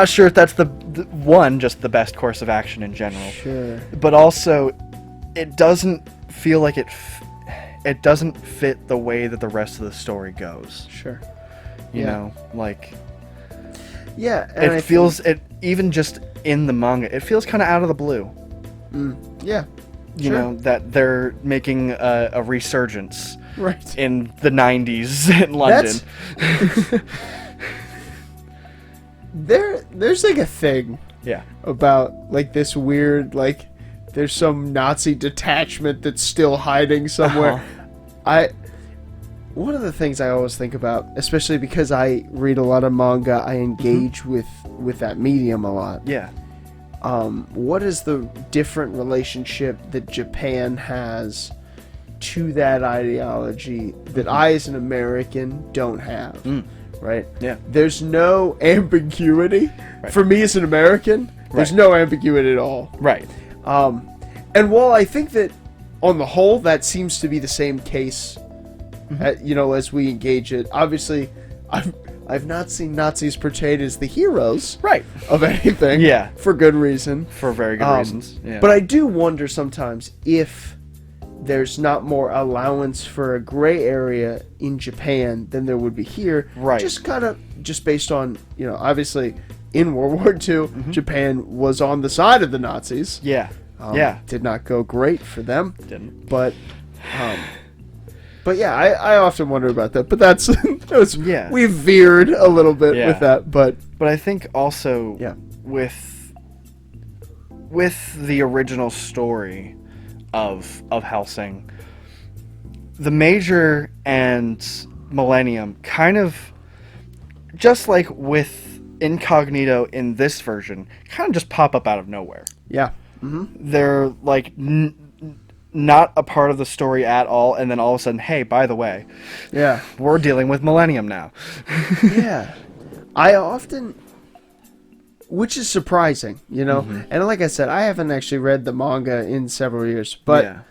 sure if that's just the best course of action in general. Sure. But also, it doesn't feel like it doesn't fit the way that the rest of the story goes. Sure. You know, like... Yeah. And it feels, even just in the manga, it feels kind of out of the blue. Yeah. You know, that they're making a resurgence. Right. In the 90s in London. There's like a thing about like this weird, like, there's some Nazi detachment that's still hiding somewhere. One of the things I always think about, especially because I read a lot of manga, I engage with that medium a lot. Yeah. What is the different relationship that Japan has to that ideology that I, as an American, don't have. Right? Yeah. There's no ambiguity. Right. For me as an American, there's no ambiguity at all. Right. And while I think that, on the whole, that seems to be the same case, as we engage it, obviously, I've not seen Nazis portrayed as the heroes of anything. Yeah. For good reason. For very good reasons. Yeah. But I do wonder sometimes if there's not more allowance for a gray area in Japan than there would be here. Right. Just based on, obviously in World War II, Japan was on the side of the Nazis. Yeah. Did not go great for them. Didn't. But yeah, I often wonder about that. But we veered a little bit with that. But I think also with the original story of Hellsing, the Major and Millennium kind of, just like with Incognito in this version, kind of just pop up out of nowhere. Yeah. They're like not a part of the story at all, and then all of a sudden, hey, by the way, we're dealing with Millennium now. Yeah. I often, which is surprising, and like I said, I haven't actually read the manga in several years, but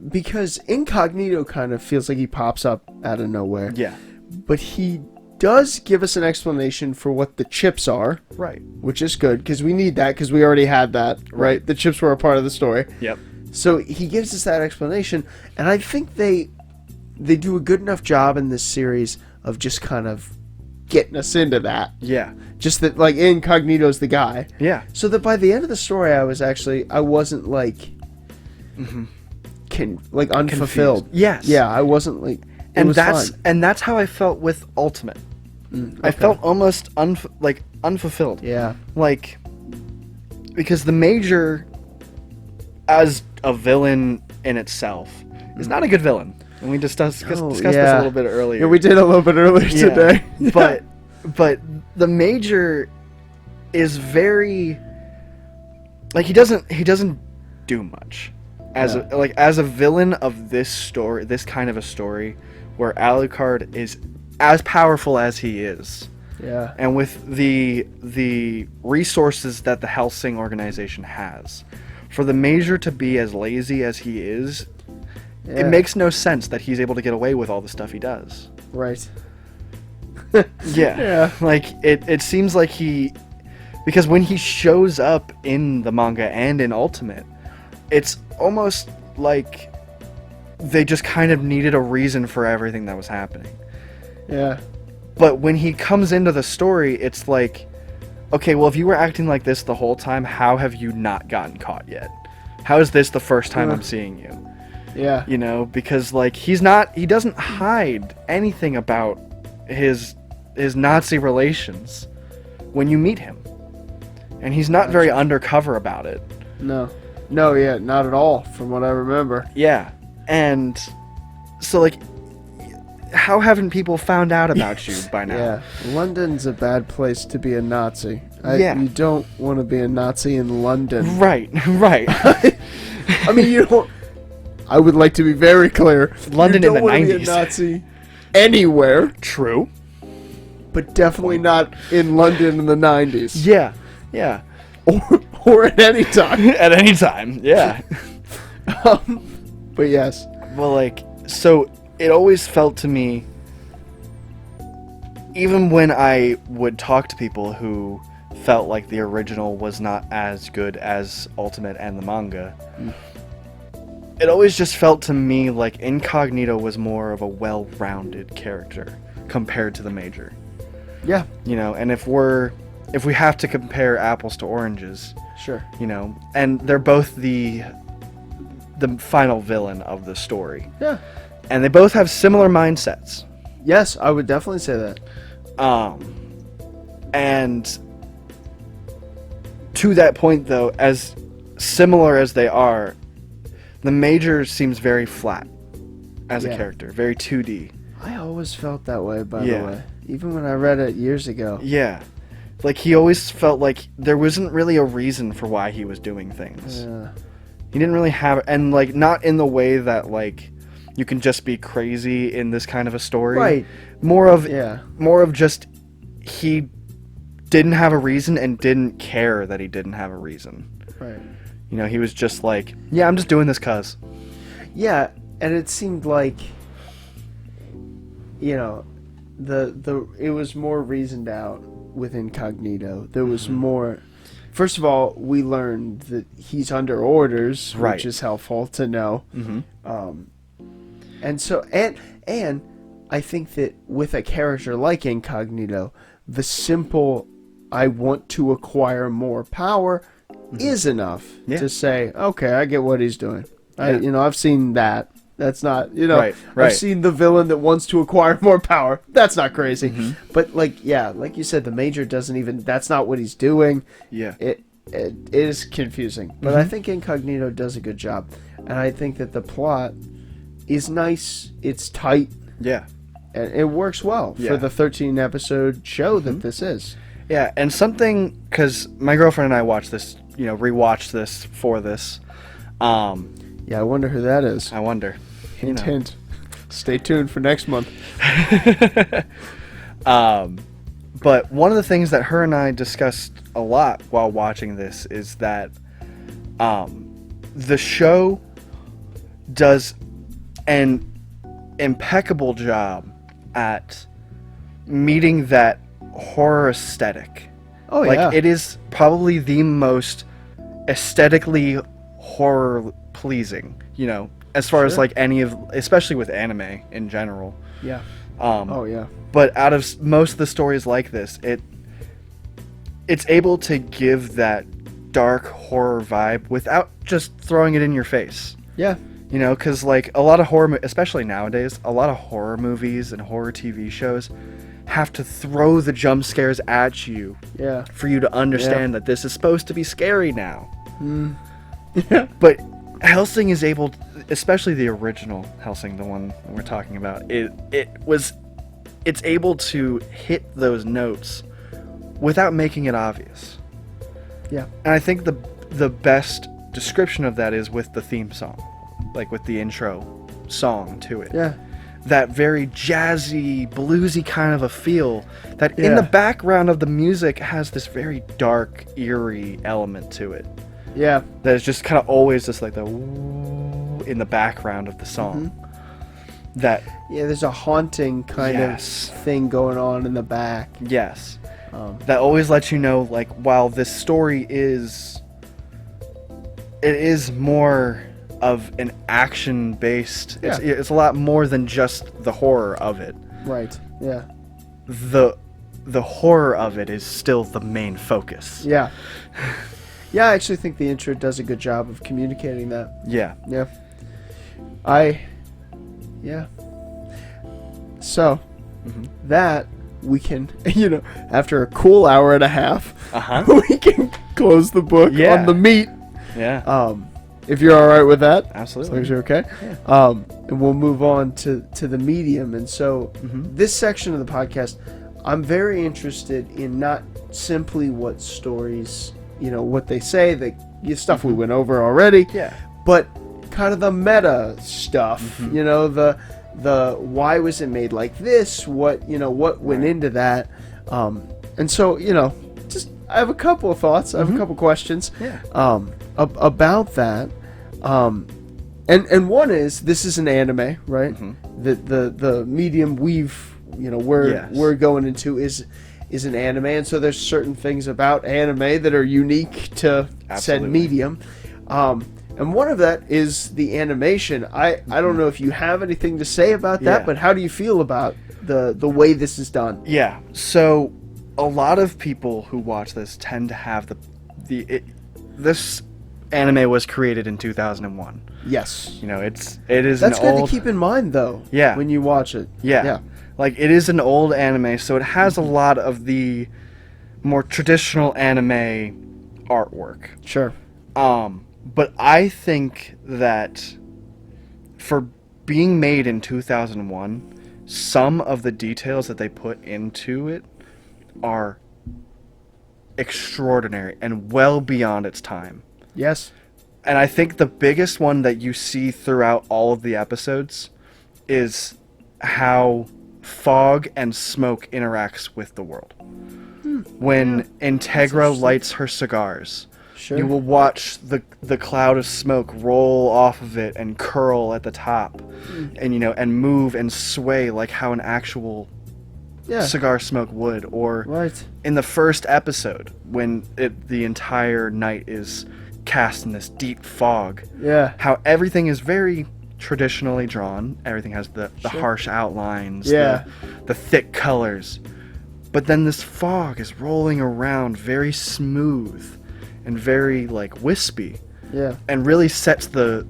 because Incognito kind of feels like he pops up out of nowhere. Yeah. But he does give us an explanation for what the chips are. Right. Which is good, because we need that, because we already had that, right? The chips were a part of the story. Yep. So he gives us that explanation, and I think they do a good enough job in this series of just kind of getting us into that. Yeah. Just that, like, Incognito's the guy. Yeah. So that by the end of the story, I wasn't, like, unfulfilled. Confused. Yes. Yeah, I wasn't, like, and that's how I felt with Ultimate. Okay. I felt almost unfulfilled. Yeah. Like, because the Major, as a villain in itself, is not a good villain. And we discussed this a little bit earlier. Yeah, we did a little bit earlier today. But the Major is very, like, he doesn't do much as a villain of this story, this kind of a story, where Alucard is as powerful as he is. Yeah. And with the resources that the Hellsing organization has, for the Major to be as lazy as he is, it makes no sense that he's able to get away with all the stuff he does. Right. Yeah. Like, it seems like because when he shows up in the manga and in Ultimate, it's almost like they just kind of needed a reason for everything that was happening. Yeah. But when he comes into the story, it's like, okay, well, if you were acting like this the whole time, how have you not gotten caught yet? How is this the first time I'm seeing you? Yeah. Because, like, he doesn't hide anything about his Nazi relations when you meet him. And he's not very undercover about it. No, not at all, from what I remember. Yeah. And so, like, how haven't people found out about you by now? Yeah, London's a bad place to be a Nazi. You don't want to be a Nazi in London. Right. I mean, I would like to be very clear. London in the 90s. You don't want to be a Nazi anywhere. True. But definitely not in London in the 90s. Yeah. Or at any time. At any time, yeah. But yes. Well, like, so it always felt to me, even when I would talk to people who felt like the original was not as good as Ultimate and the manga, it always just felt to me like Incognito was more of a well-rounded character compared to the Major. Yeah. And if we have to compare apples to oranges, sure. And they're both the final villain of the story. Yeah. And they both have similar mindsets. Yes, I would definitely say that. And to that point, though, as similar as they are, the Major seems very flat as a character, very 2D. I always felt that way, by the way. Even when I read it years ago. Yeah. Like, he always felt like there wasn't really a reason for why he was doing things. Yeah. He didn't really have, and like not in the way that like you can just be crazy in this kind of a story. Right. More of just he didn't have a reason and didn't care that he didn't have a reason. Right. You know, he was just like, yeah, I'm just doing this 'cause. Yeah, and it seemed like, you know, it was more reasoned out with Incognito. There was more. First of all, we learned that he's under orders, Right. which is helpful to know. Mm-hmm. And so, and I think that with a character like Incognito, the simple "I want to acquire more power" is enough to say, okay, I get what he's doing. Yeah. I've seen that. That's not, Right. I've seen the villain that wants to acquire more power. That's not crazy. Mm-hmm. But like you said, the Major doesn't even, that's not what he's doing. Yeah. It is confusing. But I think Incognito does a good job. And I think that the plot is nice. It's tight. Yeah. And it works well Yeah. for the 13 episode show that this is. Yeah, and something, because my girlfriend and I watched this, rewatched this for this. Yeah, I wonder who that is. I wonder. Hint, hint. Stay tuned for next month. But one of the things that her and I discussed a lot while watching this is that the show does an impeccable job at meeting that horror aesthetic. Oh, like, yeah. it is probably the most aesthetically horror pleasing, as far as like any of, especially with anime in general. Yeah. Oh, yeah. But out of most of the stories like this, it's able to give that dark horror vibe without just throwing it in your face. Yeah. Because like a lot of horror, especially nowadays, a lot of horror movies and horror TV shows have to throw the jump scares at you for you to understand that this is supposed to be scary now. But Hellsing is able to, especially the original Hellsing, the one we're talking about, it's able to hit those notes without making it obvious. Yeah. And I think the best description of that is with the theme song, like with the intro song to it. Yeah. That very jazzy, bluesy kind of a feel that in the background of the music has this very dark, eerie element to it. Yeah. That is just kind of always just like the woo in the background of the song. That there's a haunting kind of thing going on in the back. Yes. That always lets you know, like, while this story is more of an action-based... It's a lot more than just the horror of it. Right, yeah. The horror of it is still the main focus. Yeah. Yeah, I actually think the intro does a good job of communicating that. Yeah. Yeah. So, that we can, after a cool hour and a half, we can close the book on the meat. Yeah. If you're all right with that. Absolutely. As long as you're okay. Yeah. And we'll move on to the medium. And so, this section of the podcast, I'm very interested in not simply what stories, what they say, the stuff we went over already. Yeah. But kind of the meta stuff, the why was it made like this? What went into that? And so, just I have a couple of thoughts. I have a couple questions. Yeah. About that. And one is, this is an anime, right? The medium we're going into is an anime, and so there's certain things about anime that are unique to said medium. And one of that is the animation. I don't know if you have anything to say about that, but how do you feel about the way this is done? Yeah. So a lot of people who watch this tend to have this anime was created in 2001. Yes. It is That's an good old, to keep in mind, though. Yeah. When you watch it. Yeah. Like, it is an old anime, so it has a lot of the more traditional anime artwork. Sure. But I think that for being made in 2001, some of the details that they put into it are extraordinary and well beyond its time. Yes. And I think the biggest one that you see throughout all of the episodes is how fog and smoke interacts with the world. When Integra lights her cigars, Sure. you will watch the cloud of smoke roll off of it and curl at the top, and and move and sway like how an actual cigar smoke would. Or Right. in the first episode, when the entire night is cast in this deep fog, Yeah. how everything is very traditionally drawn. Everything has the harsh outlines, Yeah. the thick colors. But then this fog is rolling around very smooth and very like wispy, Yeah. and really sets the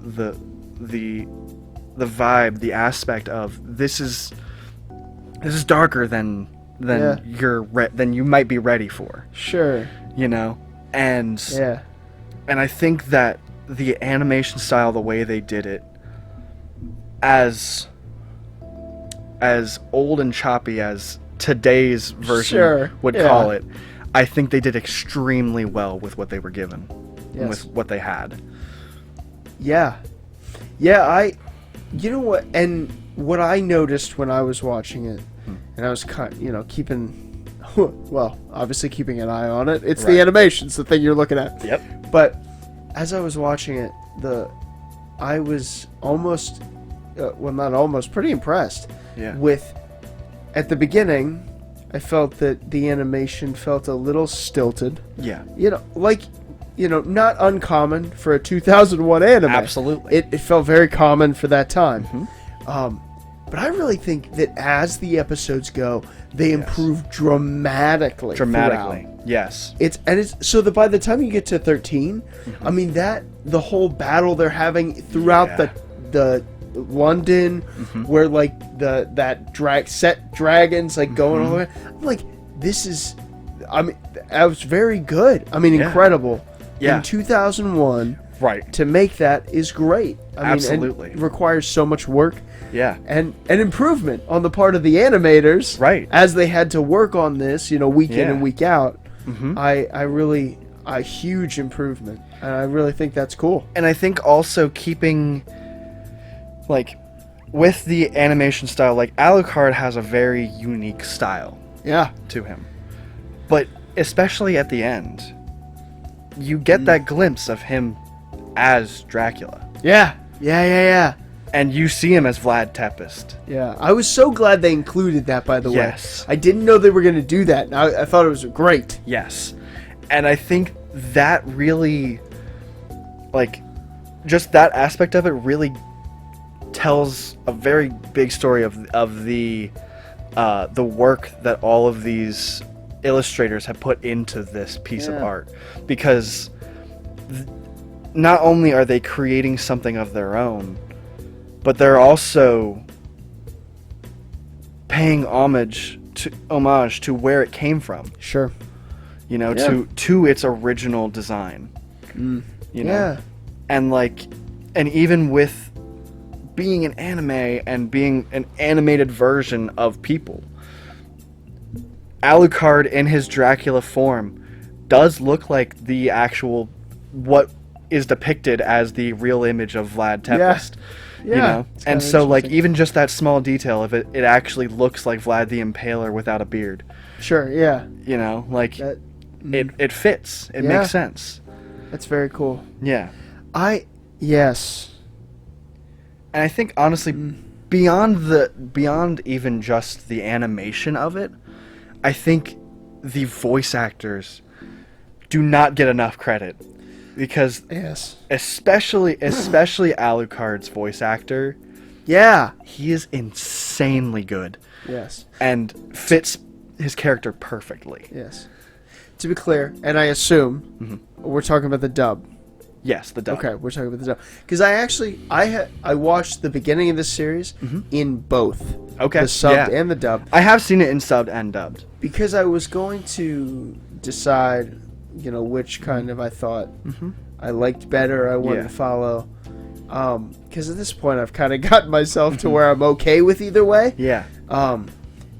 vibe, the aspect of this is darker than than you might be ready for, Sure. and Yeah. and I think that the animation style, the way they did it, as old and choppy as today's version would call it, I think they did extremely well with what they were given, with what they had. Yeah. You know what? And what I noticed when I was watching it, and I was keeping, well, obviously keeping an eye on it. It's the animations, the thing you're looking at. Yep. But as I was watching it, I was almost, well, not almost, pretty impressed with. At the beginning, I felt that the animation felt a little stilted. Yeah. Not uncommon for a 2001 anime. Absolutely. It felt very common for that time. But I really think that as the episodes go, they improve dramatically. Throughout. Yes. It's so that by the time you get to 13, I mean the whole battle they're having throughout the London, where like that dragons like going all the way. I'm like, this is, I mean, that was very good. I mean, incredible. Yeah. In 2001, Right. to make that is great. I mean, Absolutely. and it requires so much work. Yeah. And an improvement on the part of the animators, Right. as they had to work on this, week in and week out. A huge improvement, and I really think that's cool. And I think also keeping, like, with the animation style, like, Alucard has a very unique style to him. But especially at the end, you get that glimpse of him as Dracula. Yeah. And you see him as Vlad Tepes. Yeah, I was so glad they included that, by the way. Yes. I didn't know they were going to do that, and I thought it was great. Yes. And I think that really, like, just that aspect of it really tells a very big story of the work that all of these illustrators have put into this piece of art. Because not only are they creating something of their own, but they're also paying homage to where it came from. Sure. To its original design. Yeah. And even with being an anime and being an animated version of people, Alucard in his Dracula form does look like the actual, what is depicted as the real image of Vlad Tepes. And so, like, even just that small detail of it actually looks like Vlad the Impaler without a beard. Sure, yeah. It fits. It makes sense. That's very cool. Yeah. Yes. And I think, honestly, beyond even just the animation of it, I think the voice actors do not get enough credit. Because especially Alucard's voice actor, he is insanely good. Yes. And fits his character perfectly. Yes. To be clear, and I assume we're talking about the dub. Yes, the dub. Okay, we're talking about the dub. Because I watched the beginning of this series in both. Okay. The subbed and the dubbed. I have seen it in subbed and dubbed. Because I was going to decide, which kind of I thought I liked better, I wanted to follow. Because at this point I've kind of gotten myself to where I'm okay with either way. Yeah.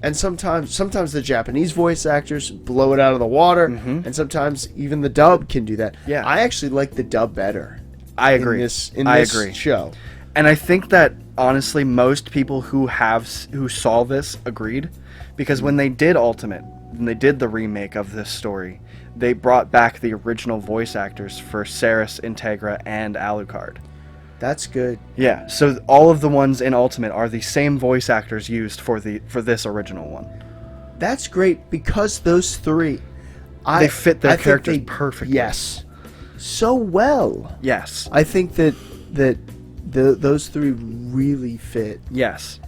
And sometimes the Japanese voice actors blow it out of the water, and sometimes even the dub can do that. Yeah. I actually like the dub better. I agree. In this show. And I think that honestly, most people who saw this agreed, because when they did when they did the remake of this story, they brought back the original voice actors for Ceres, Integra, and Alucard. That's good. Yeah, so all of the ones in Ultimate are the same voice actors used for this original one. That's great, because those three, they fit their characters perfectly. Yes, so well. Yes, I think that those three really fit. Yes,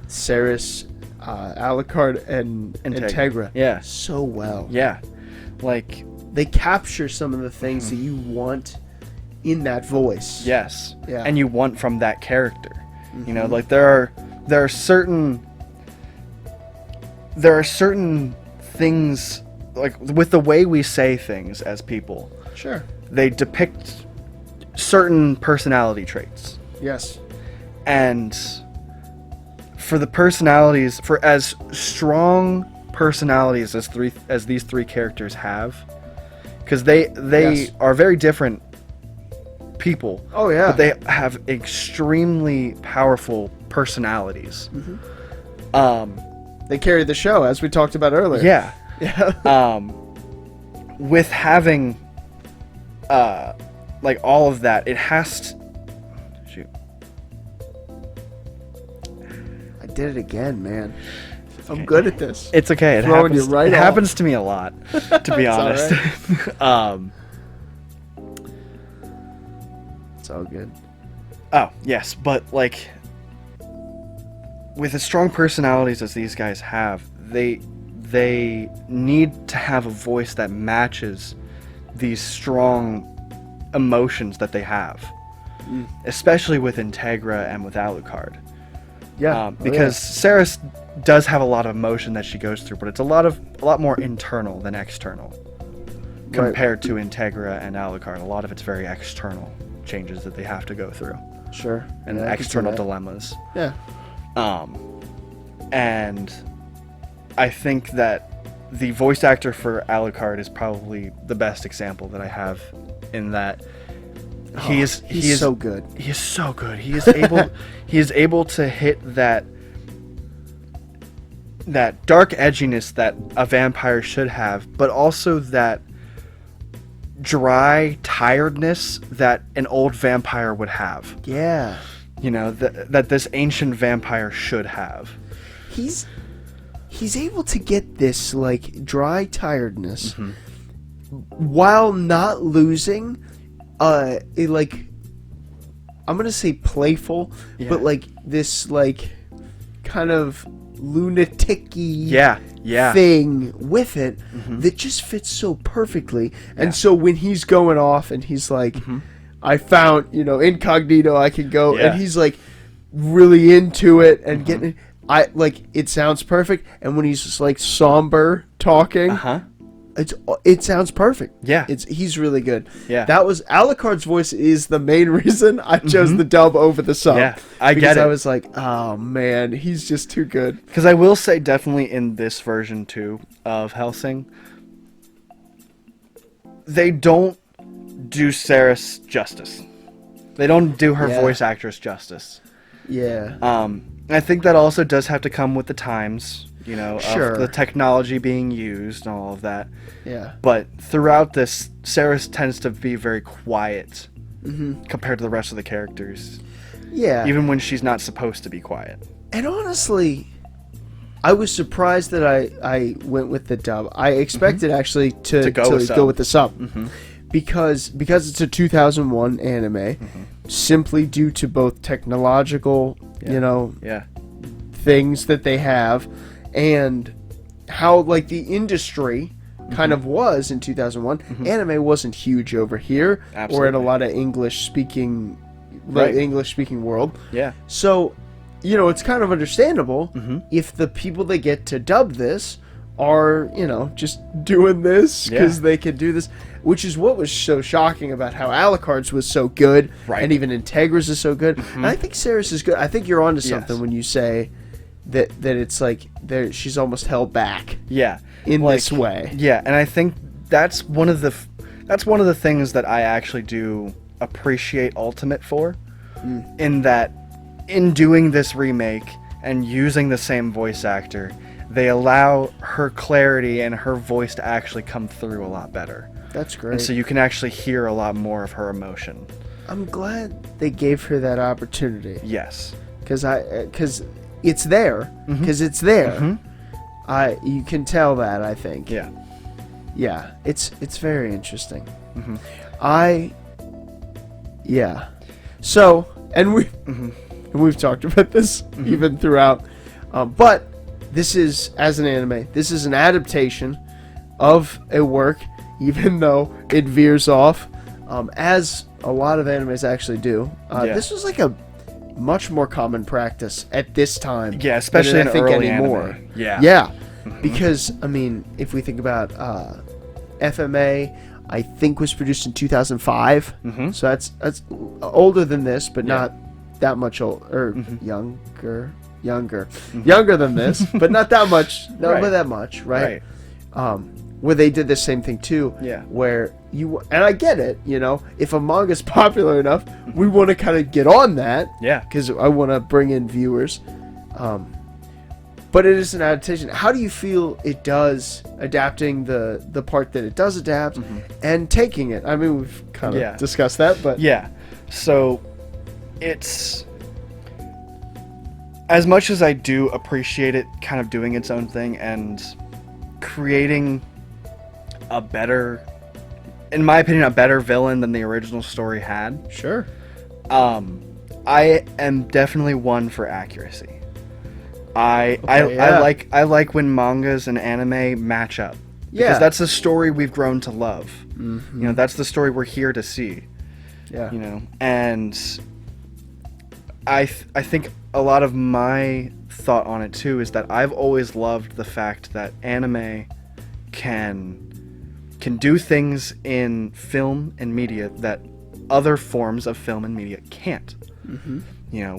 Ceres, Alucard, and Integra. Yeah, so well. Yeah, like they capture some of the things that you want in that voice. Yes. Yeah. And you want from that character. You know, like there are certain things, like with the way we say things as people. Sure. They depict certain personality traits. Yes. And for the personalities, for as strong personalities as these three characters have, because they yes. are very different people. Oh yeah. But they have extremely powerful personalities. They carry the show, as we talked about earlier. Yeah. Yeah. With having like all of that, it has to... Shoot. I did it again, man. Okay. I'm good at this. It's okay. It happens to me a lot, to be honest. Right. It's all good. Oh, yes, but like with as strong personalities as these guys have, they need to have a voice that matches these strong emotions that they have. Especially with Integra and with Alucard. Yeah. Because Ceres does have a lot of emotion that she goes through, but it's a lot more internal than external. Compared to Integra and Alucard. A lot of it's very external changes that they have to go through. Sure. And external dilemmas. Yeah. And I think that the voice actor for Alucard is probably the best example that I have in that he is so good. He is so good. He is able to hit that dark edginess that a vampire should have, but also that dry tiredness that an old vampire would have. Yeah. You know, that this ancient vampire should have. He's able to get this like dry tiredness while not losing like, I'm gonna say playful, but like this like kind of lunatic-y thing with it that just fits so perfectly. And so when he's going off and he's like, I found, incognito, I can go, and he's like really into it and getting it, it sounds perfect. And when he's just like somber talking, it sounds perfect. Yeah. He's really good. Yeah. That was Alucard's voice is the main reason I chose the dub over the sub. Yeah, I get it. Because I was like, oh man, he's just too good. Because I will say definitely in this version too of Hellsing, they don't do Ceres justice. They don't do her voice actress justice. Yeah. I think that also does have to come with the times. Of the technology being used and all of that. Yeah. But throughout this, Ceres tends to be very quiet compared to the rest of the characters. Yeah. Even when she's not supposed to be quiet. And honestly, I was surprised that I went with the dub. I expected actually to go with the sub. Because it's a 2001 anime, simply due to both technological, things that they have, and how like the industry kind of was in 2001. Anime wasn't huge over here or in a lot of English speaking world. Yeah. So, it's kind of understandable if the people that get to dub this are, just doing this because they can do this, which is what was so shocking about how Alucard's was so good, and even Integra's is so good. And I think Ceres is good. I think you're onto something when you say that it's like she's almost held back. Yeah. In this way. Yeah, and I think that's one of the things that I actually do appreciate Ultimate for, in that in doing this remake and using the same voice actor, they allow her clarity and her voice to actually come through a lot better. That's great. And so you can actually hear a lot more of her emotion. I'm glad they gave her that opportunity. Yes. Because it's there. Because it's there. You can tell that, I think. Yeah. Yeah. It's very interesting. So, and we've talked about this even throughout. But this is, as an anime, this is an adaptation of a work, even though it veers off, as a lot of animes actually do. This was like a much more common practice at this time. Yeah, especially in early anime. Yeah. Because, I mean, if we think about FMA, I think was produced in 2005. So that's older than this, but not that much older, or younger than this, but not that much, not by that much, right? Where they did the same thing too, where and I get it, you know, if a manga's popular enough, we want to kind of get on that, because I want to bring in viewers, but it is an adaptation. How do you feel it does adapting the part that it does adapt and taking it? I mean, we've kind of discussed that, but so it's, as much as I do appreciate it kind of doing its own thing and creating a better, in my opinion, a better villain than the original story had. Sure. I am definitely one for accuracy. I like when mangas and anime match up. Because that's the story we've grown to love. You know, that's the story we're here to see. You know, and I think a lot of my thought on it too is that I've always loved the fact that anime can do things in film and media that other forms of film and media can't. You know,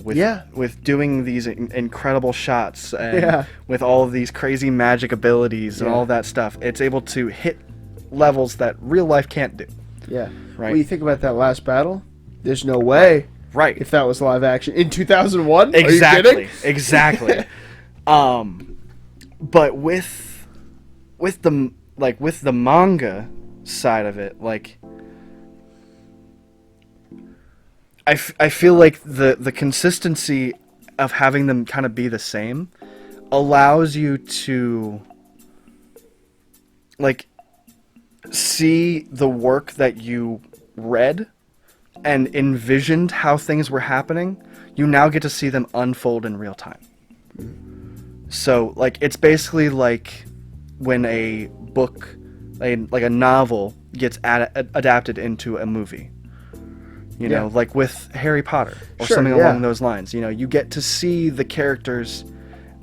with doing these incredible shots and with all of these crazy magic abilities and all that stuff, it's able to hit levels that real life can't do. Right. Well, you think about that last battle. There's no way. Right. If that was live action in 2001. Exactly. Are you kidding? Exactly. But with the manga side of it, like, I feel like the consistency of having them kind of be the same allows you to, like, see the work that you read and envisioned how things were happening. You now get to see them unfold in real time. So, like, it's basically like when a book, like a novel, gets adapted into a movie. You know, like with Harry Potter or something along those lines. You know, you get to see the characters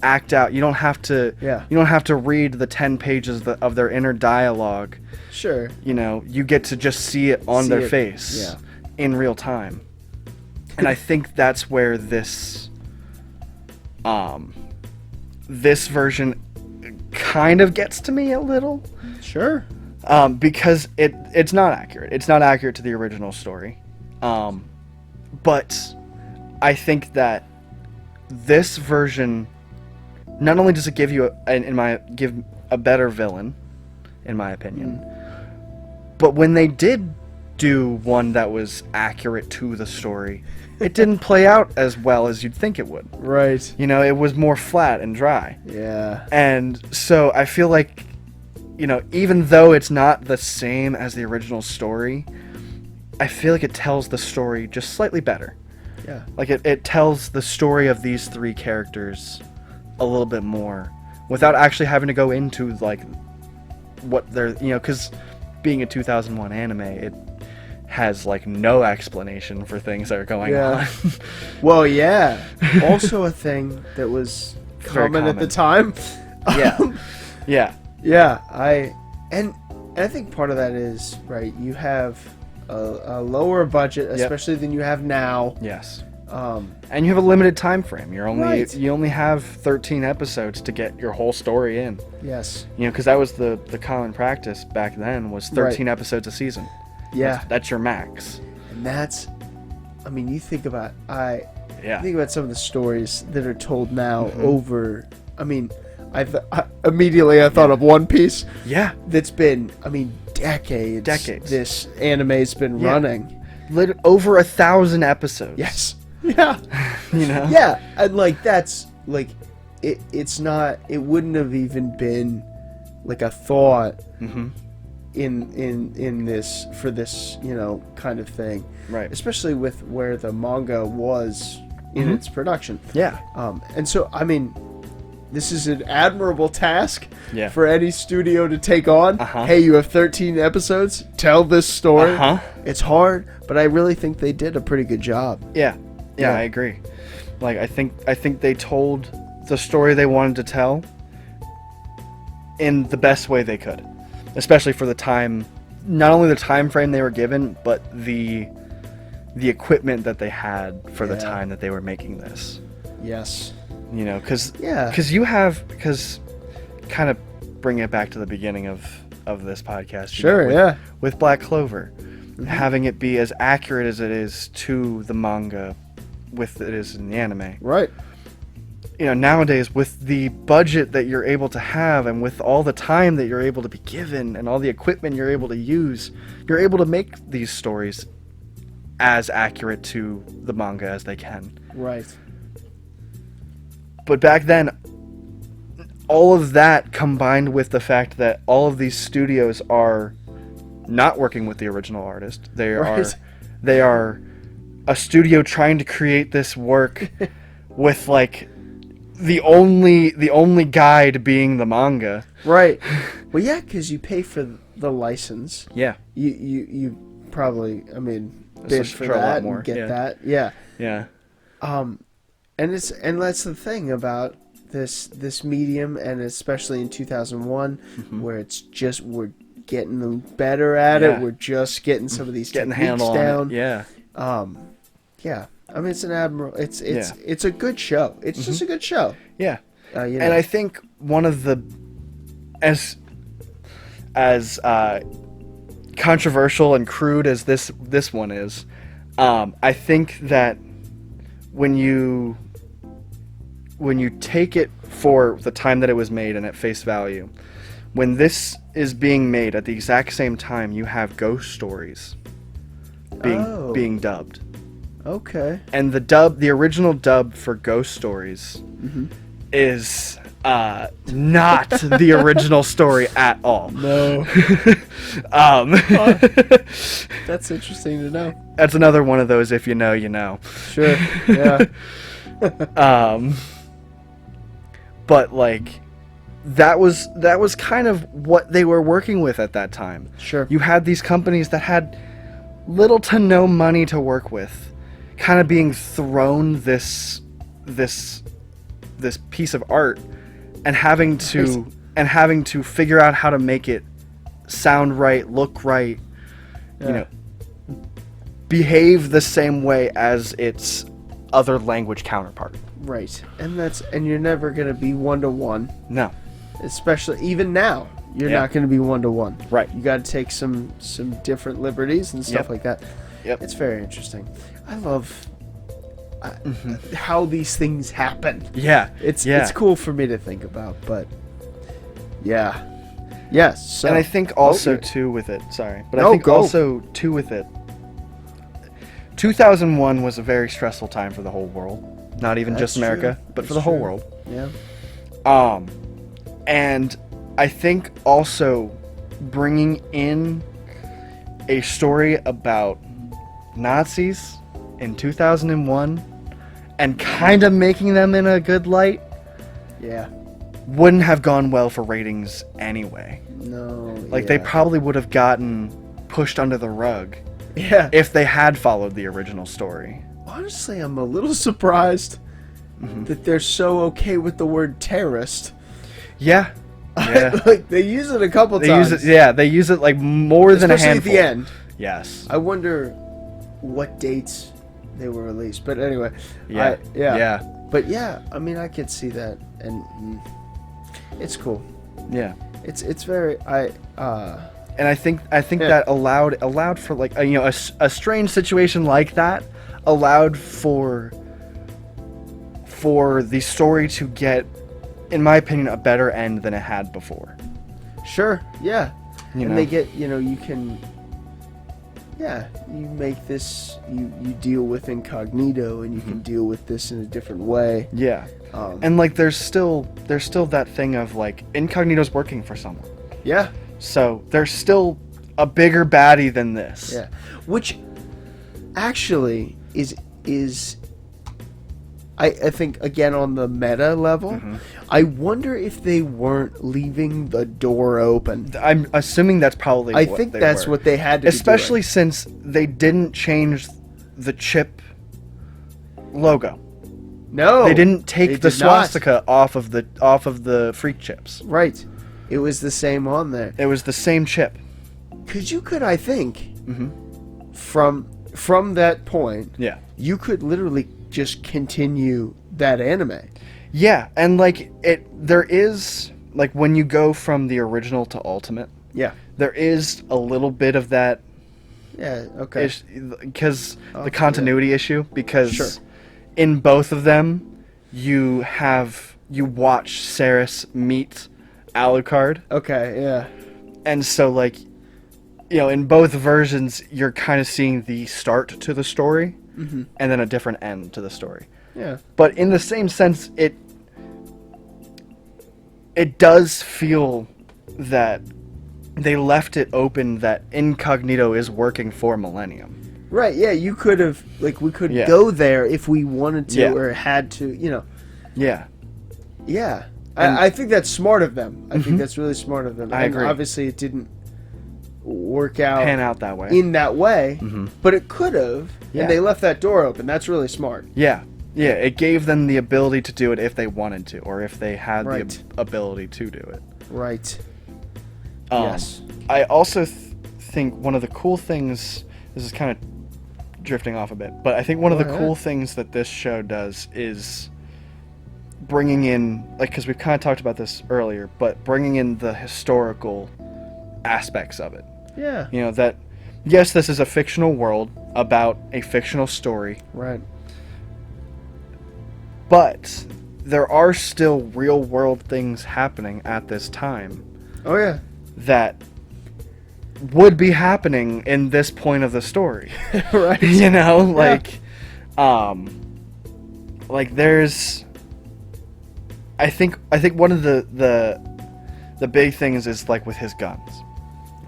act out. You don't have to. You don't have to read the 10 pages of their inner dialogue. Sure. You know, you get to just see it on their face in real time. And I think that's where this version kind of gets to me a little. Sure. Because it's not accurate. It's not accurate to the original story. But I think that this version, not only does it give you give a better villain, in my opinion, but when they did do one that was accurate to the story, it didn't play out as well as you'd think it would. Right. You know, it was more flat and dry. Yeah. And so I feel like, you know, even though it's not the same as the original story, I feel like it tells the story just slightly better. Yeah. Like it tells the story of these three characters a little bit more without actually having to go into like what they're, you know, because being a 2001 anime, it has like no explanation for things that are going on. Well, yeah. Also a thing that was common at the time. Yeah. I think part of that is, right, you have a lower budget, especially than you have now. Yes. And you have a limited time frame. You only have 13 episodes to get your whole story in. Yes. You know, because that was the common practice back then, was 13 episodes a season. Yeah. That's your max. And that's, I mean, you think about, Yeah. think about some of the stories that are told now Mhm. over, I mean, immediately I thought of One Piece. Yeah. That's been, I mean, decades. This anime's been running. Over 1,000 episodes. Yes. Yeah. You know? Yeah. And like, that's like, it's not, it wouldn't have even been like a thought Mm-hmm. in this, for this, you know, kind of thing. Right. Especially with where the manga was in Mhm. its production. Yeah. And so, I mean, this is an admirable task Yeah. for any studio to take on. Uh-huh. Hey, you have 13 episodes. Tell this story. Uh-huh. It's hard, but I really think they did a pretty good job. Yeah. Yeah. Yeah, I agree. Like, I think they told the story they wanted to tell in the best way they could, especially for the time, not only the time frame they were given, but the equipment that they had for the Yeah. time that they were making this. Yes. You know, because Yeah. kind of bring it back to the beginning of this podcast. you Sure, know, yeah. with Black Clover, having it be as accurate as it is to the manga, with it is in the anime. Right. You know, nowadays with the budget that you're able to have, and with all the time that you're able to be given, and all the equipment you're able to use, you're able to make these stories as accurate to the manga as they can. Right. But back then, all of that combined with the fact that all of these studios are not working with the original artist. They are a studio trying to create this work with like the only guide being the manga. Right. Well, yeah, because you pay for the license. Yeah. You probably, I mean, That's bid for for a lot that more, and get yeah. that. Yeah. Yeah. And that's the thing about this medium, and especially in 2001, where it's just, we're getting better at Yeah. it. We're just getting some of these Getting the techniques handle down. on it. Yeah. Yeah. I mean, it's an admiral. It's a good show. It's just a good show. Yeah. You know. And I think one of the as controversial and crude as this one is, I think that when you take it for the time that it was made and at face value, when this is being made at the exact same time, you have ghost stories being dubbed. Okay. And the original dub for Ghost Stories is not the original story at all. No. That's interesting to know. That's another one of those, if you know, you know. Sure. Yeah. But like that was kind of what they were working with at that time. Sure. You had these companies that had little to no money to work with, kind of being thrown this piece of art and having to figure out how to make it sound right, look right, Yeah. you know, behave the same way as its other language counterpart. Right. And you're never gonna be 1-to-1. No. Especially even now. You're Yeah. not gonna be 1-to-1. Right. You gotta take some different liberties and stuff Yep. like that. Yep. It's very interesting. I love how these things happen. Yeah. It's yeah. it's cool for me to think about, but yeah. Yes. So, And I think also yeah. too with it, sorry, but No, I think go. also too with it, 2001 was a very stressful time for the whole world. Not even That's just America, true. but for That's the whole true. world. Yeah. And I think also bringing in a story about Nazis in 2001 and kind of making them in a good light Yeah. wouldn't have gone well for ratings anyway. No. Like they yeah. probably would have gotten pushed under the rug Yeah. if they had followed the original story. Honestly, I'm a little surprised that they're so okay with the word terrorist. Yeah. Yeah. Like they use it a couple They times. use it, yeah, they use it like more than a Especially handful. at the end. Yes. I wonder what dates they were released. But anyway, Yeah. yeah. But yeah, I mean, I could see that, and it's cool. Yeah. It's very And I think that allowed for like a strange situation like that allowed for the story to get, in my opinion, a better end than it had before. Sure, yeah. You and know? they get, you can, you make this, you deal with incognito, and you can deal with this in a different way. Yeah. And like there's still that thing of like incognito's working for someone. Yeah. So there's still a bigger baddie than this. Yeah. Which actually is I think, again, on the meta level, I wonder if they weren't leaving the door open. I'm assuming that's probably I think that's what they had to especially be doing. since they didn't change the chip logo. No. They didn't take they the did not. swastika off of the freak chips. Right. It was the same on there. It was the same chip. Because you could, I think, from that point, Yeah. you could literally just continue that anime. Yeah, and like there is like when you go from the original to Ultimate, Yeah. there is a little bit of that Yeah, okay. because Oh, the continuity issue, because Sure. in both of them you watch Ceres meet Alucard, Okay, yeah. and so like in both versions you're kind of seeing the start to the story and then a different end to the story. Yeah. But in the same sense, it does feel that they left it open that incognito is working for Millennium. Right, yeah, you could have, like, we could Yeah. go there if we wanted to Yeah. or had to, Yeah. Yeah. And- I think that's smart of them. I think that's really smart of them. I And agree. obviously it didn't work out Pan out that way. in that way, but it could have, Yeah. and they left that door open. That's really smart. Yeah. Yeah, it gave them the ability to do it if they wanted to, or if they had Right. the ability to do it. Right. Um, Yes. I also think one of the cool things, this is kind of drifting off a bit, but I think one of the Go cool ahead. things that this show does is bringing in, like, because we've kind of talked about this earlier, but bringing in the historical aspects of it. Yeah. That, yes, this is a fictional world about a fictional story, Right. but there are still real world things happening at this time Oh, yeah. that would be happening in this point of the story. Right. Like there's I think one of the big things is like with his guns.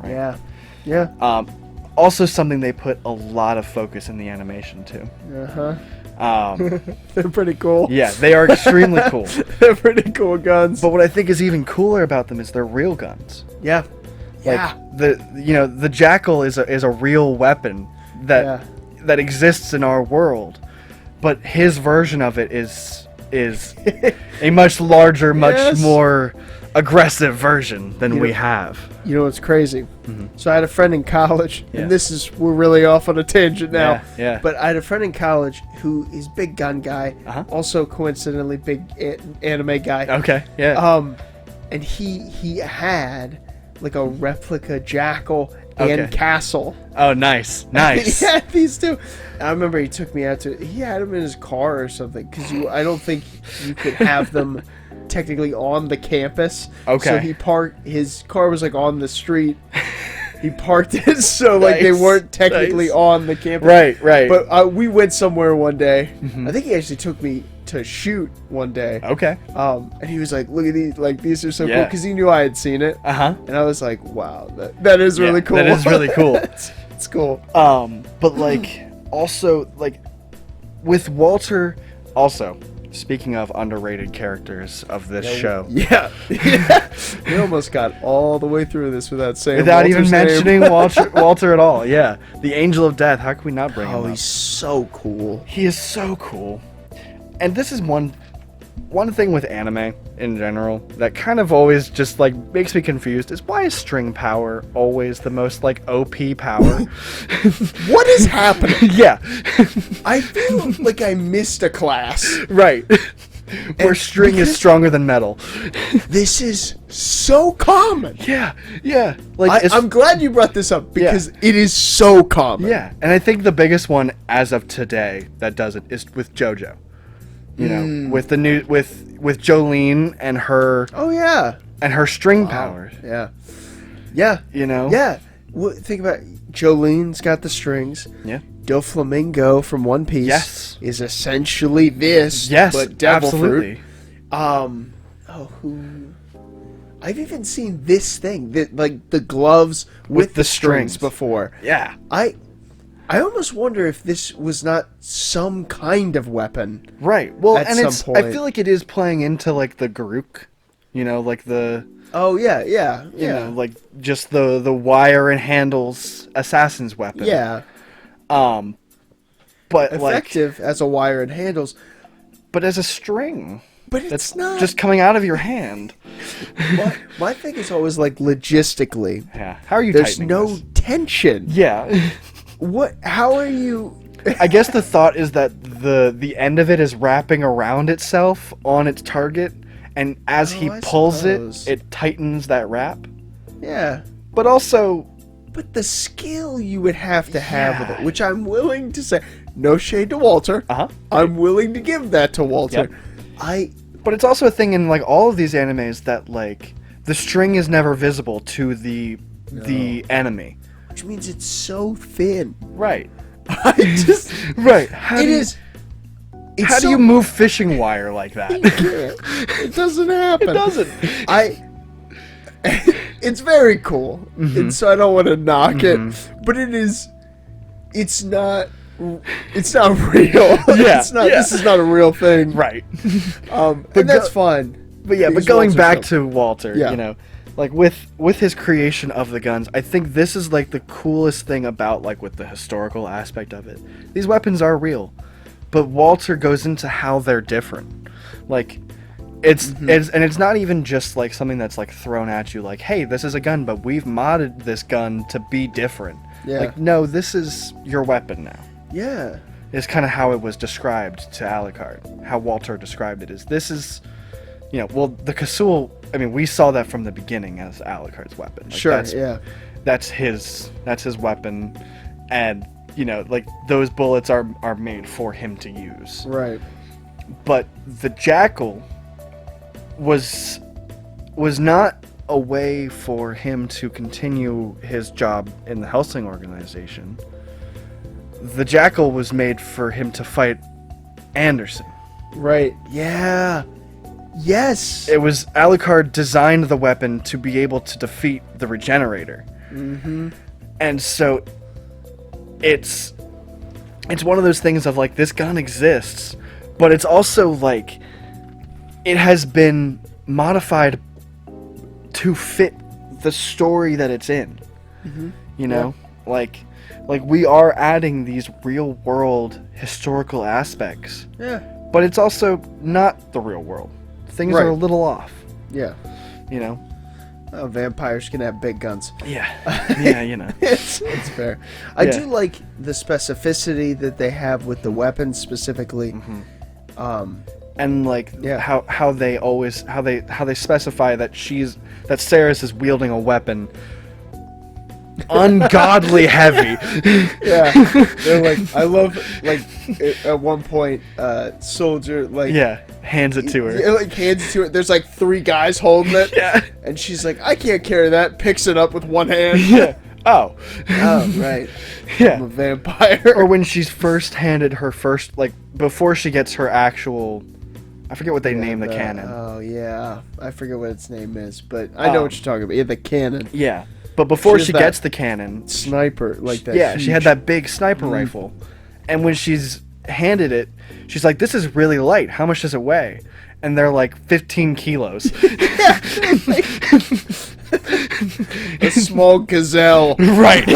Right? Yeah. Yeah. Also something they put a lot of focus in the animation too. Uh-huh. They're pretty cool. Yeah, they are extremely cool. They're pretty cool guns. But what I think is even cooler about them is they're real guns. Yeah. Like Yeah. the jackal is a real weapon that exists in our world, but his version of it is a much larger, much Yes. more aggressive version than You we know- have. You know what's crazy? So I had a friend in college, Yeah. and we're really off on a tangent now. Yeah. But I had a friend in college who is big gun guy, Uh-huh. also coincidentally big anime guy. Okay. Yeah. And he had like a replica jackal and Okay. castle. Oh, nice. Nice. He had these two. I remember he took me out to. He had them in his car or something because I don't think you could have them technically on the campus. Okay. So he parked. His car was like on the street. He parked it so like they Nice, weren't technically nice. on the campus. Right. But we went somewhere one day. I think he actually took me to shoot one day. Okay. And he was like, "Look at these! Like these are so cool." Yeah. Because he knew I had seen it. Uh-huh. And I was like, "Wow, that is really cool." That is really cool. it's cool. But like also like with Walter, also speaking of underrated characters of this show, Yeah. We almost got all the way through this without saying without Walter's even name. mentioning Walter at all. Yeah, the Angel of Death. How can we not bring him Oh, up? he's so cool. He is so cool. And this is one thing with anime in general that kind of always just like makes me confused is why is string power always the most like OP power? What is happening? Yeah. I feel like I missed a class. Right. where string is stronger than metal. This is so common. Yeah. Like I'm glad you brought this up because it is so common. Yeah, and I think the biggest one as of today that does it is with JoJo. You know, with the new with Jolene and her. Oh yeah. And her string power. Yeah. Yeah. You know. Yeah. Well, think about Jolene's got the strings. Yeah. Doflamingo from One Piece is essentially this, but devil absolutely. fruit. I've even seen this thing, like the gloves with the strings before. Yeah. I almost wonder if this was not some kind of weapon. Right. Well, at and some it's point. I feel like it is playing into like the Garuk, you know, like the you know, like just the wire and handles assassin's weapon. Yeah. But effective as a wire and handles, but as a string. But it's not just coming out of your hand. My thing is always like logistically. Yeah. How are you? There's no tension. Yeah. What? How are you? I guess the thought is that the end of it is wrapping around itself on its target, and as he pulls it tightens that wrap. Yeah. But also. But the skill you would have to have with it, which I'm willing to say, no shade to Walter. I'm willing to give that to Walter. Yep. But it's also a thing in like all of these animes that like the string is never visible to the enemy, which means it's so thin. Right. Right. How do you move fishing wire like that? You can't. It doesn't happen. It doesn't. It's very cool, and so I don't want to knock it, but it's not real. Yeah, This is not a real thing, right? And that's fine. But going back to Walter, you know, like with his creation of the guns, I think this is like the coolest thing about like with the historical aspect of it. These weapons are real, but Walter goes into how they're different, like. It's not even just like something that's like thrown at you like, hey, this is a gun, but we've modded this gun to be different. Yeah. Like, no, this is your weapon now. Yeah. Is kind of how it was described to Alucard. How Walter described it is this is, you know, well, the Kasul, I mean, we saw that from the beginning as Alucard's weapon. Like, that's his weapon, and you know, like those bullets are made for him to use. Right. But the Jackal was not a way for him to continue his job in the Hellsing organization. The Jackal was made for him to fight Anderson. Right. Yeah. Yes. It was Alucard designed the weapon to be able to defeat the Regenerator. And so it's one of those things of like, this gun exists, but it's also like it has been modified to fit the story that it's in. You know, like we are adding these real world historical aspects. Yeah. But it's also not the real world. Things are a little off. Yeah. You know. Oh, vampires can have big guns. Yeah. Yeah, you know. it's fair. I do like the specificity that they have with the weapons specifically. And like how they specify that Ceres is wielding a weapon ungodly heavy. Yeah. They're like, I love, like, at one point, Soldier, like... Yeah, hands it to her. Yeah, like, hands it to her. There's, like, 3 guys holding it. Yeah. And she's like, I can't carry that. Picks it up with one hand. Yeah. Oh. Oh, right. Yeah. I'm a vampire. Or when she's first handed her first, like, before she gets her actual... I forget what they name the cannon. Oh, yeah. I forget what its name is, but I know what you're talking about. Yeah, the cannon. Yeah. But before she gets the cannon... Sniper, like that. Yeah, she had that big sniper rifle. And when she's handed it, she's like, this is really light. How much does it weigh? And they're like, 15 kilos. Yeah. A small gazelle. Right.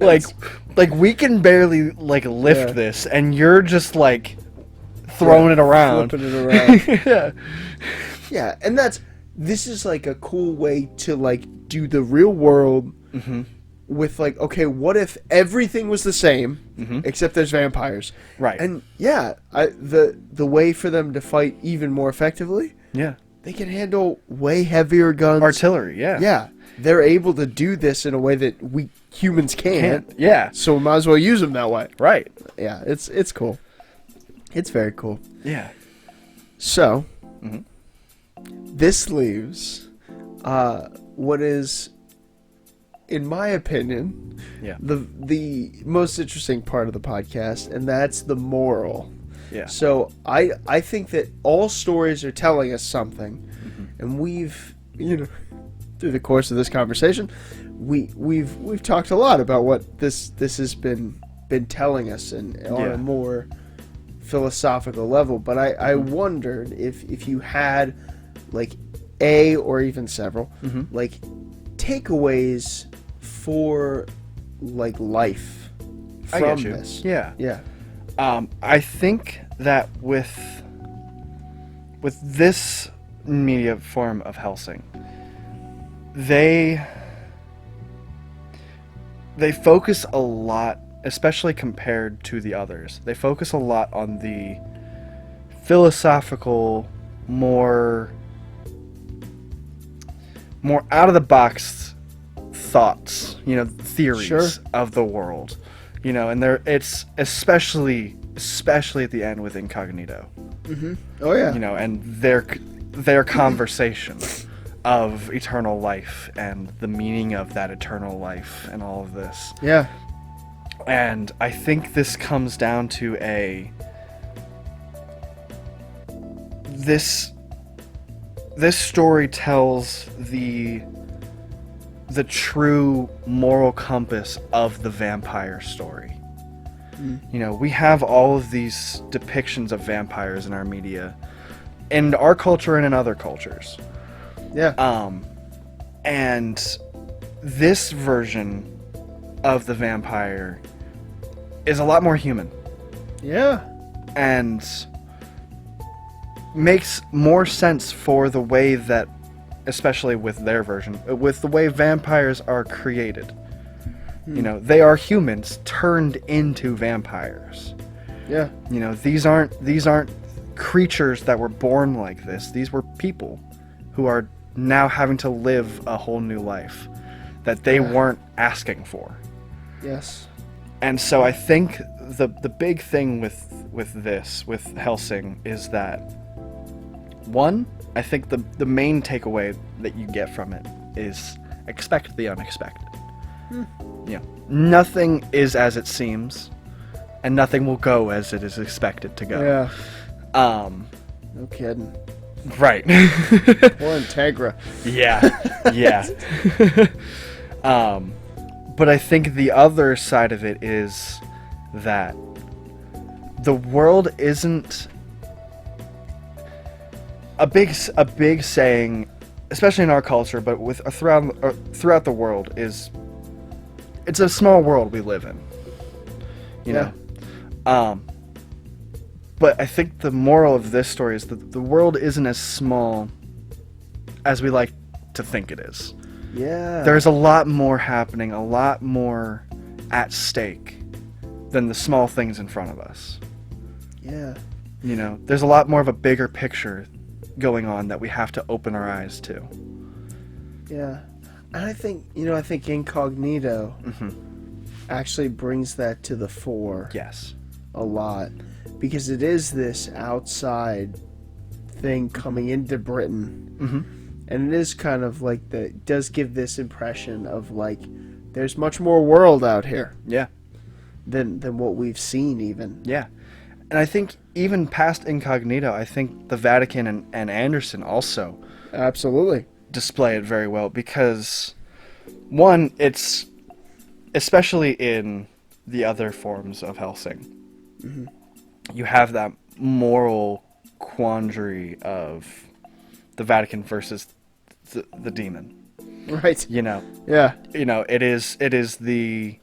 like we can barely like lift this, and you're just like throwing it around. Flipping it around. Yeah. Yeah, and this is like a cool way to like do the real world with like, okay, what if everything was the same except there's vampires? Right. And yeah, the way for them to fight even more effectively, yeah, they can handle way heavier guns. artillery. Yeah. Yeah, they're able to do this in a way that we humans can't. Yeah. So we might as well use them that way. Right. Yeah, it's cool. It's very cool. Yeah. So, this leaves what is, in my opinion, the most interesting part of the podcast, and that's the moral. Yeah. So I think that all stories are telling us something, and we've, through the course of this conversation, we've talked a lot about what this has been telling us, and on a more philosophical level. But I wondered if you had like a or even several like takeaways for like life from this. Yeah. I think that with this media form of Hellsing, they focus a lot, especially compared to the others. They focus a lot on the philosophical, more out of the box thoughts, theories of the world, and it's especially at the end with Incognito. Oh yeah. And their conversation of eternal life and the meaning of that eternal life and all of this. Yeah. And I think this comes down to this story tells the true moral compass of the vampire story. We have all of these depictions of vampires in our media, in our culture and in other cultures. Yeah. And this version of the vampire is a lot more human. Yeah. And makes more sense for the way that, especially with their version, with the way vampires are created. They are humans turned into vampires. Yeah. These aren't creatures that were born like this. These were people who are now having to live a whole new life that they weren't asking for. Yes. And so I think the big thing with Hellsing is that, one, I think the main takeaway that you get from it is expect the unexpected. Nothing is as it seems, and nothing will go as it is expected to go. Yeah. No kidding. Right. Or Integra. Yeah. But I think the other side of it is that the world isn't a big saying, especially in our culture, but throughout the world, is it's a small world we live in. You know. But I think the moral of this story is that the world isn't as small as we like to think it is. Yeah. There's a lot more happening, a lot more at stake than the small things in front of us. Yeah. There's a lot more of a bigger picture going on that we have to open our eyes to. Yeah. And I think Incognito actually brings that to the fore. Yes. A lot. Because it is this outside thing coming into Britain. And it is kind of like does give this impression of like there's much more world out here. Yeah. Than what we've seen even. Yeah. And I think even past Incognito, I think the Vatican and Anderson also absolutely display it very well, because one, it's especially in the other forms of Hellsing, you have that moral quandary of the Vatican versus the demon. Right. Yeah. It is the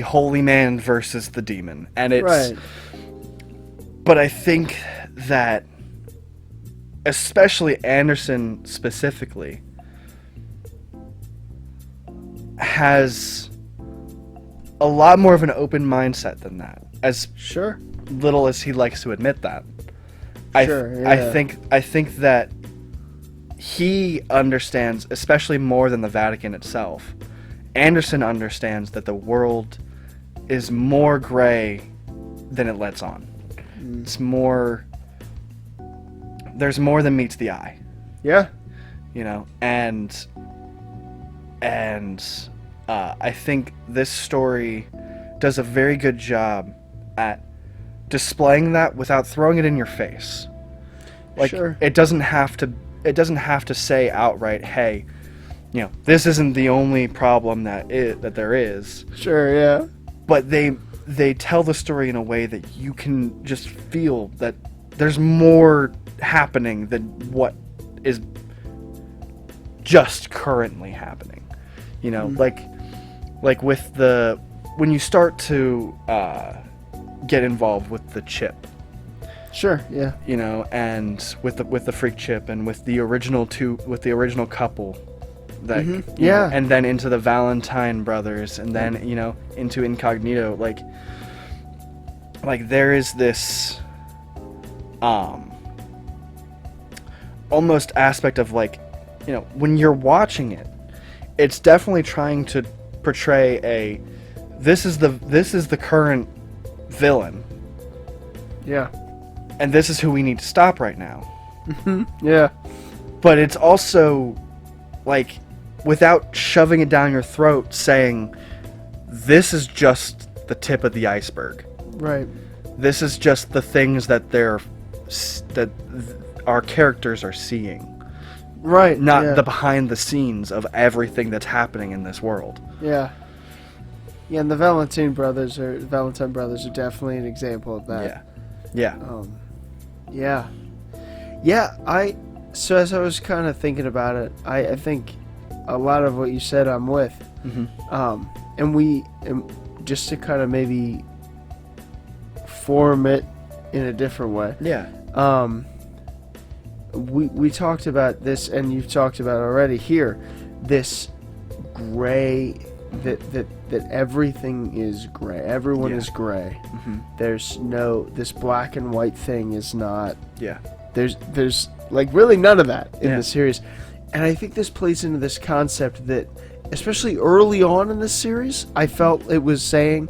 holy man versus the demon, and it's right. But I think that especially Anderson specifically has a lot more of an open mindset than that, as Sure. little as he likes to admit that. Sure, yeah. I think that he understands, especially more than the Vatican itself. Anderson understands that the world is more gray than it lets on. It's more. There's more than meets the eye, Yeah. you know, and I think this story does a very good job at displaying that without throwing it in your face. Like, Sure. it doesn't have to say outright, hey, you know, this isn't the only problem that there is. Sure, yeah. But they tell the story in a way that you can just feel that there's more happening than what is just currently happening. You know, like with when you start to get involved with the chip, Sure, yeah. you know, and with the freak chip and with the original couple that you Yeah. know, and then into the Valentine brothers, and then, you know, into Incognito, like there is this almost aspect of, like, you know, when you're watching it, it's definitely trying to portray this is the current villain, Yeah. and this is who we need to stop right now. Yeah. But it's also, like, without shoving it down your throat, saying this is just the tip of the iceberg. Right. This is just the things that our characters are seeing, Right. not yeah. the behind the scenes of everything that's happening in this world. Yeah. Yeah, and the Valentine brothers are definitely an example of that. Yeah. Yeah. Yeah, so as I was kind of thinking about it, I think a lot of what you said I'm with. And just to kind of maybe form it in a different way. Yeah. We talked about this, and you've talked about already here, this gray, that everything is gray. Everyone is gray. There's this black and white thing is not. Yeah. There's like really none of that in Yeah. the series, and I think this plays into this concept that, especially early on in this series, I felt it was saying,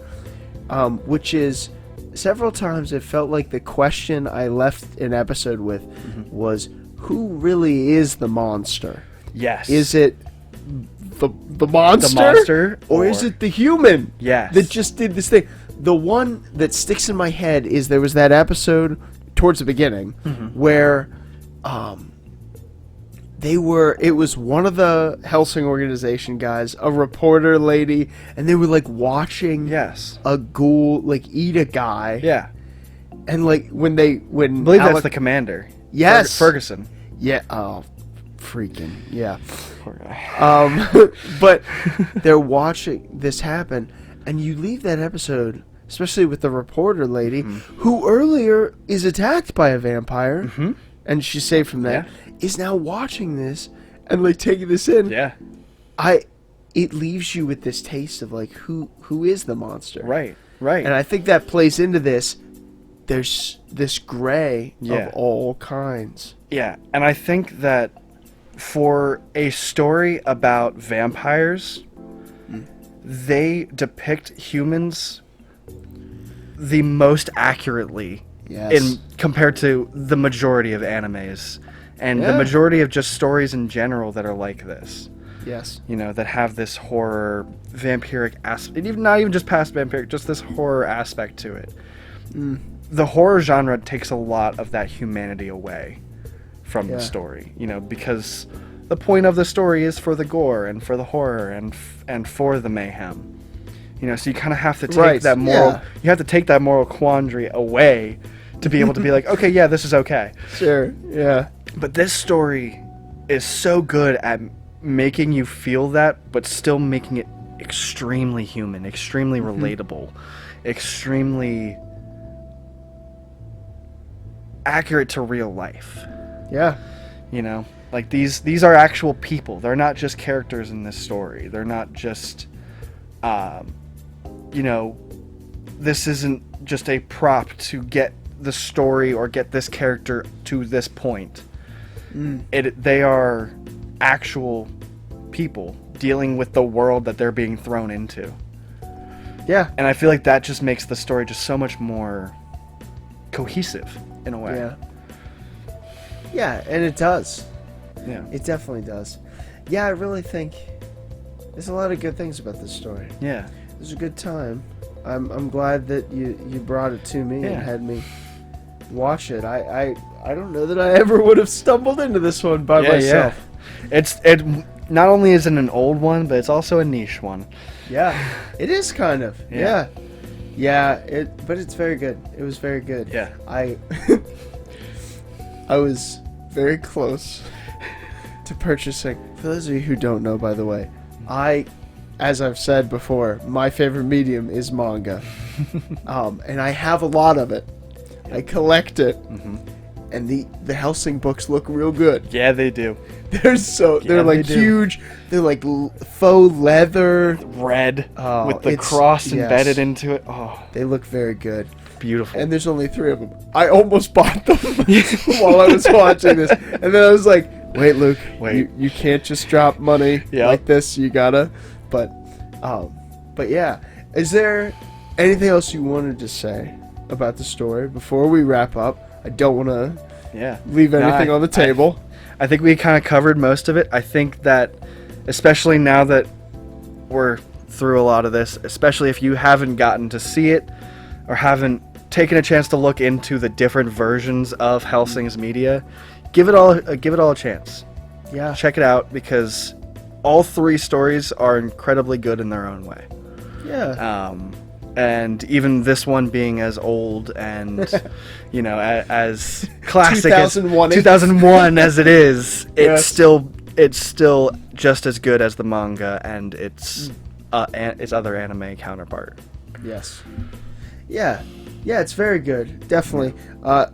which is several times it felt like the question I left an episode with was, who really is the monster? Yes. Is it the monster? Or is it the human? Yes. That just did this thing. The one that sticks in my head is there was that episode towards the beginning where it was one of the Hellsing organization guys, a reporter lady, and they were like watching a ghoul like eat a guy. Yeah. And like when I believe that's the commander. Yes. Ferguson. Yeah. Oh, freaking yeah. Poor guy. But they're watching this happen, and you leave that episode, especially with the reporter lady, who earlier is attacked by a vampire, and she's saved from that, is now watching this and like taking this in. Yeah. It leaves you with this taste of like who is the monster. Right. And I think that plays into this. There's this gray of all kinds. Yeah, and I think that for a story about vampires, they depict humans the most accurately compared to the majority of animes and the majority of just stories in general that are like this. Yes. You know, that have this horror vampiric aspect, not even just past vampiric, just this horror aspect to it. The horror genre takes a lot of that humanity away from the story, you know, because the point of the story is for the gore and for the horror and for the mayhem, you know. So you kind of have to take that moral, you have to take that moral quandary away to be able to be like, okay, yeah, this is okay. Sure, yeah. But this story is so good at making you feel that, but still making it extremely human, extremely relatable, extremely accurate to real life. Yeah. You know, like these are actual people. They're not just characters in this story. They're not just you know, this isn't just a prop to get the story or get this character to this point. They are actual people dealing with the world that they're being thrown into. Yeah. And I feel like that just makes the story just so much more cohesive in a way. Yeah. Yeah, and it does. Yeah. It definitely does. Yeah, I really think there's a lot of good things about this story. Yeah. It was a good time. I'm glad that you brought it to me and had me watch it. I don't know that I ever would have stumbled into this one by myself. Yeah. It not only is it an old one, but it's also a niche one. Yeah, it is kind of. Yeah. But it's very good. It was very good. Yeah. I was very close to purchasing. For those of you who don't know, by the way, as I've said before, my favorite medium is manga. And I have a lot of it. I collect it. And the Hellsing books look real good. Yeah, they do. They're like huge. They're like faux leather, red with the cross embedded into it. Oh, they look very good. Beautiful. And there's only 3 of them. I almost bought them while I was watching this, and then I was like, "Wait, Luke, you can't just drop money like this. You gotta." But yeah. Is there anything else you wanted to say about the story before we wrap up? I don't want to leave anything on the table. I think we kind of covered most of it. I think that, especially now that we're through a lot of this, especially if you haven't gotten to see it or haven't taken a chance to look into the different versions of Hellsing's media, give it all a chance. Yeah. Check it out, because all 3 stories are incredibly good in their own way. Yeah. And even this one being as old and, as classic as 2001 as it is, it's still just as good as the manga and its other anime counterpart. Yes. Yeah. Yeah, it's very good. Definitely.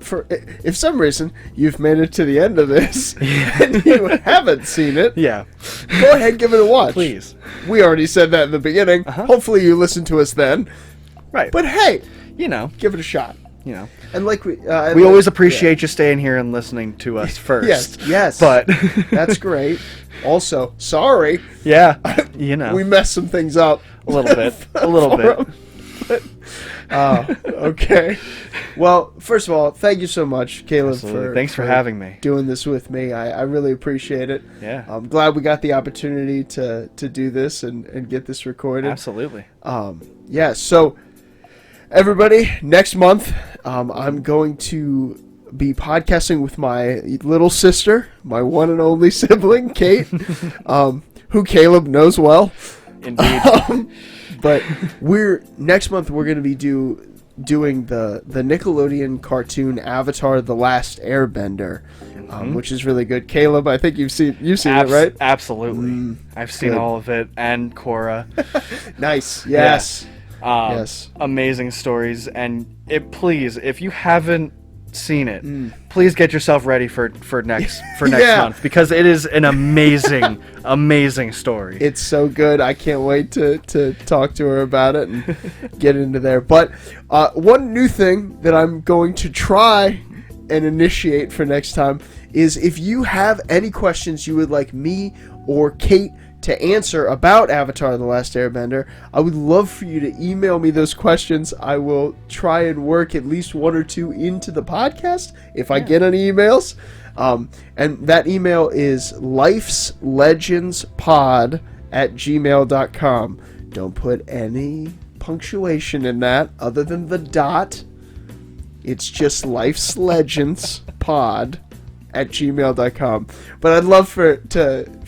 For if some reason you've made it to the end of this and you haven't seen it, go ahead, give it a watch. Please. We already said that in the beginning. Hopefully you listened to us then. Right. But hey, give it a shot. And like we always appreciate you staying here and listening to us first. Yes. But that's great. Also, sorry. Yeah. We messed some things up a little bit. Okay. Well, first of all, thank you so much, Kaleb, thanks for having me. Doing this with me. I really appreciate it. Yeah. I'm glad we got the opportunity to do this and get this recorded. Absolutely. Yeah, so everybody, next month, I'm going to be podcasting with my little sister, my one and only sibling, Kate, who Kaleb knows well. Indeed. But next month we're going to be doing the Nickelodeon cartoon Avatar: The Last Airbender, which is really good. Kaleb, I think you've seen it, right? Absolutely. I've seen all of it, and Korra. Nice. Yes. Yeah. Yes. Amazing stories, and please, if you haven't seen it, please get yourself ready for next month, because it is an amazing story. It's so good. I can't wait to talk to her about it and get into there. But one new thing that I'm going to try and initiate for next time is, if you have any questions you would like me or Kate to answer about Avatar: The Last Airbender, I would love for you to email me those questions. I will try and work at least 1 or 2 into the podcast if I get any emails. And that email is lifeslegendspod@gmail.com. Don't put any punctuation in that other than the dot. It's just lifeslegendspod@gmail.com. But I'd love for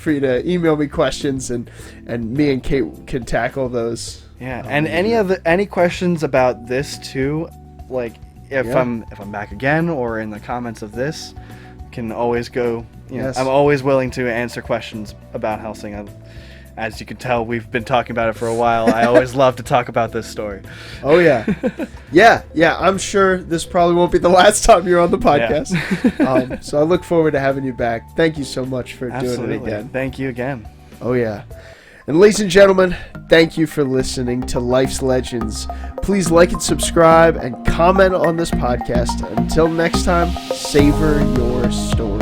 you to email me questions, and me and Kate can tackle those. Yeah, and any questions about this too, like if I'm back again or in the comments of this, can always go. I'm always willing to answer questions about Hellsing. As you can tell, we've been talking about it for a while. I always love to talk about this story. Oh yeah, yeah. I'm sure this probably won't be the last time you're on the podcast. Yeah. So I look forward to having you back. Thank you so much for doing it again. Thank you again. Oh yeah. And ladies and gentlemen, thank you for listening to Life's Legends. Please like and subscribe and comment on this podcast. Until next time, savor your story.